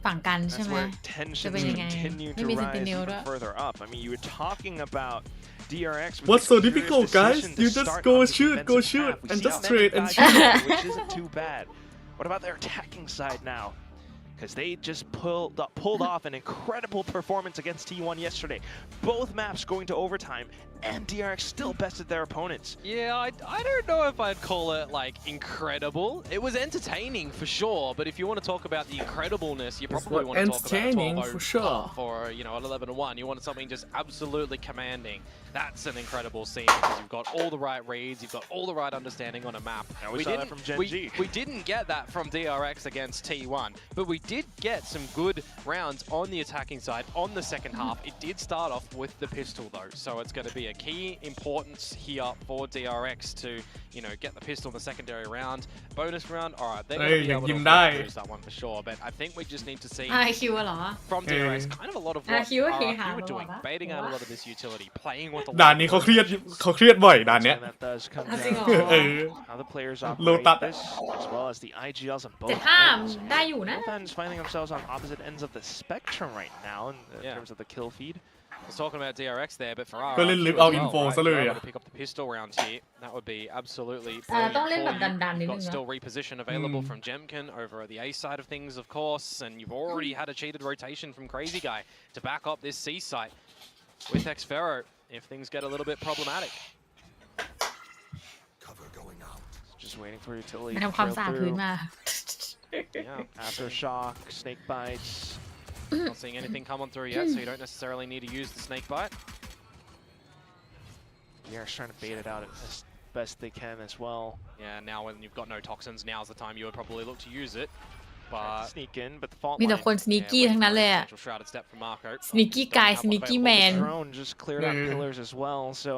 ฝั่งกันใช่ That's ไหม where tensions จะเป็นยังไง continue ไม่ to มี rise Sentinel even ด้วย further up. I mean, you were talking about DRX. with What's the so curious difficult, guys? decision to You just start go on the shoot, go defensive shoot, half. We and see just how trade many and guys shoot. go, which isn't too bad. What about their attacking side now? Because they just pulled off an incredible performance against T1 yesterday. Both maps going to overtime, and DRX still bested their opponents. Yeah, I don't know if I'd call it like incredible. It was entertaining for sure, but if you want to talk about the incredibleness, you probably want to talk about a entertaining 12-0 for sure. half or an 11-1. You wanted something just absolutely commanding. That's an incredible scene because you've got all the right reads, you've got all the right understanding on a map. And we saw that from Gen G. We didn't get that from DRX against T1, but we did get some good rounds on the attacking side on the second half. It did start off with the pistol though, so it's going to be a key importance here for DRX to, get the pistol in the secondary round. Bonus round, all right, they're going to be able to lose that one for sure, but I think we just need to see RQ เหรอ from DRX kind of a lot of what RQ โอเคค่ะ RRQ were doing, baiting out a lot of this utility, playing with the ด่านนี้เขาเครียดบ่อยด่านเนี้ย And that does come จริง down เหรอ เออ to how the players Load operate up. this, as well as the IGLs on both 7-5 ends. ได้อยู่นะ Both ends finding themselves on opposite ends of the spectrum right now in Yeah. terms of the kill feed. I was talking about DRX there, but for ก็เล่น RRQ live as out well, info right? ซะเลย If you're อะ able to pick up the pistol rounds here, that would be absolutely ต้อง brilliant เล่นแบบ for you. ดันๆนิด You've นึ got งนะ still reposition available from Jemkin over at the A side of things, of course, and you've already had a cheated rotation from Crazy Guy to back up this C site with Xfero if things get a little bit problematic. Just waiting for utility มา to ทำความ trail สะอาดพื้น through. มา Yeah, Aftershock, snake bites. not seeing anything come on through yet, so you don't necessarily need to use the snake bite. DRX trying to bait it out as best they can as well. Yeah, now when you've got no toxins, now's the time you would probably look to use it. Trying to But sneak in, but the fault มีแต่ line. คนส n น a กี้ทั้งนั้นเลยอะ potential shrouded step from Marco. sneaky guy sneaky man Drone just cleared out Yeah. pillars as well, so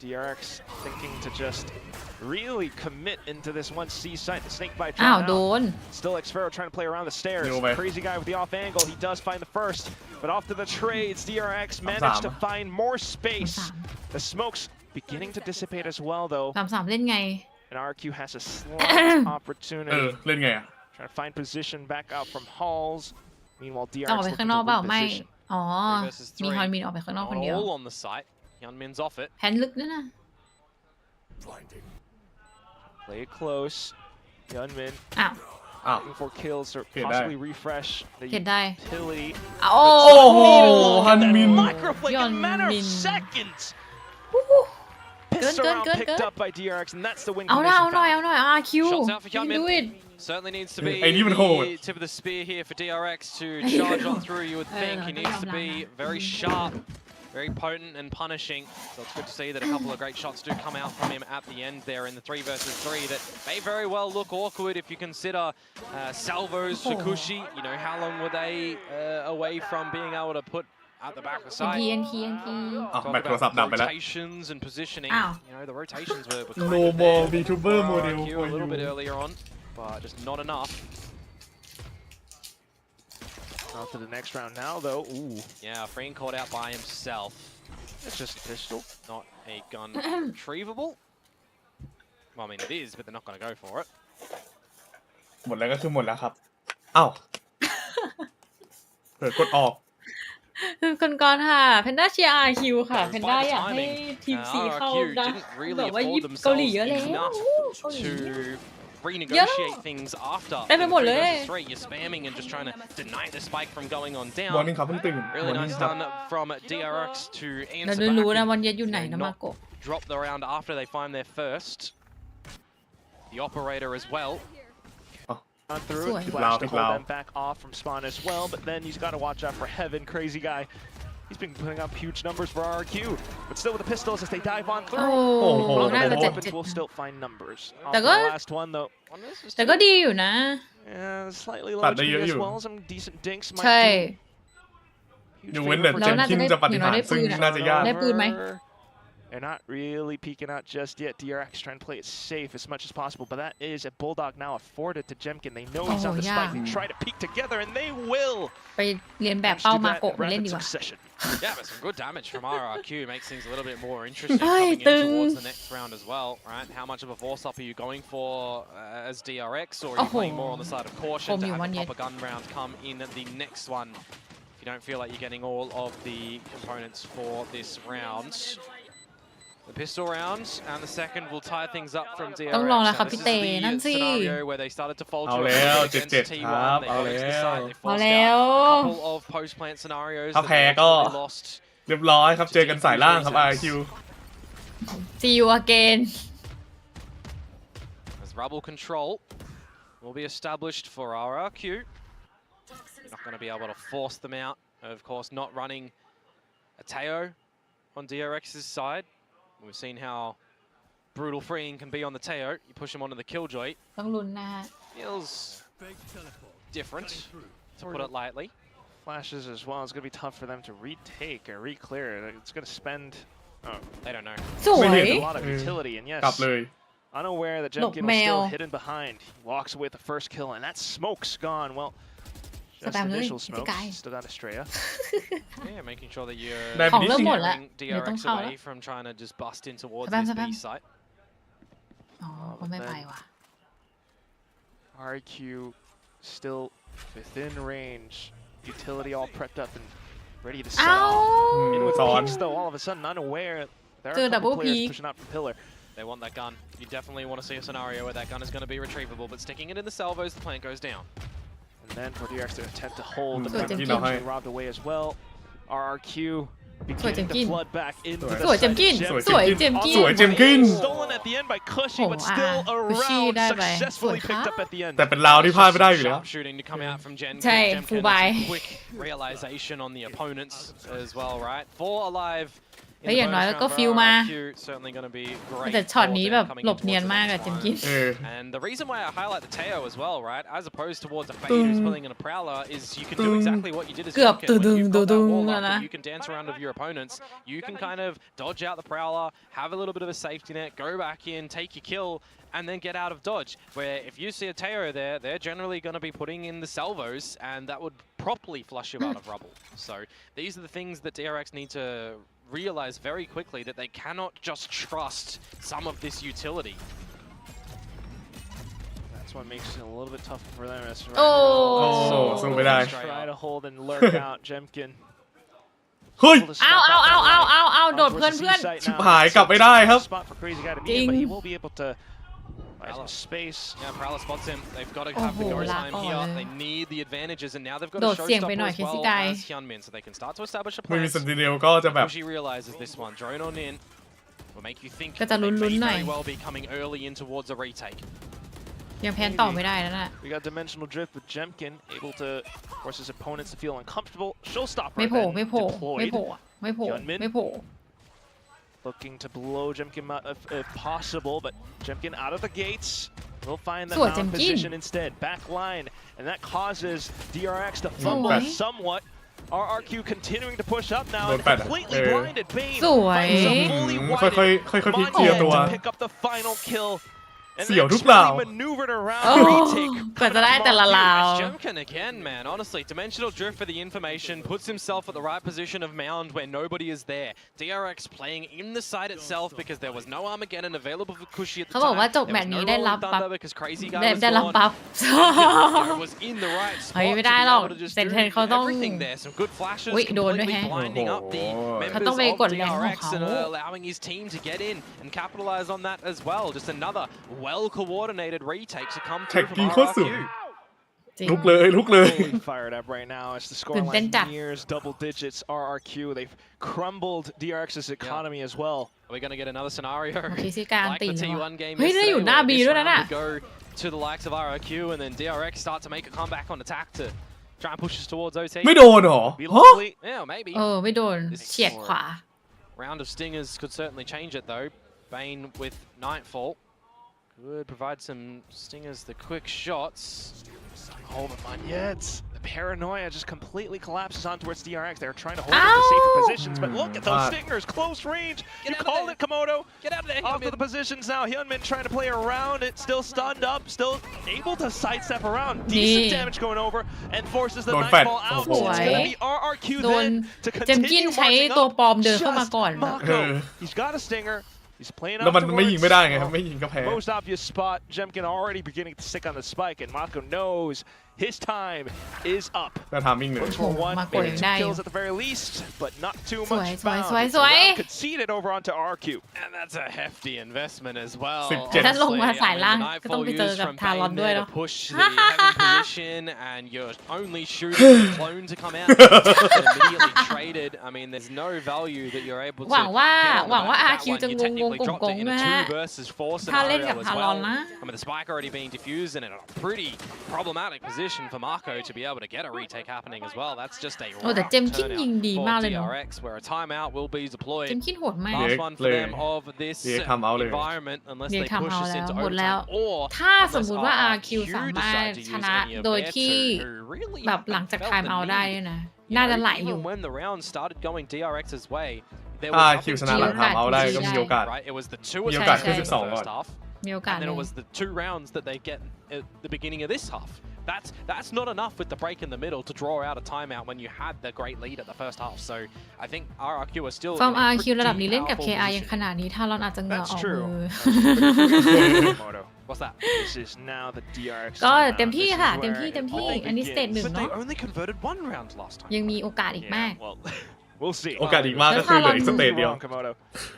DRX thinking to just really commit into this one C site. The snake bite อ้าว dropped โด out. น Still Xfero trying to play around the stairs. Yo, man. Crazy guy with the off angle. He does find the first, but off to the trades. DRX managed to find more space. The smoke's beginning to dissipate as well, though. 3-3 เล่นไง And RRQ has a slight เออ opportunity. เล่นไงอ่ะ Trying to find position back out from Halls. Meanwhile, ต้องออก DRX ไป looking ข้างนอก to เปล่าไม่ reposition. อ๋อ 3 versus มี 3. ฮอนมินออกไปข้างนอก Not คนเดียว all on the site. Hyunmin's off it. แผนลึกนั่นนะ Play it close. Yunmin อ้าว อ้าว looking for kills or Hit possibly refresh the เห็นได้ utility. โอ้ โอ้โห ฮัน That มิน microflake in a matter of Yunmin. seconds. เกิน Pissed เกิน around, เกิน picked เกิน up by DRX, and that's the win เอาหน่อย condition เอาหน่อย foul. เอาหน่อย RQ Shots out for you can do Hyunmin. it Certainly needs to be I need even hold. the tip of the spear here for DRX to charge on through, you would think. He needs to be very sharp, very potent and punishing. So it's good to see that a couple of great shots do come out from him at the end there in the 3 versus 3 that may very well look awkward if you consider Salvo's Shikushi. How long were they away from being able to put at the back of the NT site. NT NT อ้าว Talk แบตโทรศัพท์ดับ about ไปแล้ว rotations and positioning. Ow. You know, the rotations were No kind of more there VTuber for model RRQ for a little you. bit earlier on, but just not enough. On to the next round now, though. Ooh, Yeah, Freen caught out by himself. it's just a pistol. Not a gun retrievable. Well, I mean, it is, but they're not going to go for it. หมดแล้วก็คือหมดแล้วครับอ้าวเปิดกดออก คนก่อนค่ะแพนด้าเชียร์ RRQ ค่ะแพนด้าอยากให้ทีมสีเข้า RRQ นะ didn't really แบบว่า afford ยิบเกาหลี themselves เยอะแล้ว enough เกาหลี to renegotiate things after. ได้ไปหมดเลย 3 versus 3, you're spamming and just trying to deny the spike from going on down. มอร์นิ่งครับเพิ่งตื่น Really Morning nice ครับ done from DRX to เรา answer รู้ back นะ and วันเย็นอยู่ไหนนะมาโกะ drop the round after they find their first. The operator as well. On through, Sweet. flash to Loud, hold loud. them back off from spawn as well, but then he's got to watch out for Heaven, crazy guy. He's been putting up huge numbers for RRQ, but still with the pistols as they dive on โอ้ through. โหน่าจะ The เจ็ด weapons เจ็ด will still find numbers. On แต่ to ก็ the last one though. แต่ก็ดีอยู่นะ Yeah, slightly low ตัดได้ HP เยอะ as อยู่ well. Some decent dinks ใช่ might do ยก huge เว้น favor แต่ for เจม เราน่า ส์คิ จะ ง ได้ จะปฏิหาร อย่างน้อยได้ ซึ่ง ปืนอะ น่าจะยาก ได้ปืนไหม They're not really peeking out just yet. DRX trying to play it safe as much as possible, but that is a Bulldog now afforded to Jemkin. They know he's on the spike. They try to peek together, and they will. ไปเรียนแบบ Manage เป้า to do มา that โกะ in มาเล่น rapid ดีกว่า succession. Yeah, but some good damage from RRQ makes things a little bit more interesting Ay, coming inตึง towards the next round as well, right? How much of a force up are you going for as DRX, or are you playing more on the side of caution to have a proper gun round come in at the next one? If you don't feel like you're getting all of the components for this round. The pistol round and the second will tie things up from DRX. ต้องลองแล้วครับ Now, พี่ this เต้ is นั่น the สิ scenario where they started to fold เอา to a แล้ว against 7-7 T1. ครับ They เอา got แล้ into the ว side. They เอา forced แล้ว out a couple of post-plant scenarios ถ้า that แพ้ they ก็ ultimately lost. เรียบร้อยครับเจอกันสายล่างครับ RQ See you again As rubble control will be established for RRQ. Not going to be able to force them out. Of course, not running a Teo on DRX's side. We've seen how brutal freeing can be on the Teo. You push him onto the Killjoy. ต้องลุ้นนะฮะ Feels different, to put it lightly. Flashes as well. It's going to be tough for them to retake or re-clear. It's going to spend They don't know. สวย a lot of utility, and กลับ yes, เลย unaware that หลบ Jemkin แม was ว still hidden behind. He walks away with the first kill, and that smoke's gone. Well, just สแปมเลย initial พี่ smoke. กาย Still got Estrella. Yeah, making sure that you're ได้ ของ บิ เริ่ม ส หมดแล้ว steering เดี๋ยวต้อง DRX เข้าแล้ว away from trying to just bust in towards Sabam, this sabam. B site. อ๋อก็ไม่ไปว่ะ RQ still within range. Utility all prepped up and ready to เอ้า sell. In with ซ้อน peeks though, all of a sudden unaware. There are Dude, a couple double players peek. pushing out from pillar. They want that gun. You definitely want to see a scenario where that gun is going to be retrievable, but sticking it in the salvos, the plant goes down. And then for DRX to attempt to hold, but Good then Jemkin. eventually robbed away as well. RRQ beginning to Jemkin. flood back into the สวย side เจ of มกิน Jemkin. สวยเจมกิน สวยเจมกิน Stolen at the end by Cushy, but Oh, still a Cushy round ได้ไป successfully สวย picked ค่ะ up at the end. แต่เป็นราวที่พลาดไม่ได้อยู่แล้ว Sharp shooting to come out from Jen. ใช่ Jemkin ฟูล and บาย some quick realization on the opponents as well, right? 4 alive. in เฮ้ย the อย่างน้อย bonus ก็ round ฟิล for มา RRQ. Certainly going to be great แต่ช็อต for นี้ them แบบ coming หลบ in เนียน towards the มากอะ next เจม one. กิน เออ And the reason why I highlight the Teo as well, right, as opposed towards a fade who's pulling in a prowler, is you can do exactly what you did as เกือบ Jemkin. When you've got thatตึง wall ๆ up แล้วนะ and you can dance around with your opponents, you can kind of dodge out the prowler, have a little bit of a safety net, go back in, take your kill, and then get out of dodge. Where if you see a Teo there, they're generally going to be putting in the salvos, and that would properly flush you out of rubble. So these are the things that DRX need to realize very quickly, that they cannot just trust some of this utility. That's what makes it a little bit tougher for them. As right โอ้ Oh, สู้ไม่ได้ try to hold and lurk out Jemkin. เฮ้ย Able to เอา snuff เอา out เอา that เอา light เอาเอา on โดด towards เพื่อน the เพื่อน C site ชิบ now. หายกลับไม่ได้ครับ Spot for Crazy Guy to be จริ in, ง but he will be able to buy some space. Yeah, Prowler spots him. They've got to Oh, have the go lak time on here.เลย They need the advantages, and now they've got โด a ดเสี่ยงไปหน่อย showstopper as Crazy well Guy as Hyunmin, so they can start to establish a ไม่มี plan. สันติเนลก็จะแบบ Bushi realizes this one. Drone on in will make you think ก็จะ that they ลุ้น may ๆหน่อย very well be coming early in towards a retake. ยังแพนต่อไม่ได้แล้วน่ะ We got dimensional drift with Jemkin, able to force his opponents to feel uncomfortable. Showstopper ไม่โผล่ then ไม่โผล่ไม่ deployed, โผล่อะไม่โผล่ Hyunmin ไม่โผล่ looking to blow Jemkin out if possible, but Jemkin out of the gates. Will find the สวย mount Jemkin position instead. Back line, and that causes DRX to fumble Sure. somewhat. RRQ continuing to push up now โด and นแปด completely blinded. Bane สวย finds a fully ค่อย winded ๆค่อยๆพลิกเคลียร์ตัว Monument to pick up the final kill. And เสี่ยวทุก expertly ราว maneuvered โอ้ around retake. กว่าจะได้แต่ละราว Jemkin again, man. Honestly, dimensional drift for the information puts himself at the right position of mound where nobody is there. DRX playing in the site itself because there was no Armageddon available for Kushi at the เขาบอก time. ว่าจบ There แม was ตช์ no นี้ได้รับ rolling บัฟ thunder because Crazy Guy ได้ was รับ gone. บัฟ It was in the right spot เฮ้ย to ไม่ be ได้หรอก able to just เซน do เทนเขาต้อง everything there. Some good flashes, อุ๊ยโดนด้วย completely แฮะ blinding up the เขา members ต้องไป of กดแรงของ DRX เขา and allowing his team to get in and capitalize on that as well. Just another well-coordinated retake to come แท็ก through กิ้ง from โคตรสุด RRQ. จริง ลุกเลยลุกเลย Fully fired up right now as the ตื่นเต้น scoreline จัด nears double digits. RRQ, they've crumbled DRX's economy as well. Are we going to get another scenario? โอเคสิการ Like ตี the แล้วอะ T1 game เฮ้ยได้อยู่ yesterday, หน้า where บี this ด้วยนะ round น่ะ we go to the likes of RRQ and then DRX start to make a comeback on attack to try and push us towards OT. ไม่โดนเหรอ Be ฮะ lovely. Yeah, maybe. เออไม่โดนเฉียดขวา Round of stingers could certainly change it though. Bane with Nightfall could provide some stingers, the quick shots. Hold them on yet. The paranoia just completely collapses on towards DRX. They're trying to hold them to safer positions, but look at those stingers, close range. Get You out of called there. it, Komodo. Get out of there, Off to the positions now. Hyunmin trying to play around it, still stunned up, still able to sidestep around. Decent damage going over and forces the Don't Nightfall fight. out. Oh, It's going to be RRQ โดน then to เจมกิน continue ใช้ marching ตัว up. ปลอมเดินเข้ามา Just ก่อน Mako. He's got a stinger. He's playing แล้ว out มันไม่ยิงไม่ได้ไง towards- ครับไม่ยิงก็แพ้ Most obvious spot. Jemkin already beginning to stick on the spike, and Mako knows his time is up. ก็ทามิ่งหนึ่ง Looks for one, Mako maybeยัง two ได้อยู่ kills at the very least, but not too สวย much สวย found. สวย It's สวย around conceded over onto RRQ. And that's a hefty investment as well. 17 ถ้าลงมา Honestly, สายล่าง I mean, the ก็ต้องไป Nightfall เจอ used กับ from ทารอน Bane ด้วย there เนาะ to push the heaven position, and you're only shooting the clone to come out. And immediately traded. I mean, there's no value that you're able to หวังว่า get on the หวังว่า back of RQ that one. จะ You งง technically ง dropped ก it ง in นะ a ฮะ two versus four ถ้าเล่นกับ scenario as ทารอน well. นะ I mean, the spike already being diffused and in a pretty problematic position for Marco to be able to get a retake happening as well. That's just a โอ้แต่เจมกิน turnout ยิงดี for มากเลยเนาะ DRX, where a timeout will be เจ deployed. มกินโหดมาก Last one for them of this เรียกทำเอาเลย environment unless เรียก they ทำ push เอา us แล้ว into หมดแล้ว overtime or ถ้าสม unless มุติว่า RRQ สามารถ decide to ช use นะ any of โดย their ที่ who really แบบหลังจาก felt ไทม์ the เอาท์ได้ need. ด้วยนะ You น่า know, จะไหลอยู่ even when the round started going DRX's way, there ถ้า was คิว nothing ชนะหลัง to ทำเอาได้ก็มีโอกาส right? It was the two มีโอกาส attacks ขึ้น in the 12 ก่อน first half, มีโอกาส and เล then ย it was the two rounds that they get at the beginning of this half. That's not enough with the break in the middle to draw out a timeout when you had the great lead at the first half. So I think RRQ are still ฟอร์ม in a RQ ระดับนี้ pretty เล่นกับ powerful KR ยัง position. ขนาดนี้ทารอนอาจจะเหงื่อ That's ออก true. มือ Komodo. What's that? This is now the DRX. ก็ timeout. เต็มที่ This is ค่ะ where เต็มที่ it เต็มที่ all อันนี้สเตจ begins. หนึ่ง But they เนาะ only converted one round last time. ยังมีโอกาสอีกมาก Yeah, well, we'll see. โอกาสอีกมากก็คือเหลืออีกสเตจเดียว Wrong, Komodo.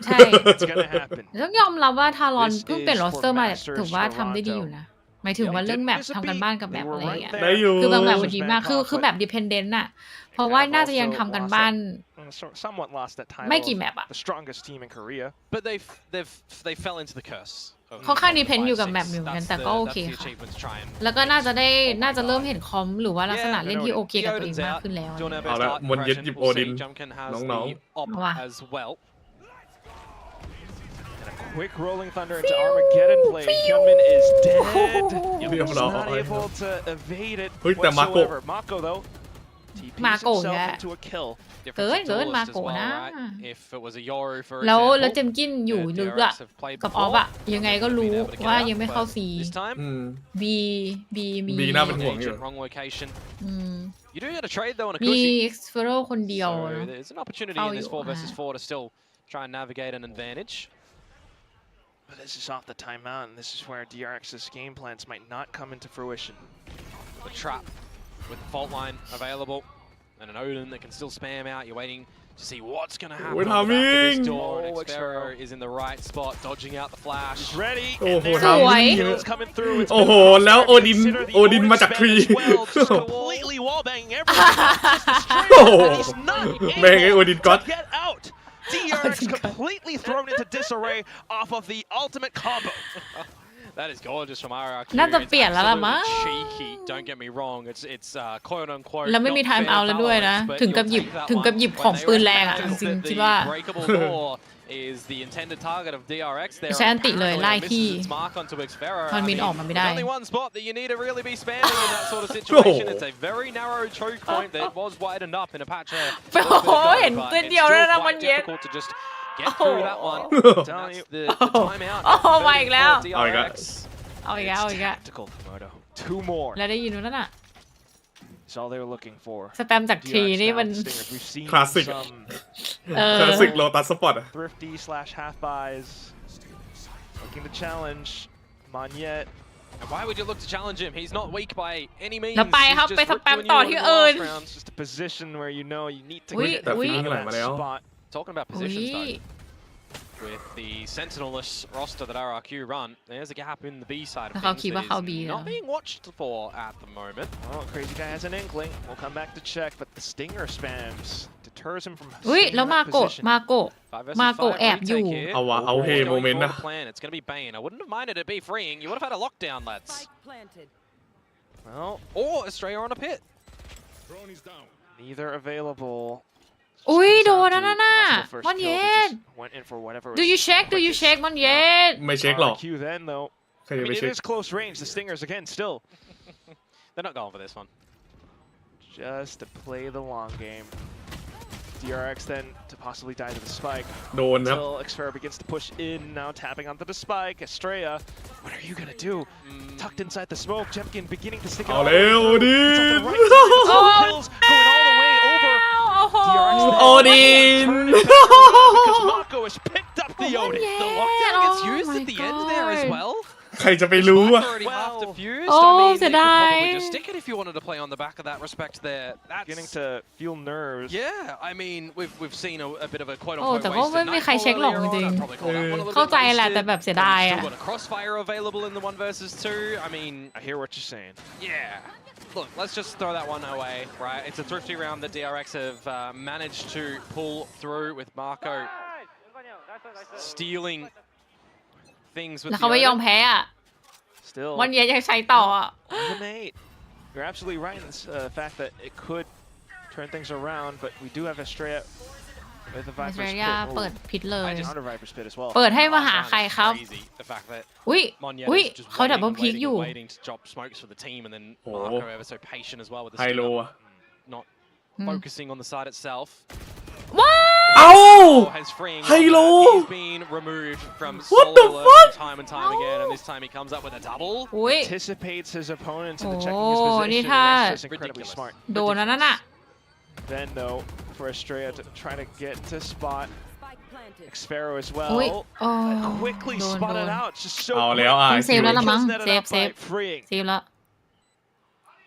ใช่ It's gonna happen. ต้องยอมรับว่าทารอน This เพิ่งเปลี่ยน is โรสเตอร์ for มา Masters ถือว่าทำได้ดีอยู่นะ หมายถึงว่าเรื่องแมปทำกันบ้านกับแมปอะไรอย่างเงี้ย ได้อยู่ คือบางแบบมันดีมากคือแบบ dependent อะเพราะว่าน่าจะยังทำกันบ้าน Somewhat lost that title. ไม่กี่แมปอะ The strongest team in Korea. But they fell into the curse. of ค่อนข้าง the depend อยู่กับ 5-6. แมปอยู่เหมือนกัน That's แต่ the- ก็โอ that's เค the ค่ะ achievement to try and แล้วก็น่าจะเริ่มเห็นคอมหรือว่าลักษณะเล่นที่โอเคกับตัวเองมากขึ้นแล้ว doing our เอา best ละ art มนยึด impression. หยิบ We'll โอดิน see. Jumkin has น้อง the op ว่ะ as well. Quick rolling thunder into Armageddon play. Hyunmin is dead. He's He's not not able to evade it เฮ้ยแต่มาโกะ whatsoever. Mako though, TPs Mako himself เนี่ย into a kill. Different Tới, to tới duelist as Mako well, นะ right? If it was a Yoru, for แล้ว example, เจมกินอยู่ลึกอะ DRX have played กับออฟ before. อะยังไงก็รู้ว่ายังไม่เข้า C This time, อืม B มี B น่าเป็นห่วงอยู่ agent, wrong location. อืม You do get a trade though on a มี cushy. เอ็กซ์เฟโรคนเดียว So นะ there's an opportunity in this เข้าอยู่ 4 versus 4 to still try and navigate an advantage. But this is off the timeout, and this is where DRX's game plans might not come into fruition. The trap with the fault line available and an Odin that can still spam out. You're waiting to see what's going to happen. We're on the back of this coming. door. And Oh, Xpero is in the right spot, dodging out the flash. He's ready. Oh, and there's how the many- kills coming through. It's โอ้โห been แล้ว crossfire. โอดิน Consider the โอดินมาจาก Odin ทรี spam as well, just completely wallbanging everything. Just the โอ้โห straight, and he's not แม่งไอ้โอดิน able ก๊อต to get out. DRX completely thrown into disarray off of the ultimate combo. That is gorgeous from RRQ. น่าจะเปลี่ยนแล้วล่ะมั้ง It's absolutely cheeky. Don't get me wrong. It's quote unquote. แล้วไม่มี not time fair out แล้วด้วยนะ balance, but ถึงกับ you'll หยิบ take that ถึงกับ one. หยิบ When ของ they ปืนแรงอ่ะ recognize จริง that ๆคิด the ว่า breakable door is the intended target of DRX. There ใช้อันติเลยไล่ที่ its mark onto Xfero. มัน I บิน mean, ออกมาไม่ there's ได้ only one spot that you need to really be spamming in that sort of situation. It's a very narrow choke point that was widened up in a patch. โอ้โหเห็นตัวเดียวแล้วนะมันเย็น difficult to just get through that one. Telling you. That's the timeout. โอ้โหมาอีกแล้ว for เอาอีกแล้ว DRX. เอาอีกแล้วเอาอีกแล้ว Tactical Komodo. 2 more. แล้วได้ยินนู้นน่ะ That's all they were looking for. สแปมจากที DRX นี่มัน down Stingers. We've seen Classic. some คลาสสิกโลตัสสปอร์ต thrifty / half buys. Looking to challenge Monyet. And why would you look to challenge him? He's not weak by any means. แล้วไปครับ He's ไป just สแปม ripped ต่อ you in ที่ the อื่น last round. It's just a position where you know you need to Oui, get That oui. feeling that like Mario. spot. Talking about อุ้ย positions though, with the Sentinel-less roster that RRQ run, there's a gap in the B side แต่ of เขา things คิดว่า that เขา is บี not being watched for at the moment. Oh, Crazy Guy has an inkling. We'll come back to check, but the Stinger spams deters him from อุ้ย staying in แล้ว that มาโกะ position. มาโกะ 5 versus มาโกะ 5 แอบอยู่ retake here. เอาวะเอาเฮ Going โมเมนต์ for นะ the plan. It's going to be Bane. I wouldn't have minded it be freeing. You would have had a lockdown, lads. Well, Or Australia on a pit. neither available. อุ้ย Comes โด down นนั่น to น่ะ possible first มัน kill. เย็ They น just went in for whatever Do was you check Do you quickest. check มันเย็น ไม่เช็คหรอก RRQ then though. ใคร I จะ mean, ไป it เช็ค is close range. The Stingers again still. They're not going for this one. Just to play the long game. DRX then to possibly die to the spike. โดนครับ Until Xfero begins to push in, now tapping onto the spike. Estrella, what are you gonna do? Tucked inside the smoke, Jemkin beginning to stick it เอา all the เร็ way ว through. ดิ It's on the right side, it's all kills going all the way over. โอ้โห DRX then โอดิน turning it back around because Mako has picked up the Odin. The lockdown gets Oh used my at the end there as God. well. ใครจะไปรู้อะ Already half Well, defused. oh, I mean, you could เสียดาย probably just stick it if you wanted to play on the back of that respect there. Beginning That's to feel nerves. yeah. I mean, we've seen a bit of a quote โอ้ unquote แต่ก็ wasted ไม่มีใคร nightfall เช็คหรอก earlier จ on. ริง I'd probably call that one a little เข้า bit ใจแหละ wasted. แต่แบบเสีย But ดาย you've อ่ะ still got a crossfire available in the 1 versus 2. I mean, I hear what you're saying. yeah. Look, let's just throw that one away, right? It's a thrifty round that DRX have managed to pull through with Marco stealing things with แล้ว the เขาไม่ยอม Odin. แพ้อ่ะ Still, วันเย็นยังใช้ต่ออ่ะ eliminate. You're absolutely right in the fact that it could turn things around, but we do have Estrella with the ออส Viper's เตร Pit. เลียเปิดผิดเลย Counter Viper's Pit as well. เปิดให้มาหาใครครับ Crazy, the fact that อุ้ย Monyet อุ้ย is just เขาดับ waiting เบิล and พีค waiting อยู่ and waiting to drop smokes for the team, and then Oh. Marco ever so patient as well with the ไฮโล steal, อะ not Mm. focusing on the side itself. ว้าว เอ้า Has freeing. Halo! He's been removed from What solo the alert fuck? time and time again, and this time he comes up with a double. อุ้ย Anticipates his opponents into Oh, checking his position.นี่ and ถ้า that's just incredibly Ridiculous. smart. โดนนั่นน่ะ Then though, for Estrella to try to get to spot Xfero as well. อุ้ยโอ้ Quickly โดน spotted โดน out. Just so เอา quick. แล้วอ่ะ ต้องเซฟแล้วละมั้ง Kills netted เซฟ out เซ by ฟ freeing. เซฟแล้ว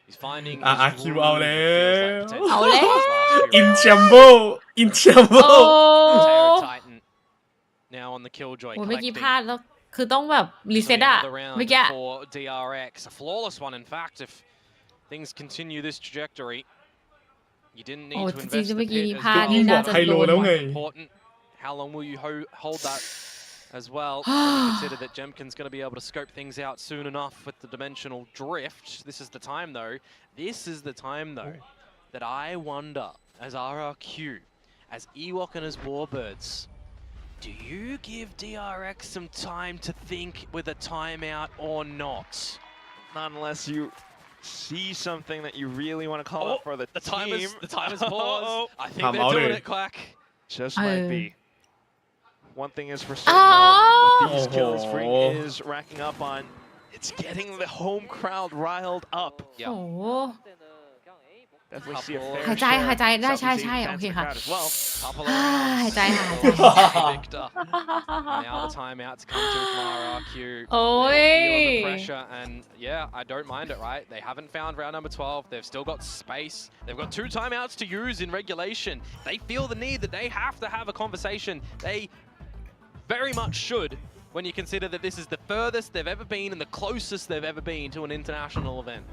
He's finding RRQ his groove, เอา it แล้ feels ว like, potentially เอาแล้ว from his last few อิน rounds. แชมโบอินแชมโบ โอ้ Terror Titan now on the Killjoy โหเมื่อกี้ collecting. พลาดแล้วคือต้องแบบรีเซ็ต Gonna be อะ another round เมื่อกี้ for DRX. A flawless one, in fact, if things continue this trajectory. You didn't need โอ้ to จริ invest งๆ the เมื่อกี้ pit พลาด as นี่ well. น่าจะ ไฮโล โดน แล้วไง Important. How long will you hold that as well? When you consider that Jemkin's going to be able to scope things out soon enough with the dimensional drift. This is the time, though. This is the time, though, that I wonder, as RRQ, as Ewok and as Warbirds, do you give DRX some time to think with a timeout or not? Not unless you see something that you really want to call out for the team. The time is paused. I think Come they're on doing in. it, Quack. Just might be. One thing is for certain, Oh. though, with these kills Oh. Fring is racking up on, it's getting the home crowd riled up. โอ้โห Definitely see a Couple. fair หายใจ share หายใจได้ of ใช่ Southeast ใช่ Asian โอ fans เค in the ค่ะ crowd as well. Couple หาย of ใจ rounds. หายใจ Victor. Now the timeout to come through from RRQ. Oi. They're feeling the pressure, and yeah, I don't mind it, right? They haven't found round number 12. They've still got space. They've got 2 timeouts to use in regulation. They feel the need that they have to have a conversation. They very much should, when you consider that this is the furthest they've ever been and the closest they've ever been to an international event.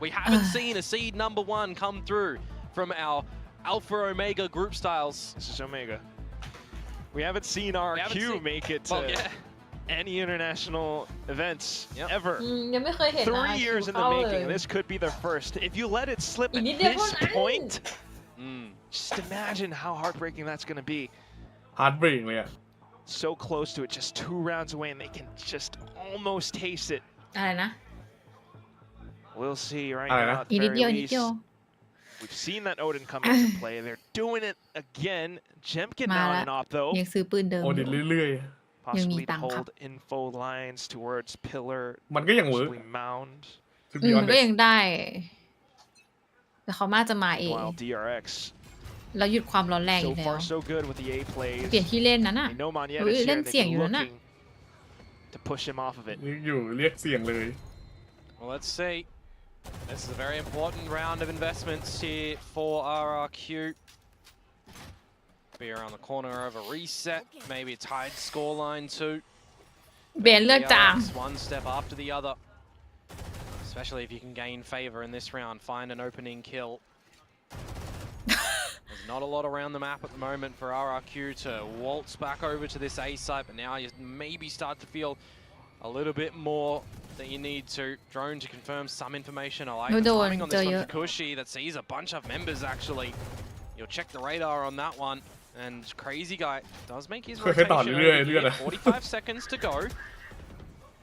We haven't seen a seed number 1 come through from our Alpha Omega group styles. This is Omega. We haven't seen RRQ seen- make it to Well, yeah. any international events ever. ยังไม่เคยเห็นนะ 3 years in the เข้าเลย making. This could be their first. If you let it slip You at need that this one. point, just imagine how heartbreaking that's going to be. ฮาร์ดเบรกเลยอะ So close to it, just 2 rounds away, and they can just almost taste it. อะไรนะ We'll see right I don't now. know. At อีก the นิด very เดียวนิด least. เดียว We've seen that Odin come into play. They're doing it again. Jemkin now in an op though. ยังซื้อปืนเดิม โอดินเรื่อย Possibly to ตังค์ครับ hold info lines towards pillar. ๆ มันก็ยังเวิร์ก Possibly mound. ทุก อื ที ม ออ มัน น เด ก็ยังได้ แต่เขาน่าจะมาเอง While DRX แล้วหยุดความร้อนแรงอี so กแล้ว far so good with the A plays. เปลี่ยนที่เล่นนั้นน่ะ They know Monyet Ui, is here. lên and They've xiềng beenอยู่นั่นน่ะ looking to push him off of it. อยู่เรียกเสียงเลย Well, let's see. This is a very important round of investments here for RRQ. Be around the corner of a reset, maybe a tied scoreline too. เบนเลือกจาง DRX one step after the other. Especially if you can gain favor in this round, find an opening kill. There's not a lot around the map at the moment for RRQ to waltz back over to this A site, but now you maybe start to feel a little bit more that you need to. Drone to confirm some information. I like the timing on this one for Kushi that sees a bunch of members actually. You'll check the radar on that one. And Crazy Guy does make his rotation over here. 45 seconds to go.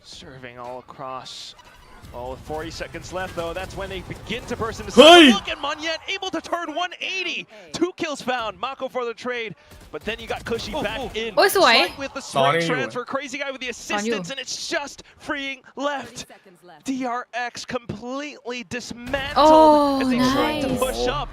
Serving all across. Oh, with 40 seconds left, though, that's when they begin to burst into Hey! Look at Monyet, able to turn 180. 2 kills found. Mako for the trade. But then you got Kushi back in. โอ้ยสวย Slight with the straight ตอนนี้อยู่ transfer. Crazy Guy with the assistance, and it's just freeing left. DRX completely dismantled Oh, as they tried to nice. push up.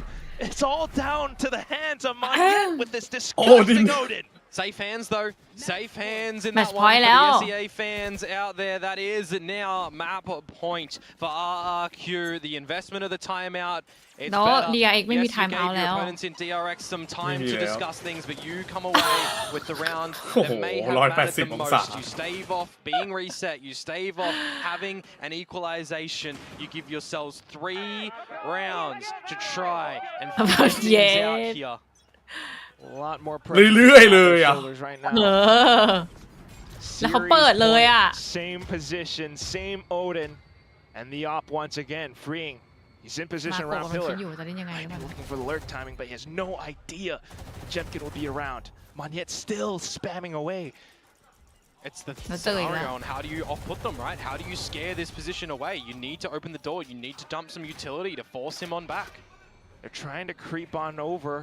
It's all down to the hands of Monyet with this disgusting Odin. Odin. Safe hands though. Safe hands in Match that one point forแล้ว the SEA fans out there. That is now map point for RRQ. The investment of the timeout. It's เนาะ better. DRX ไม่มี Yes, you time gave out your แล้ว opponents in DRX some time to ไม่มีแล้ว discuss things, but you come away with the round โอ้โห that may have mattered the 180 องศา most. You stave off being reset. You stave off having an equalization. You give yourselves 3 rounds to try and figure things out Yes. here. A lot more เรื่อยๆ pressure เลย on their อ่ะ shoulders right เอ now. อ แล้วเขาเปิดเลยอ่ะ Same position, same Odin, and the op once again freeing. He's in มา position โก around มัน pillar. คิดอยู่จะเล่นยังไง Might บ้าง be looking for the lurk timing, but he has no idea Jemkin will be around. Monyet still spamming away. It's the Let's do it, scenario yeah. on how do you off-put them, right? How do you scare this position away? You need to open the door. You need to dump some utility to force him on back. They're trying to creep on over.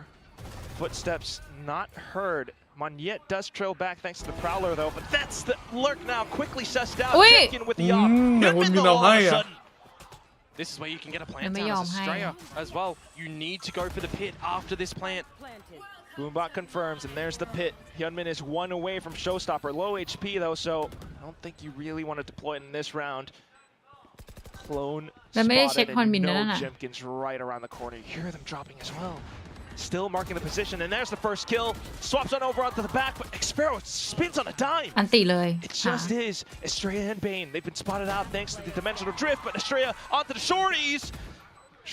Footsteps not heard. Monyet does trail back thanks to the Prowler though, but that's the lurk now quickly sussed out. Ui! Jemkin with the op. Mm, Hit him in Odin theเอา all ให้ of a อะ sudden. This is where you can get a plant มันไม่ down ยอ as ม a ให้ Strayer as well. You need to go for the pit after this plant. Boombot confirms, and there's the pit. Hyunmin is 1 away from Showstopper. Low HP though, so I don't think you really want to deploy it in this round. Clone แล้วไม่ได้เช็ค spotted, ฮอน and บิน you นั่น know น่ะ Jemkin's right around the corner. You hear them dropping as well. Still marking the position, and there's the first kill. Swaps on over onto the back, but Xpero spins on a dime. อันติเลย It just is. Estrella and Bane, they've been spotted out thanks to the dimensional drift, but Estrella onto the shorties.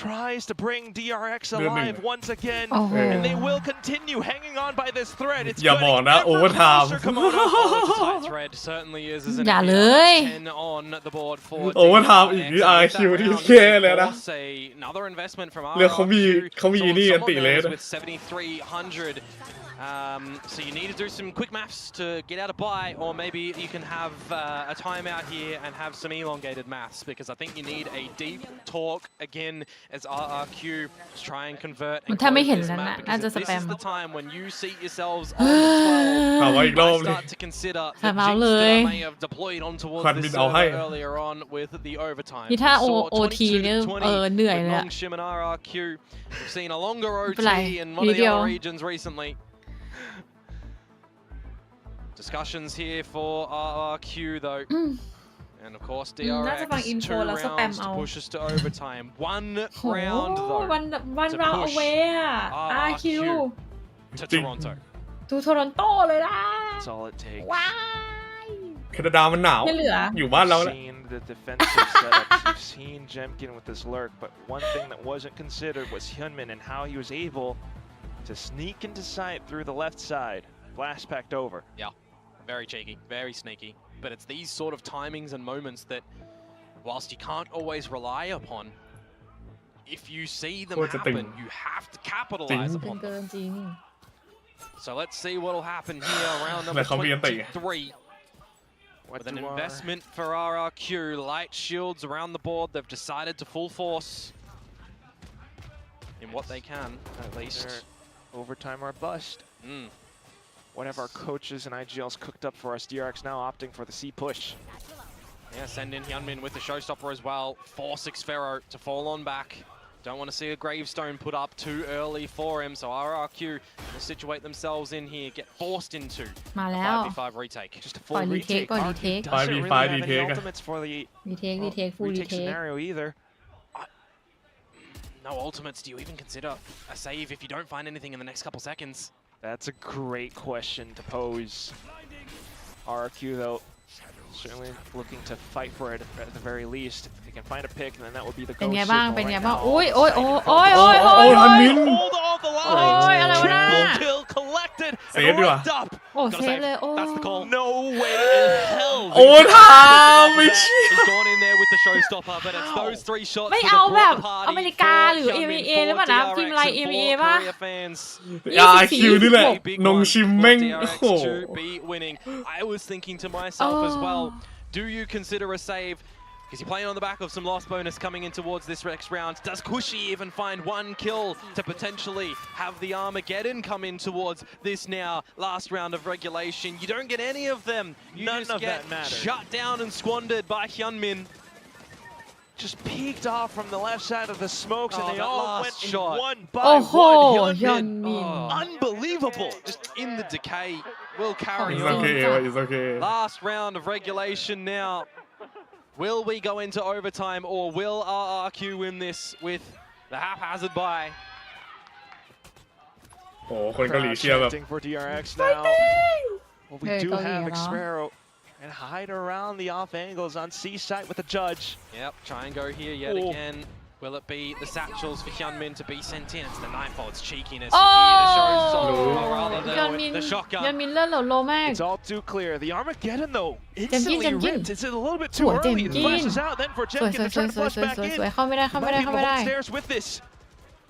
Tries to bring DRX alive once again, Oh. and they will continue hanging on by this thread. It's อย่าบอก getting นะ ever โอเวอร์ไทม์ closer, Komodo. Tight thread certainly is, isn't it? อย่าเลย 10 on the board for โอเวอร์ไทม์อีกนี่ DRX. RRQ ที่แย่เลยนะ Force another investment from เรื่องเขามี RRQ. นี่ So อันติ someone เลส else with 7,300. So you need to do some quick maths to get out a buy, or maybe you can have a timeout here and have some elongated maths, because I think you need a deep talk again as RRQ try and convert and มันแทบไม่ close เห็น this แล้ว map, นะน่า because จะ if ส this แปม is the time when you see yourselves เฮ้ on ถามว่า the อีกรอบ 12, เลย start to consider ถาม the เอา jinx เลย that I may have deployed on towards ควันบิ this นเอาให้ server earlier on with the overtime. นี่ถ้า We saw โอที 22 to เนี่ย 20 เหนื่อย with เลยอะ Nongshim and RRQ. We've seen a longer ไม่เป็นไร OT in one of the ทีเดียว other regions recently. Discussions here for RRQ though. And of course น่าจะฟัง DRX, อินโฟ 2 แล้วสแปม rounds เอา to push us to overtime. 1 โห round วัน though วัน to ราว push เวอะ RQ to Ding. Toronto. ดูโทรอนโตเลยนะ That's all it takes. ว้าย แคนาดามันหนาว ไม่เหลือ อยู่บ้านเราแห You've ละ seen the defensive setups. You've seen Jemkin with this lurk, but one thing that wasn't considered was Hyunmin and how he was able to sneak into sight through the left side. Blast packed over. Very cheeky, very sneaky. but it's these sort of timings and moments that, whilst you can't always rely upon, if you see them happen, you have to capitalize เป็น upon เกิ them. นจริง So let's see what'll happen here, round number 23. With an investment for RRQ, light shields around the board, they've decided to full force in what they can, at least. Overtime or bust. What have our coaches and IGLs cooked up for us? DRX now opting for the C push. Yeah, send in Hyunmin with the showstopper as well. Force Xfero to fall on back. Don't want to see a gravestone put up too early for him, so RRQ will situate themselves in here, get forced into มา a แล้ว 5v5 retake. Just a ปล่อย full รีเทค retake. ปล่อยรี RRQ เทค doesn't really have any retake. ultimates for the รีเทครีเทคฟูลรี retake เทค scenario either. No ultimates, do you even consider a save if you don't find anything in the next couple seconds? That's a great question to pose. RRQ though, certainly looking to fight for it at the very least. If they can find a pick, then that would be the เป็น go ไง signal บ้างเป็นไง right บ้าง now. โอ้ยโอ้ยโอ้ยโอ้ยโอ้ยโอ้ย ฮันมิน Hold off the โอ้ย line. อะไรวะน่ะ Triple kill collected and Saveดีกว่า ripped up. โอ้เซฟเลยโอ้ That's the call. No way in hell. โอ้ทามไม่เชื่อ He's gone in there with the showstopper, but it's those 3 shots ไม่ that เอา have แบบ brought the party อเมริกา for หรือ Hyunmin, EMEA หรือเปล่า for นะ DRX ทีมไลน์ and EMEA for ป่ะ Korea fans. RRQ นี่แหละ Big นง one ชิม for แม่ง DRX โอ้โห to be winning. I was thinking to myself as well, do you consider a save? Because you're playing on the back of some loss bonus coming in towards this next round. Does Kushi even find 1 kill to potentially have the Armageddon come in towards this now last round of regulation? You don't get any of them. You None just of get that matters. shut down and squandered by Hyunmin. Just peeked off from the left side of the smokes, and Oh, they that all last went in shot. one โอ้ by โห one. ยอน Hyunmin, มิน unbelievable. Just in the decay. Will carry It's on. okay, it's okay. Last round of regulation now. Will we go into overtime, or will RRQ win this with the haphazard buy? โอ้คนเกาหลี Crowd เชียร์แบบ chanting for DRX now. Well, we Hey, do have Italy, Xfero and hide around the off angles on C site with the judge. Yep, try and go here yet Oh. again. Will it be the satchels for Hyunmin to be sent in? It's the Nightfall's cheekiness. Oh! Or rather ยอนมิ the น the ยอน shotgun. มินเลือดเหลวโลมาก It's all too clear. The Armageddon, though, Jemkin, instantly Jemkin. ripped. It's a little bit too Sủa, early. It Jemkin. flashes out then for สวย Jemkin สวย to สวย try to สวย flush สวย back สวย in. เข้าไม่ได้เข้าไม่ Might ได้ be เข้า able ไม่ to ได้ hold stairs with this.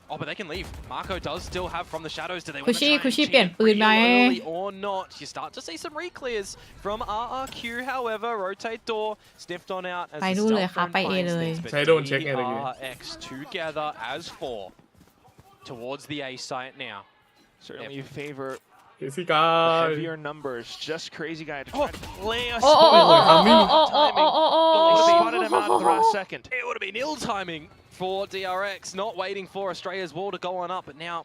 Oh, but they can leave. Marco does still have from the shadows. Do they want to Kushi- try and Kushi cheat เปลี่ยนปืนไหม real early or not? You start to see some re-clears from RRQ, however. Rotate door, sniffed on out as ไป the นู่นเลย stealth ค่ะ drone ไป A finds เลย things, but ใช้โดนเช็คไงตะกี้ DRX together as 4 towards the A site now. Certainly favor เคซี่กา the ย heavier numbers. Just crazy guy to try to play us. โอ้โอ้โอ้โอ้โอ้โอ้โอ้โอ้ They spotted him out at the last second. It would have been ill timing for DRX, not waiting for Australia's wall to go on up, but now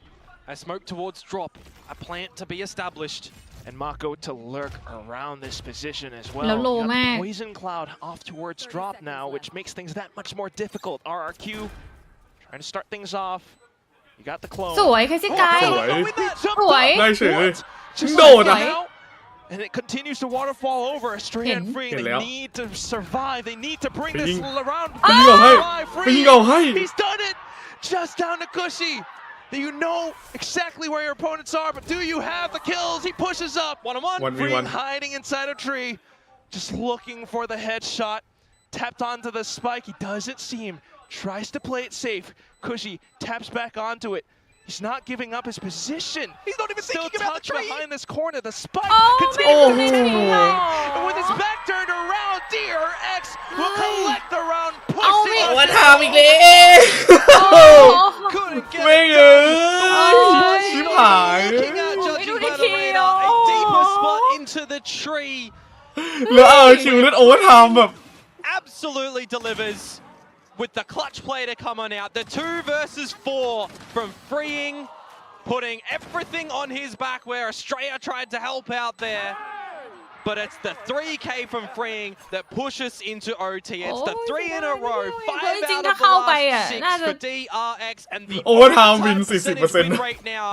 a smoke towards drop, a plant to be established. And Mako to lurk around this position as well. แล้วโล You got มาก Poison Cloud off towards drop now, which makes things that much more difficult. RRQ trying to start things off. You got the clone. สวยเคซี่กาย สวย สวย ได้เฉยเลย Just โดด like อ่ะ that. And it continues to waterfall over. Australia and freeing. They เห็นแล้ว need to survive. They need to bring ไป this ยิง around. ไปยิงเอาให้ ไปยิงเอาให้ He's done it. Just down to Cushy. You know exactly where your opponents are, but do you have the kills? He pushes up. 1-on-1. 1v1 Freeing hiding inside a tree. Just looking for the headshot. Tapped onto the spike. He doesn't see him. Tries to play it safe. Cushy taps back onto it. He's not giving up his position. He's not even still thinking about the tree. Behind this corner. The spike continues to take away. And with his back turned around, DRX will collect the round, pushing เอา us วัน down. ทามอีกแล้ว Couldn't get ไม่ it เอ้ done. ยชิบหาย Looking at judging by the radar, a deeper spot into the tree. แล้วเอาคิวเล่นโอเวอร์ไทม์แบบ Absolutely delivers with the clutch play to come on out. The 2 versus 4 from freeing, putting everything on his back where Australia tried to help out there. But it's the 3K from freeing that pushes into OT. It's the 3 in a row, 5 out of the last 6 for DRX, and the Overtime win percentage 40% win rate now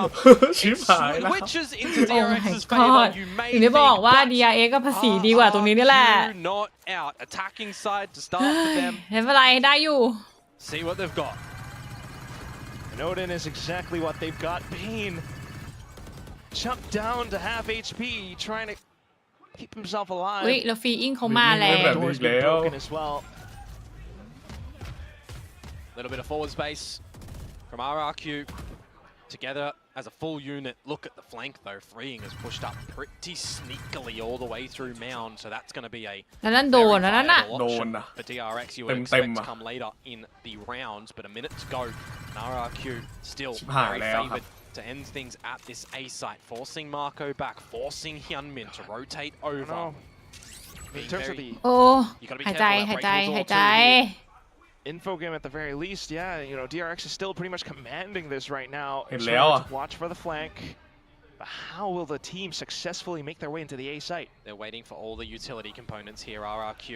ชิบหายแล้ว switches into โอ้ my DRX's god favor. You may ถึงได้บอก think, ว่า but DRX ก็ภาษีดีกว่าตรงนี้นี่แหละ RRQ not out. Attacking side to start for them. ไม่เป็นไรได้อยู่ See what they've got. And Odin is exactly what they've got. Bane jumped down to half HP, trying to keep himself alive. อุ้ยแล้วฟรีอิงเขามาแล้ว แบบ Door's นี้ been แล้ว broken as well. Little bit of forward space from RRQ. Together as a full unit. Look at the flank though. Freeing has pushed up pretty sneakily all the way through Mound, so that's going to be a แล้วนั่นโดนแล้วนั่นน่ะ โดนนะ for DRX. You would expect to come later in the rounds, but a minute to go. And RRQ still very favoured to end things at this A site, forcing Marco back, forcing Hyunmin to rotate over. In terms of the โอ้ You gotta be หายใจ careful หาย that ใจ breakable หาย door ใจ too. info game at the very least, yeah, you know, DRX is still pretty much commanding this right now. ห็น So แล้วอะ watch for the flank. But how will the team successfully make their way into the A site? They're waiting for all the utility components here. RRQ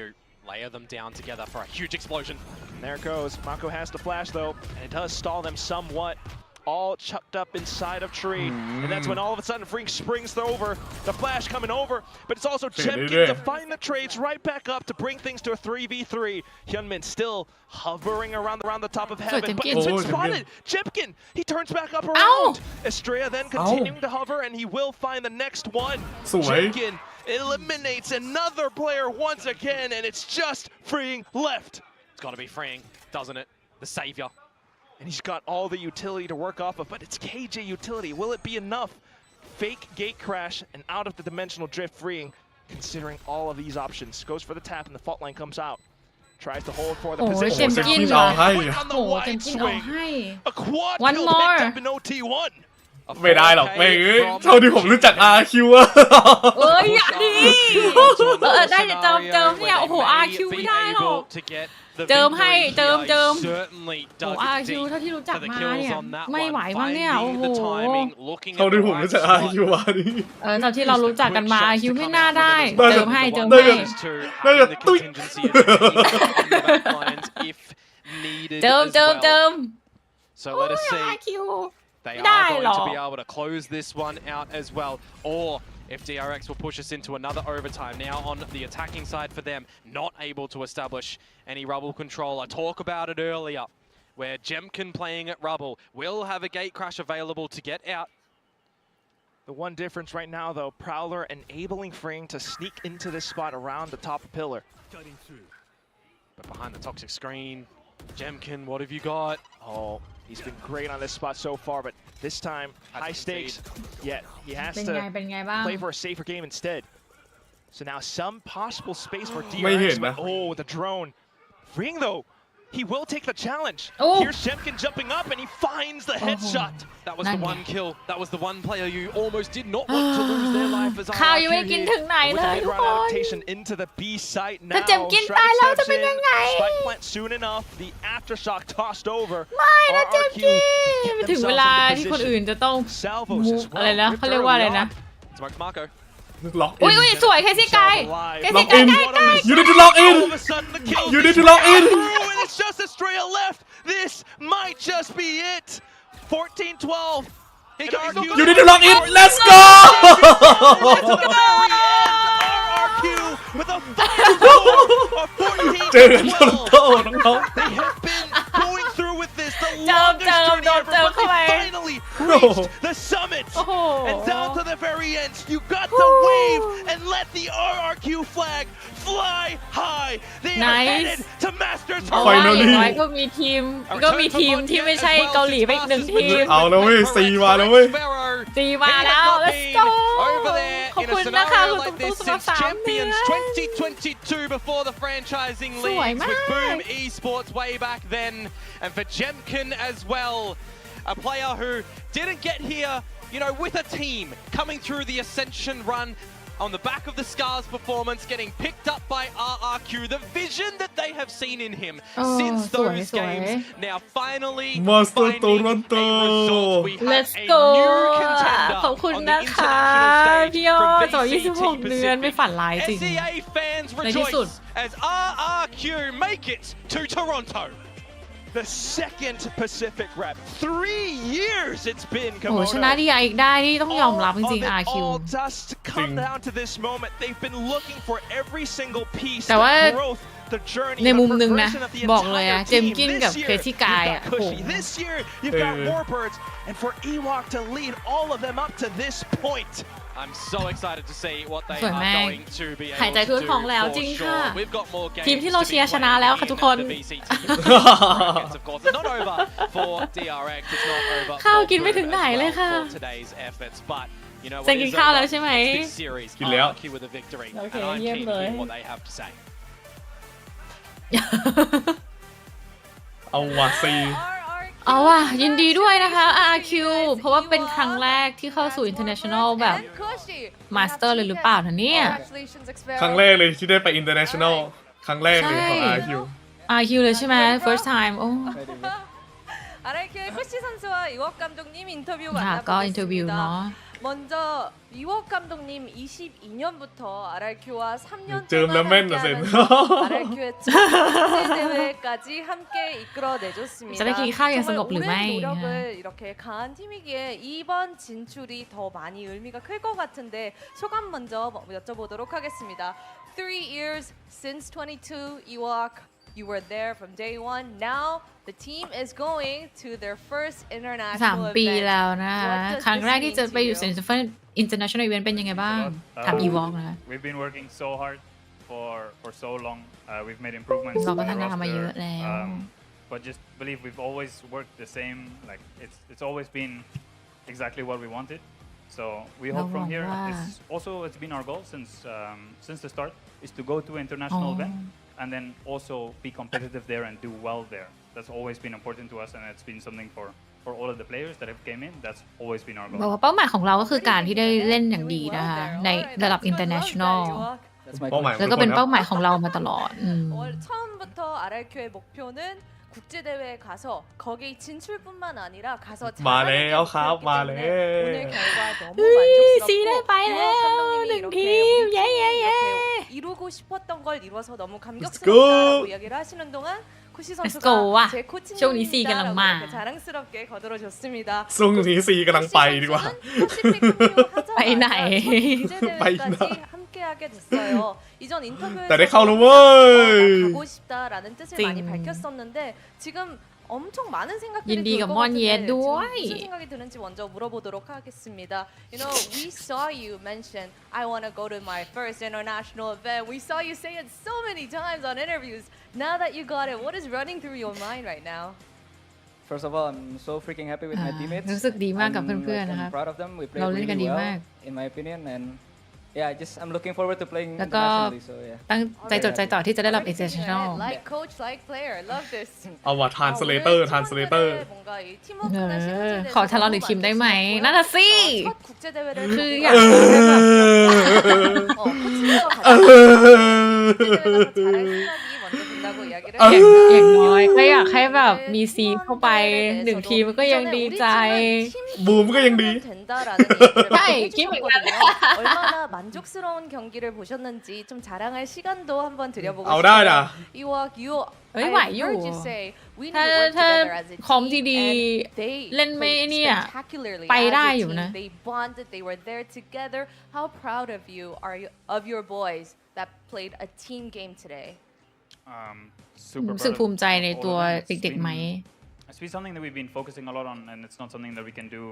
layer them down together for a huge explosion. And there it goes. Mako has the flash though, and it does stall them somewhat. All chucked up inside of tree, and that's when all of a sudden Freak springs over. The flash coming over, but it's also Jemkin to find the trades right back up to bring things to a 3v3. Hyunmin still hovering around the top of heaven, but it's been spotted. Jemkin, he turns back up around. Estrella then continuing to hover, and he will find the next one. สวย Jemkin eliminates another player once again, and it's just Freeing left. It's got to be freeing, doesn't it? The savior. And he's got all the utility to work off of, but it's KJ utility. Will it be enough? Fake gate crash and out of the dimensional drift freeing, considering all of these options. Goes for the tap and the fault line comes out. Tries to hold for the โอ้ย position. เจมกิน เอาให้ Quick on โอ้ the เจม wide กินเอา swing. ให้ A quad One kill more. picked up in OT1. ไม่ได้หรอกไม่เอ้ยเท่าที่ผมรู้จัก RQ อะ เอ้ยอย่าดิได้แต่เจิมเนี่ยโอ้โห RQ ไม่ได้หรอก เจิมให้เจิมโอ้ RQ เท่าที่รู้จักมาเนี่ยไม่ไหวมั้งเนี่ยโอ้โห เท่าที่ผมรู้จัก RQ อะนี่ เท่าที่เรารู้จักกันมา RQ ไม่น่าได้ ได้ เจิมให้เจิม ได้ ให้ น่าจะตุ้ย เจิมเจิมเจิม So โอ้ let ย us see. RQ They Dai are going lo. to be able to close this one out as well. Or if DRX will push us into another overtime. Now on the attacking side for them, not able to establish any rubble control. I talked about it earlier, where Jemkin playing at rubble will have a gate crash available to get out. The one difference right now, though, Prowler enabling Freeing to sneak into this spot around the top pillar. But behind the toxic screen, Jemkin, what have you got? Oh, he's been great on this spot so far, but this time, high stakes. Yet he has เป็นไง to เป็นไงบ้าง play for a safer game instead. So now some possible space for ไม่เห็น DRX, นะ but oh, the drone. Freeing though, he will take the challenge. Oh. Here's Jemkin jumping up and he finds the headshot. That was the Nange. one kill. That was the one player you almost did not want to lose their life as ข้าวยัง RRQ ไม่ได้กิน here. ถึงไหน With เล the ยทุก mid-round คน adaptation into the B site now. ถ้าเจมกิน Strike ตายแล้ว steps จะเป็น in, ยังไง Spike plant soon enough. The aftershock tossed over. ไม่นะเจม RRQ กิน get ถึงเว themselves ลา into ที่คน position. อื่นจะต้อง Salvos as อะไร well. นะ ripped เขาเรียกว่าอะไร early นะ on. Smoked Marco. ล็อก อุ้ อิ ย น อุ้ยสวยแคซี่กายแคซี่กาย Lock in ใกล้ใกล้ You need to lock in All of a sudden, the kills You need to lock in through, and it's just Estrella left. This might just be it. 14-12. RRQ You need to lock in Let's go to the very end. RRQ with a final score of เจอกันโต 14-12. โต้น้อง They have been going through with this the Jump, longest jump, journey jump, ever, jump, but they come on. finally reached the summit. โอ้โห And down to the very end, you got to wave and let the RRQ flag fly high. They are Nice. headed to Masters เพราะว่า Finally อย่างน้อยก็มีทีมที่ไม่ใช่เกาหลีไปอีกหนึ่งทีม เอาแล้วเว้ยซีมาแล้วเว้ย ตีมาแล้ว let's go Over there ขอบ in คุ a ณนะคะ scenario คุณ like ตุ๊ก this ตุ๊กสำหรับ since 3 เดือน Champions 2022 before the franchising Sủi leagues with mát. Boom Esports way back then, and for Jemkin as well, a player who didn't get here, you know, with a team coming through the Ascension run. On the back of the Scars performance, getting picked up by RRQ, the vision that they have seen in him Oh, since those sủi, games. sủi. Now finally Master finding Toronto. a result. We have Let's a go new contender ขอบคุณ on นะ the คะ international stage พี่ยอ from ดต่อ VCT 26 เดือนไม่ Pacific. ฝันร้ายจริง SEA fans ในที่สุด rejoice as RRQ make it to Toronto. The second Pacific rep. 3 years it's been. โอ้ชนะ Komodo. ดีอีกได้นี่ต้องยอมรับจริง All ๆ of it RQ all just come Jing. down to this moment. They've been looking for every single piece, แต่ว่า the growth, ในมุมหนึ่งนะบอกเลยอะเจมกินกับเคที่กายอะโอ้โห This year you've got Warbirds and for Ewok to lead all of them up to this point. I'm so excited to see what they สวย are มาก going to be หาย able ใจ to ทั่ว do ท้องแล้ว for จริงค่ะ sure. We've got more games ทีมที่เราเชียร์ชนะแล้วค่ะทุกคน in the VCT brackets, of course. It's not over for DRX. It's not over ข้าว for กินไม่ Group ถึงไหน as เลย well ค่ะ for today's efforts. But you know เซน what กิน is ข้าว over? แล้วใช่ไหม It's this series. กินแล้ว RRQ with a victory. โอเค And I'm เยี่ยม keen เล to ย hear what they have to say. เอาว่ะซี เอาว่ะยินดีด้วยนะคะ RRQ เพราะว่าเป็นครั้งแรกที่เข้าสู่ international แบบมาสเตอร์เลยหรือเปล่านะเนี่ย ครั้งแรกเลยที่ได้ไป international ครั้งแรกเลยของ ใช่ RQ RRQ เลยใช่ไหม first time โอ้ RRQ의 쿠시 선수와 이웍 감독님 인터뷰 ค่ะก็อินเทอร์วิว 만나보겠습니다. เนาะ 먼저 이웍 감독님 22년부터 RRQ와 3년 쯤 동안 라면도 함께하면서 RRQ의 첫 국제 대회까지 함께 이끌어내줬습니다. จะได้กินข้าวอย่างสงบหรือไม่ 오랜 노력을 이렇게 가한 팀이기에 이번 진출이 더 많이 의미가 클 것 같은데 소감 먼저 여쭤보도록 하겠습니다. 3 years since 22 Ewok. You were there from day one. Now the team is going to their first 3 international ปี event. แล้วนะคะ What does ครั้งแรก this ที่จะ mean ไปอยู่ to you? international event เป็นยังไงบ้างทำ e-walk นะคะ We've been working so hard for so long. We've made improvements. เรา in พั the ฒนามาเยอะ roster, แล้ว but just believe we've always worked the same. Like it's always been exactly what we wanted. So we hope from here. It's been our goal since the start is to go to international event and then also be competitive there and do well there. That's always been important to us, and it's been something for all of the players that have came in. That's always been our บอก goal. ว่าเป้าหมายของเราก็คือการที่ได้เล่นอย่างดีนะคะในระดับ international เป้าหมายของ แล้ว ทุ ก็ กค เป็น นครั เป้า บ หมายของเรามาตลอด 처음부터 RRQ의 목표는 국제 대회에 가서 거기 진출뿐만 아니라 가서 말해요, 잘하는 게 가, 목표였기 말해. 때문에 오늘 결과 너무 씨, 네, 만족스럽고 빨리 이웍 감독님이 능 이렇게 팀, 우리 예, 팀이 예, 예. 이렇게 이루고 싶었던 걸 이뤄서 너무 go. 감격스럽다라고 이야기를 하시는 동안 쿠시 Let's go. 와, 선수가 제 쇼니 씨 그냥 코치님이다라고 마. 이렇게 자랑스럽게 거들어줬습니다. ซุ่งนี้ซีกำลังไปดีกว่า ไปไหน 국제대회까지 함께하게 됐어요. 이전 인터뷰에서 แต่ได้เข้าแล้วเว้ย 가고 싶다라는 뜻을 많이 찡. 밝혔었는데 지금 엄청 많은 생각들이 인디 들 것 어머니의 같은데 지금 누아이. 무슨 생각이 드는지 먼저 물어보도록 하겠습니다. You know, we saw you mention I want to go to my first international event. We saw you say it so many times on interviews. Now that you got it, what is running through your mind right now? First of all, I'm so freaking happy with my teammates. รู้สึกดีมากกับ I'm, เพื่อน like, ๆ นะค I'm รับ proud of them. We played เราเล่นกัน really ดี well, มาก in my opinion, and yeah, I'm looking forward to playing แล้วก็ internationally. So yeah. ตั้งใจจดใจจ่อที่จะได้รับ international Like coach, like player. Love this. เอาว่ะ translator translator 뭔가 이 เอ 팀워크나 อ 시너지에 ขอทะเลาะหรือทีมได้ไหมนั่นน่ะสิ 첫 국제 대회를 คือ 가고 อยากให้แบบ 코치님과 같이 국제 대회가 더 잘할 생각이 먼저 든다고 이야기를 อย่างน้อยก็อยากให้แบบมีซีเข้าไปหนึ่งทีมก็ยังดีใจ บูมก็ยังดี 된다라는 얘기를 네, 해주셨거든요. 얼마나 만족스러운 경기를 보셨는지 좀 자랑할 시간도 한번 드려보고 เอาได้นะ 싶어요. Ewok, you เฮ้ยไหว I อยู่ heard you say we need ถ้า to work ถ้า together as a คอม team ดี and they เล่นไม่ played เนี่ย spectacularly ไป as ได้ a อยู่ team. นะ They bonded, they were there together. How proud of you are you of your boys that played a team game today? Super รู้สึก proud ภู of มิใจใน all of ตัว them. It's เด็กๆไหม It's been something that we've been focusing a lot on, and it's not something that we can do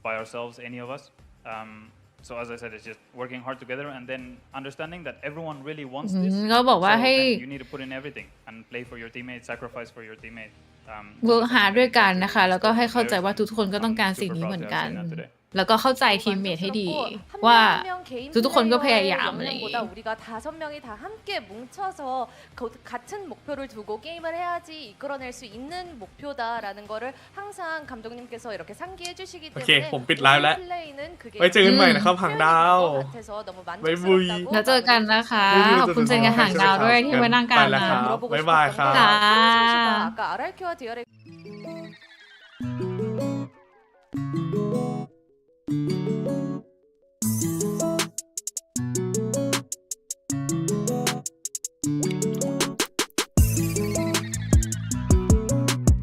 by ourselves, any of us. So as I said, it's just working hard together and then understanding that everyone really wants this. เขาบอกว่า So, ให้ and you need to put in everything and play for your teammate, sacrifice for your teammate. เวิร์กหาด้วยกันนะคะ แล้วก็ให้เข้าใจว่าทุกคนก็ต้องการสิ่งนี้เหมือนกัน แล้วก็เข้าใจทีมเมทให้ดี ว่าทุกคนก็พยายามอะไรอย่างงี้ 보다 우리가 5명이 다 함께 뭉쳐서 같은 목표를 두고 게임을 해야지 이끌어낼 수 있는 목표다라는 거를 항상 감독님께서 이렇게 상기해 주시기 โอเค 때문에 ผมปิดไลฟ์แล้ว 플레이는 그게 ไว้เจอกันใหม่นะครับหางดาว 것 같아서 너무 บ๊ายบุย 만족스럽다고 แล้วเจอกันนะคะ ขอบคุณเซนกับหางดาวด้วยที่มานั่งกลาง ไปแล้วครั นะ บ 물어보고 บ๊ายบายครั 싶었던 บ 게 자. 선수가 아까 RRQ와 DRX